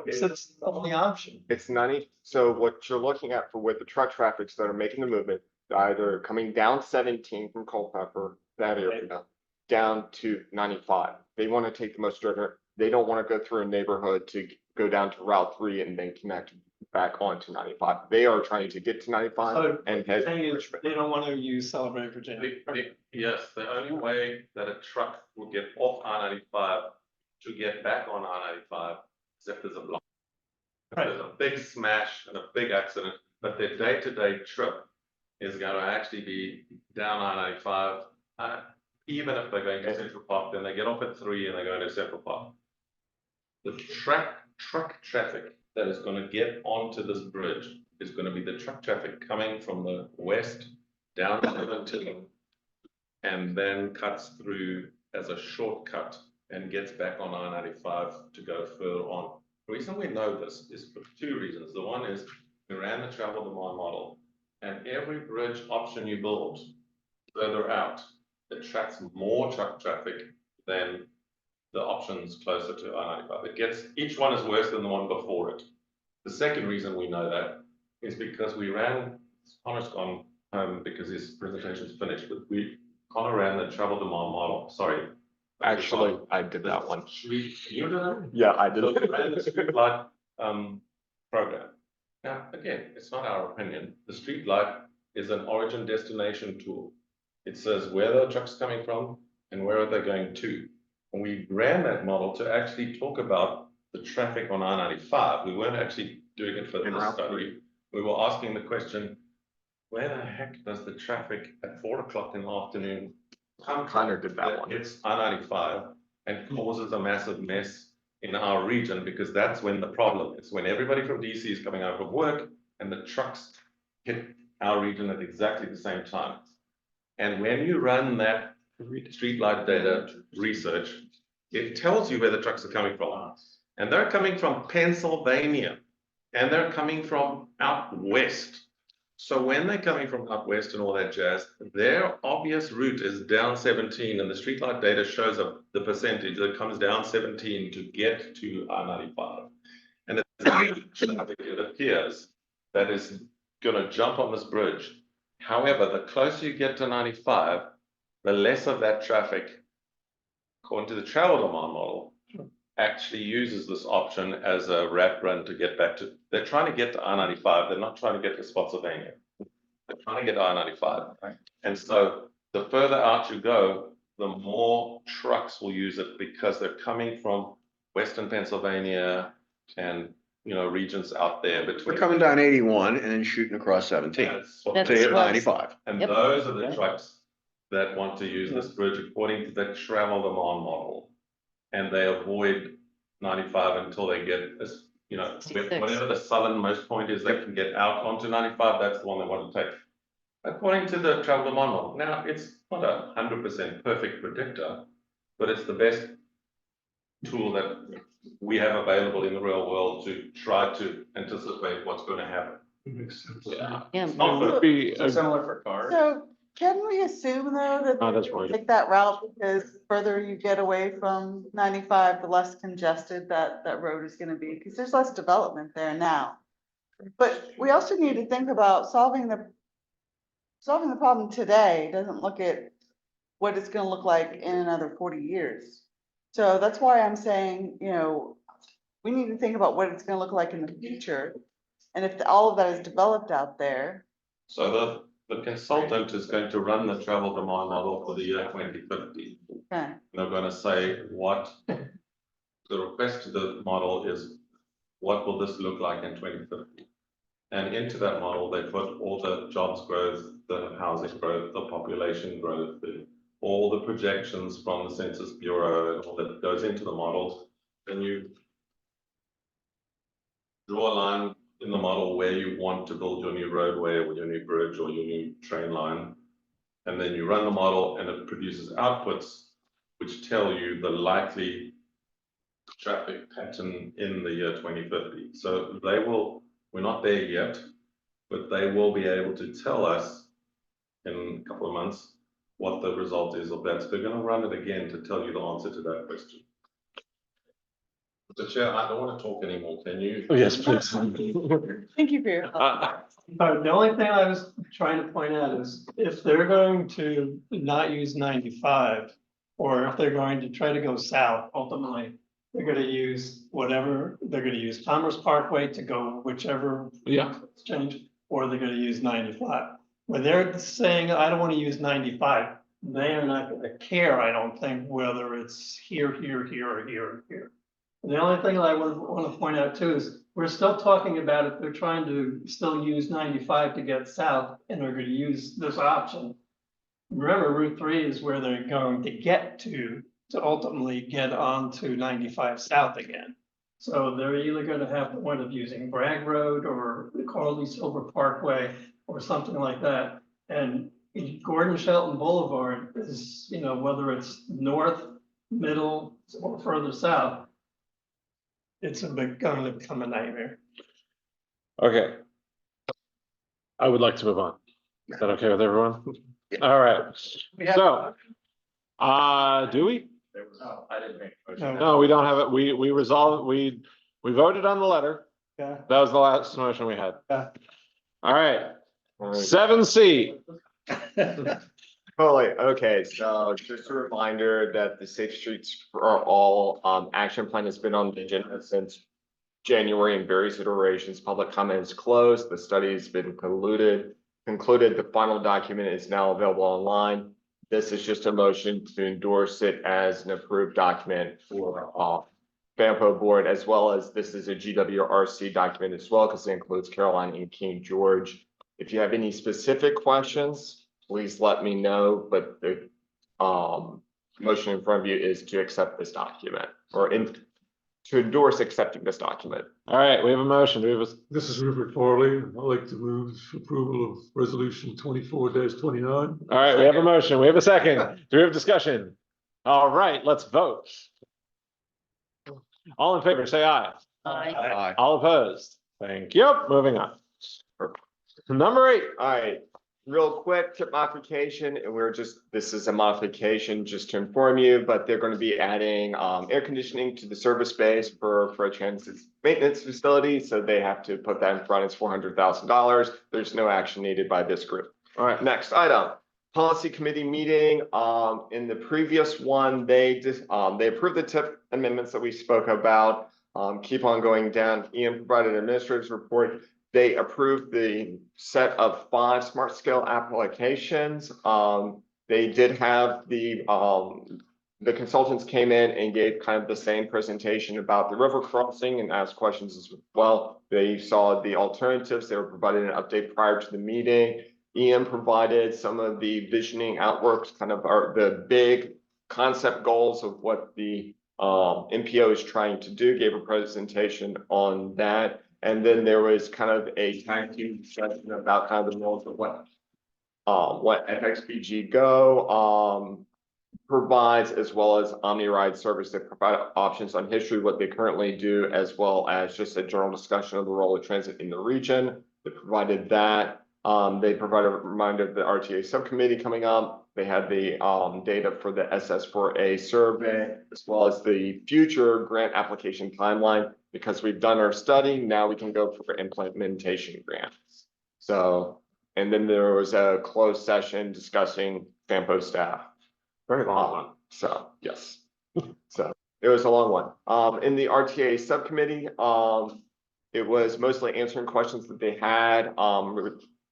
Because it's the only option. It's 90, so what you're looking at for with the truck traffics that are making the movement, either coming down 17 from Culpeper, that area, down to 95. They want to take the most direct, they don't want to go through a neighborhood to go down to Route 3 and then connect back onto 95. They are trying to get to 95 So and the head. thing is, they don't want to use Celebrate Virginia. Yes, the only way that a truck will get off I-95 to get back on I-95 is if there's a block. If there's a big smash and a big accident, but their day-to-day trip is going to actually be down I-95. Even if they're going to Central Park, then they get off at 3 and they're going to Central Park. The truck traffic that is going to get onto this bridge is going to be the truck traffic coming from the west down 17 and then cuts through as a shortcut and gets back on I-95 to go further on. The reason we know this is for 2 reasons. The one is we ran the travel demand model, and every bridge option you build further out attracts more truck traffic than the options closer to I-95. Each one is worse than the one before it. The second reason we know that is because we ran Commerce on home because his presentation's finished, but Connor ran the travel demand model, sorry. Actually, I did that one. You did that? Yeah, I did. So we ran the streetlight program. Now, again, it's not our opinion. The streetlight is an origin destination tool. It says where the truck's coming from and where are they going to. And we ran that model to actually talk about the traffic on I-95. We weren't actually doing it for In this Route study. We were asking the question, where the heck does the traffic at 4 o'clock in the afternoon come from? Connor did that one. It's I-95 and causes a massive mess in our region, because that's when the problem is, when everybody from DC is coming out of work and the trucks hit our region at exactly the same time. And when you run that streetlight data research, it tells you where the trucks are coming from. And they're coming from Pennsylvania, and they're coming from out west. So when they're coming from out west and all that jazz, their obvious route is down 17, and the streetlight data shows up the percentage that comes down 17 to get to I-95. And it appears that is going to jump on this bridge. However, the closer you get to 95, the less of that traffic, according to the travel demand model, actually uses this option as a wrap run to get back to, they're trying to get to I-95, they're not trying to get to Spotsylvania. They're trying to get to I-95. Right. And so the further out you go, the more trucks will use it, because they're coming from Western Pennsylvania and, you know, regions out there between. We're coming down 81 and then shooting across 17. That's what That's To hit what- 95. And Yep. those are the trucks that want to use this bridge according to the travel demand model. And they avoid 95 until they get, you know, 66. whatever the southernmost point is, they can get out onto 95, that's the one they want to take. According to the travel demand model. Now, it's not 100% perfect predictor, but it's the best tool that we have available in the real world to try to anticipate what's going to happen. Yeah. Yeah. Would be a- Similar for cars. So can we assume though that Oh, they that's right. take that route because the further you get away from 95, the less congested that road is gonna be, because there's less development there now. But we also need to think about solving the problem today, doesn't look at what it's gonna look like in another 40 years. So that's why I'm saying, you know, we need to think about what it's gonna look like in the future. And if all of that is developed out there, So the consultant is going to run the travel demand model for the year 2050. okay, They're going to say what the request to the model is, what will this look like in 2050? And into that model, they put all the jobs growth, the housing growth, the population growth, all the projections from the Census Bureau, and all that goes into the model. Then you draw a line in the model where you want to build your new roadway or your new bridge or your new train line. And then you run the model and it produces outputs which tell you the likely traffic pattern in the year 2050. So they will, we're not there yet, but they will be able to tell us in a couple of months what the result is of that. So they're going to run it again to tell you the answer to that question. Mr. Chair, I don't want to talk anymore. Can you? Oh, yes, please. thank you for your help. The only thing I was trying to point out is if they're going to not use 95, or if they're going to try to go south, ultimately, they're gonna use whatever, they're gonna use Commerce Parkway to go whichever Yeah. change, or they're gonna use 95. When they're saying, I don't wanna use 95, they are not gonna care, I don't think, whether it's here, or here, or here. The only thing I would want to point out too is we're still talking about if they're trying to still use 95 to get south and they're going to use this option. Remember, Route 3 is where they're going to get to ultimately get onto 95 south again. So they're either going to have the point of using Bragg Road or the Carly Silver Parkway or something like that. And Gordon Shelton Boulevard is, you know, whether it's north, middle, or further south, it's going to become a nightmare. Okay. I would like to move on. Is that okay with everyone? All right. So, do we? No, I didn't make a motion. No, we don't have it. We resolved, we voted on the letter. Yeah. That was the last motion we had. Yeah. All right. 7C. Totally, okay, so just a reminder that the Safe Streets for All action plan has been on the agenda since January in various iterations. Public comment is closed, the study has been concluded, the final document is now available online. This is just a motion to endorse it as an approved document for FAMPO board, as well as this is a GWRC document as well, because it includes Caroline and King George. If you have any specific questions, please let me know, but the motion in front of you is to accept this document to endorse accepting this document. All right, we have a motion. Do we have a, This is Rupert Farley. I'd like to move approval of resolution 24-29. all right, we have a motion. We have a second. Do we have discussion? All right, let's vote. All in favor, say aye. Aye. All opposed? Thank you. Moving on. Number 8. All right, real quick tip modification, and this is a modification just to inform you, but they're going to be adding air conditioning to the service space for a transit maintenance facility, so they have to put that in front. It's $400,000. There's no action needed by this group. All right, next item. Policy committee meeting. In the previous one, they approved the tip amendments that we spoke about. Keep on going down. Ian provided an administrator's report. They approved the set of 5 smart scale applications. They did have the consultants came in and gave kind of the same presentation about the river crossing and asked questions as well. They saw the alternatives. They were provided an update prior to the meeting. Ian provided some of the visioning outworks, kind of the big concept goals of what the MPO is trying to do, gave a presentation on that. And then there was kind of a tag team discussion about kind of the roles of what FXBG Go provides, as well as OmniRide service that provide options on history, what they currently do, as well as just a general discussion of the role of transit in the region. They provided that. They provided a reminder of the RTA subcommittee coming up. They had the data for the SS4A survey, as well as the future grant application timeline. Because we've done our study, now we can go for implementation grants. So, and then there was a closed session discussing FAMPO staff. Very long one. So, yes. So it was a long one. In the RTA subcommittee, it was mostly answering questions that they had,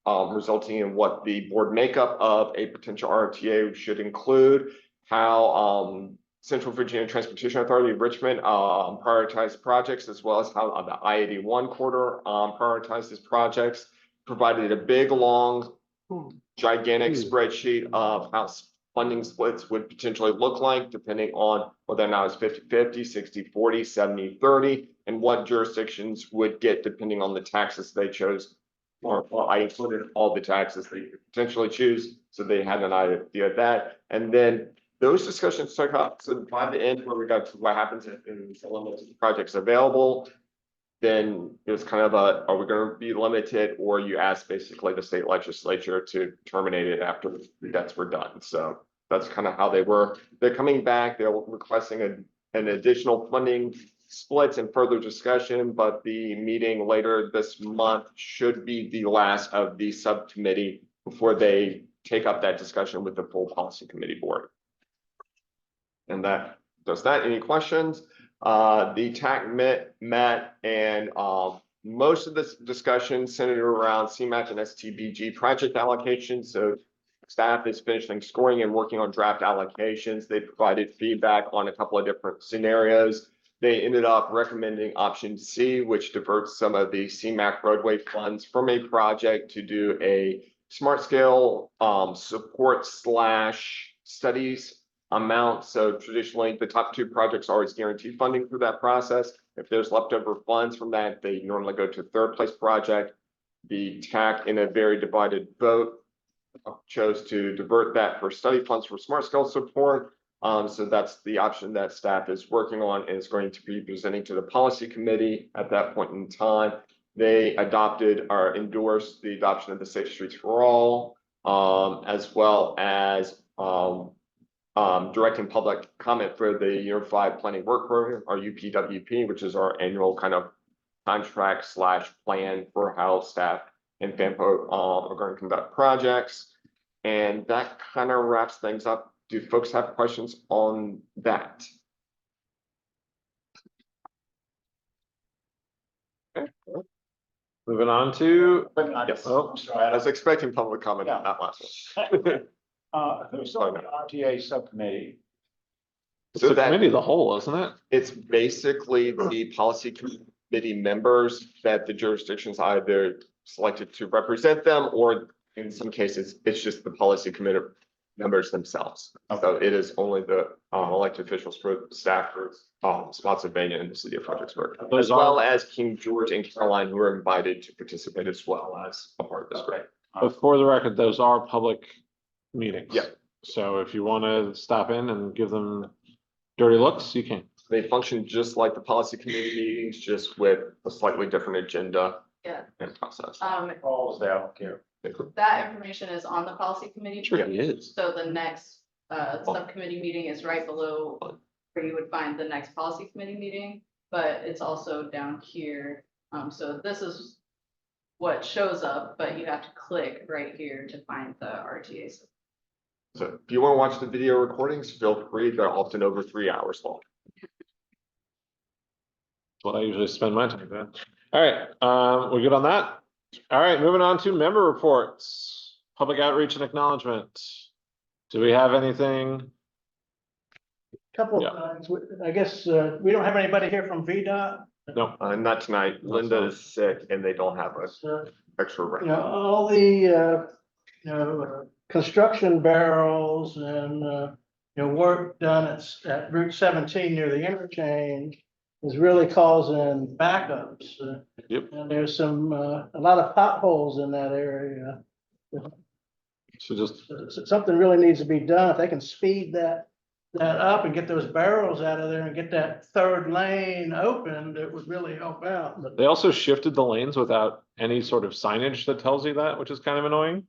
resulting in what the board makeup of a potential RTA should include, how Central Virginia Transportation Authority of Richmond prioritized projects, as well as how the I-81 corridor prioritizes projects. Provided a big, long, gigantic spreadsheet of how funding splits would potentially look like, depending on whether or not it's 50-50, 60-40, 70-30, and what jurisdictions would get depending on the taxes they chose. Or I included all the taxes they could potentially choose, so they had an idea of that. And then those discussions took up. So by the end, where we got to what happens if the limited projects available, then it was kind of are we going to be limited, or you ask basically the state legislature to terminate it after the debts were done. So that's kind of how they were. They're coming back. They're requesting an additional funding splits and further discussion, but the meeting later this month should be the last of the subcommittee before they take up that discussion with the full policy committee board. And that does that. Any questions? The TAC met and most of this discussion centered around CMAQ and STBG project allocations. So staff is finishing scoring and working on draft allocations. They provided feedback on a couple of different scenarios. They ended up recommending option C, which diverts some of the CMAQ roadway funds from a project to do a smart scale support / studies amount. So traditionally, the top 2 projects always guarantee funding through that process. If there's leftover funds from that, they normally go to a 3rd place project. The TAC, in a very divided vote, chose to divert that for study funds for smart scale support. So that's the option that staff is working on and is going to be presenting to the policy committee at that point in time. They adopted or endorsed the adoption of the Safe Streets for All, as well as directing public comment for the Unified Planning Work Program, or UPWP, which is our annual kind of contract / plan for how staff and FAMPO are going to conduct projects. And that kind of wraps things up. Do folks have questions on that? Okay. Moving on to, Yes, oh, I was expecting public comment on that last one. Who's on the RTA subcommittee? it's a committee of the whole, isn't it? It's basically the policy committee members that the jurisdictions either selected to represent them, or in some cases, it's just the policy committee members themselves. So it is only the elected officials for staffers, Spotsylvania and the city of Fredericksburg, as well as King George and Caroline, who are invited to participate as well as a part of this group. But for the record, those are public meetings. Yeah. So if you want to stop in and give them dirty looks, you can. They function just like the policy committee meetings, just with a slightly different agenda Yeah. and process. All there, I don't care. That information is on the policy committee. Sure, it is. So the next subcommittee meeting is right below where you would find the next policy committee meeting, but it's also down here. So this is what shows up, but you have to click right here to find the RTAs. So if you want to watch the video recordings, feel free. They're often over 3 hours long. That's what I usually spend my time doing. All right, we're good on that? All right, moving on to member reports, public outreach and acknowledgement. Do we have anything? Couple of things. I guess, we don't have anybody here from VDOT. No. Not tonight. Linda is sick and they don't have us extra You rent. know, all the, construction barrels and, work done at Route 17 near the interchange is really causing backups. Yep. And there's a lot of potholes in that area. So just, Something really needs to be done. If they can speed that up and get those barrels out of there and get that third lane opened, it would really help out. But they also shifted the lanes without any sort of signage that tells you that, which is kind of annoying.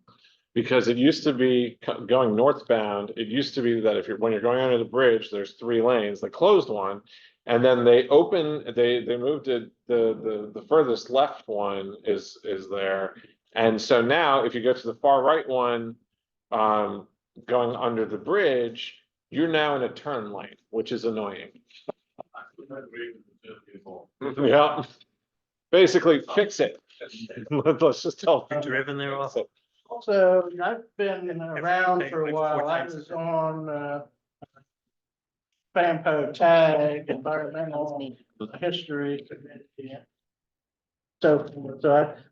Because it used to be going northbound, it used to be that when you're going under the bridge, there's 3 lanes, they closed one. And then they moved it, the furthest left one is there. And so now if you go to the far right one, going under the bridge, you're now in a turn lane, which is annoying. Yeah. Basically fix it. Let's just tell. Driven there also. also, I've been around for a while. I was on, FAMPO TAG, Environmental History Committee. So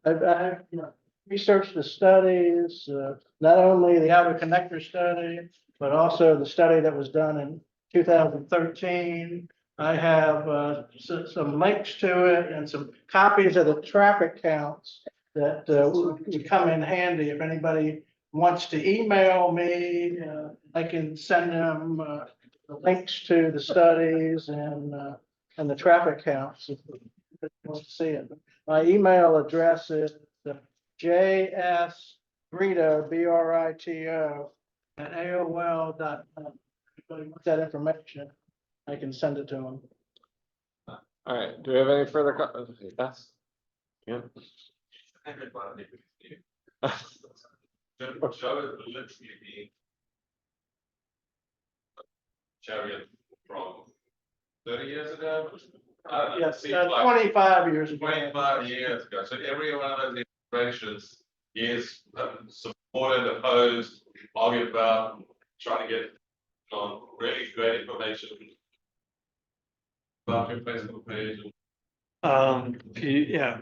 I researched the studies, not only the outer connector study, but also the study that was done in 2013. I have some links to it and some copies of the traffic counts that would come in handy if anybody wants to email me. I can send them the links to the studies and the traffic counts if they want to see it. My email address is JS Brito, BRITO @AOL.com. If anybody wants that information, I can send it to them. All right, do we have any further comments? Yes. Yeah. Chariot from 30 years ago? Yes, 25 years ago. 25 years ago. So every one of those interventions is supported, opposed, argued about, trying to get on really great information. About your Facebook page. Yeah.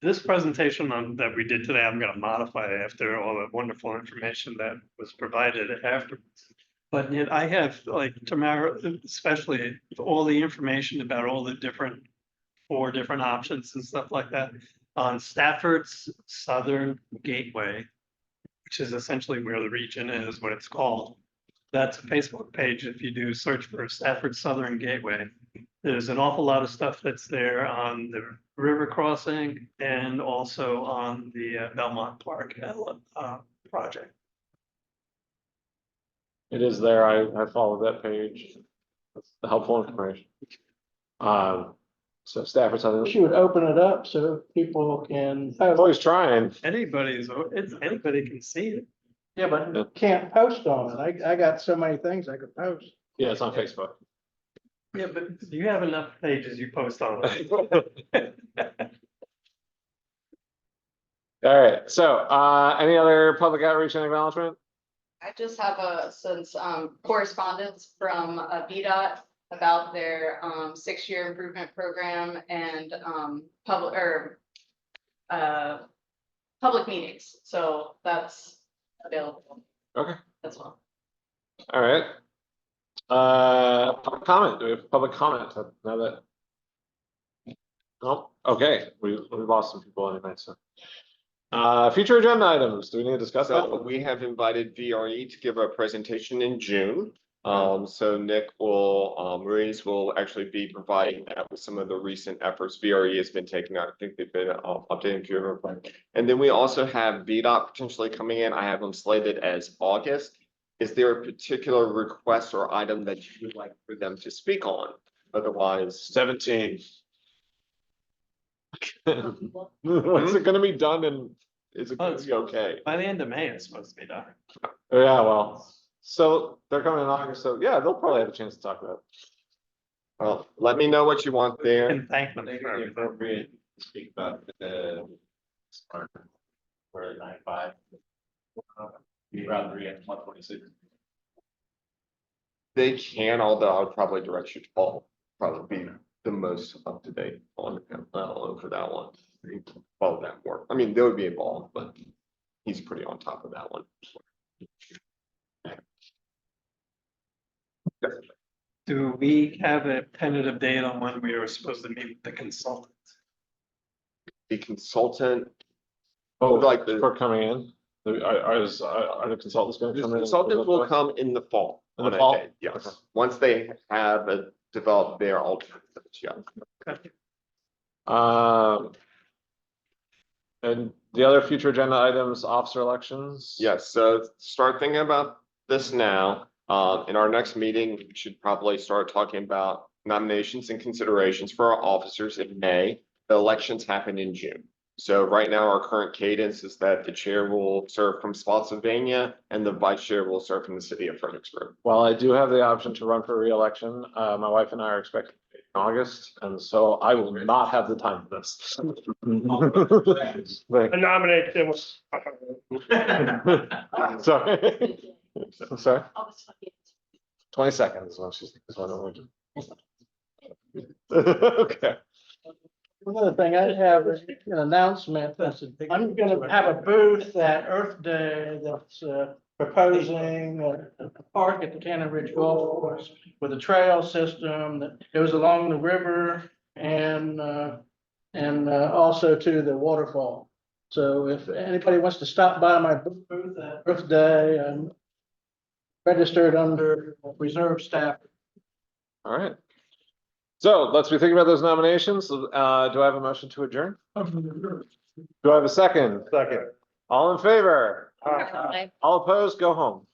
This presentation that we did today, I'm gonna modify after all the wonderful information that was provided afterwards. But yet I have, like, tomorrow, especially all the information about all the 4 different options and stuff like that on Stafford's Southern Gateway, which is essentially where the region is, what it's called. That's a Facebook page. If you do search for Stafford Southern Gateway, there's an awful lot of stuff that's there on the river crossing and also on the Belmont Park project. It is there. I followed that page. That's the helpful information. So staff or something. She would open it up so people can. Always trying. Anybody can see it. Yeah, but can't post on it. I got so many things I could post. Yeah, it's on Facebook. Yeah, but you have enough pages you post on. All right, so, any other public outreach and acknowledgement? I just have correspondence from VDOT about their 6-year improvement program and public meetings. So that's available. Okay. As well. All right. Public comment, do we have public comment now that? Oh, okay, we've lost some people anyway, so. Future agenda items, do we need to discuss that? So we have invited VRE to give a presentation in June. So Nick will, Ruiz will actually be providing that with some of the recent efforts VRE has been taking. I think they've been updating to everyone. And then we also have VDOT potentially coming in. I have them slated as August. Is there a particular request or item that you would like for them to speak on? Otherwise, 17. When's it gonna be done and is it gonna be okay? By the end of May, it's supposed to be done. Yeah, well, so they're coming in August, so yeah, they'll probably have a chance to talk about it. well, let me know what you want there. And thank them. Appropriate to speak about the where 95. Be around 126. They can, although I would probably direct you to Paul, probably be the most up to date on for that one. Follow that work. I mean, they would be involved, but he's pretty on top of that one. Do we have a tentative date on when we were supposed to meet with the consultant? The consultant, Oh, like the for coming in, are the consultants gonna come in? consultant will come in the fall. In the on that fall? day, yes, Okay. once they have developed their alternatives, yeah. And the other future agenda items, officer elections? Yes, so start thinking about this now. In our next meeting, we should probably start talking about nominations and considerations for our officers in May. The elections happen in June. So right now, our current cadence is that the chair will serve from Spotsylvania and the vice chair will serve from the city of Fredericksburg. Well, I do have the option to run for re-election. My wife and I are expecting in August, and so I will not have the time for this. I nominate them. Sorry. Sorry. 22nd is when she's, is when we're. Okay. Another thing I have is an announcement. I'm gonna have a booth at Earth Day that's proposing a park at the Cannon Ridge Golf Course with a trail system that goes along the river and also to the waterfall. So if anybody wants to stop by my booth at Earth Day, I'm registered under reserve staff. All right. So let's be thinking about those nominations. Do I have a motion to adjourn? Do I have a second? Second. All in favor? Aye. All opposed, go home.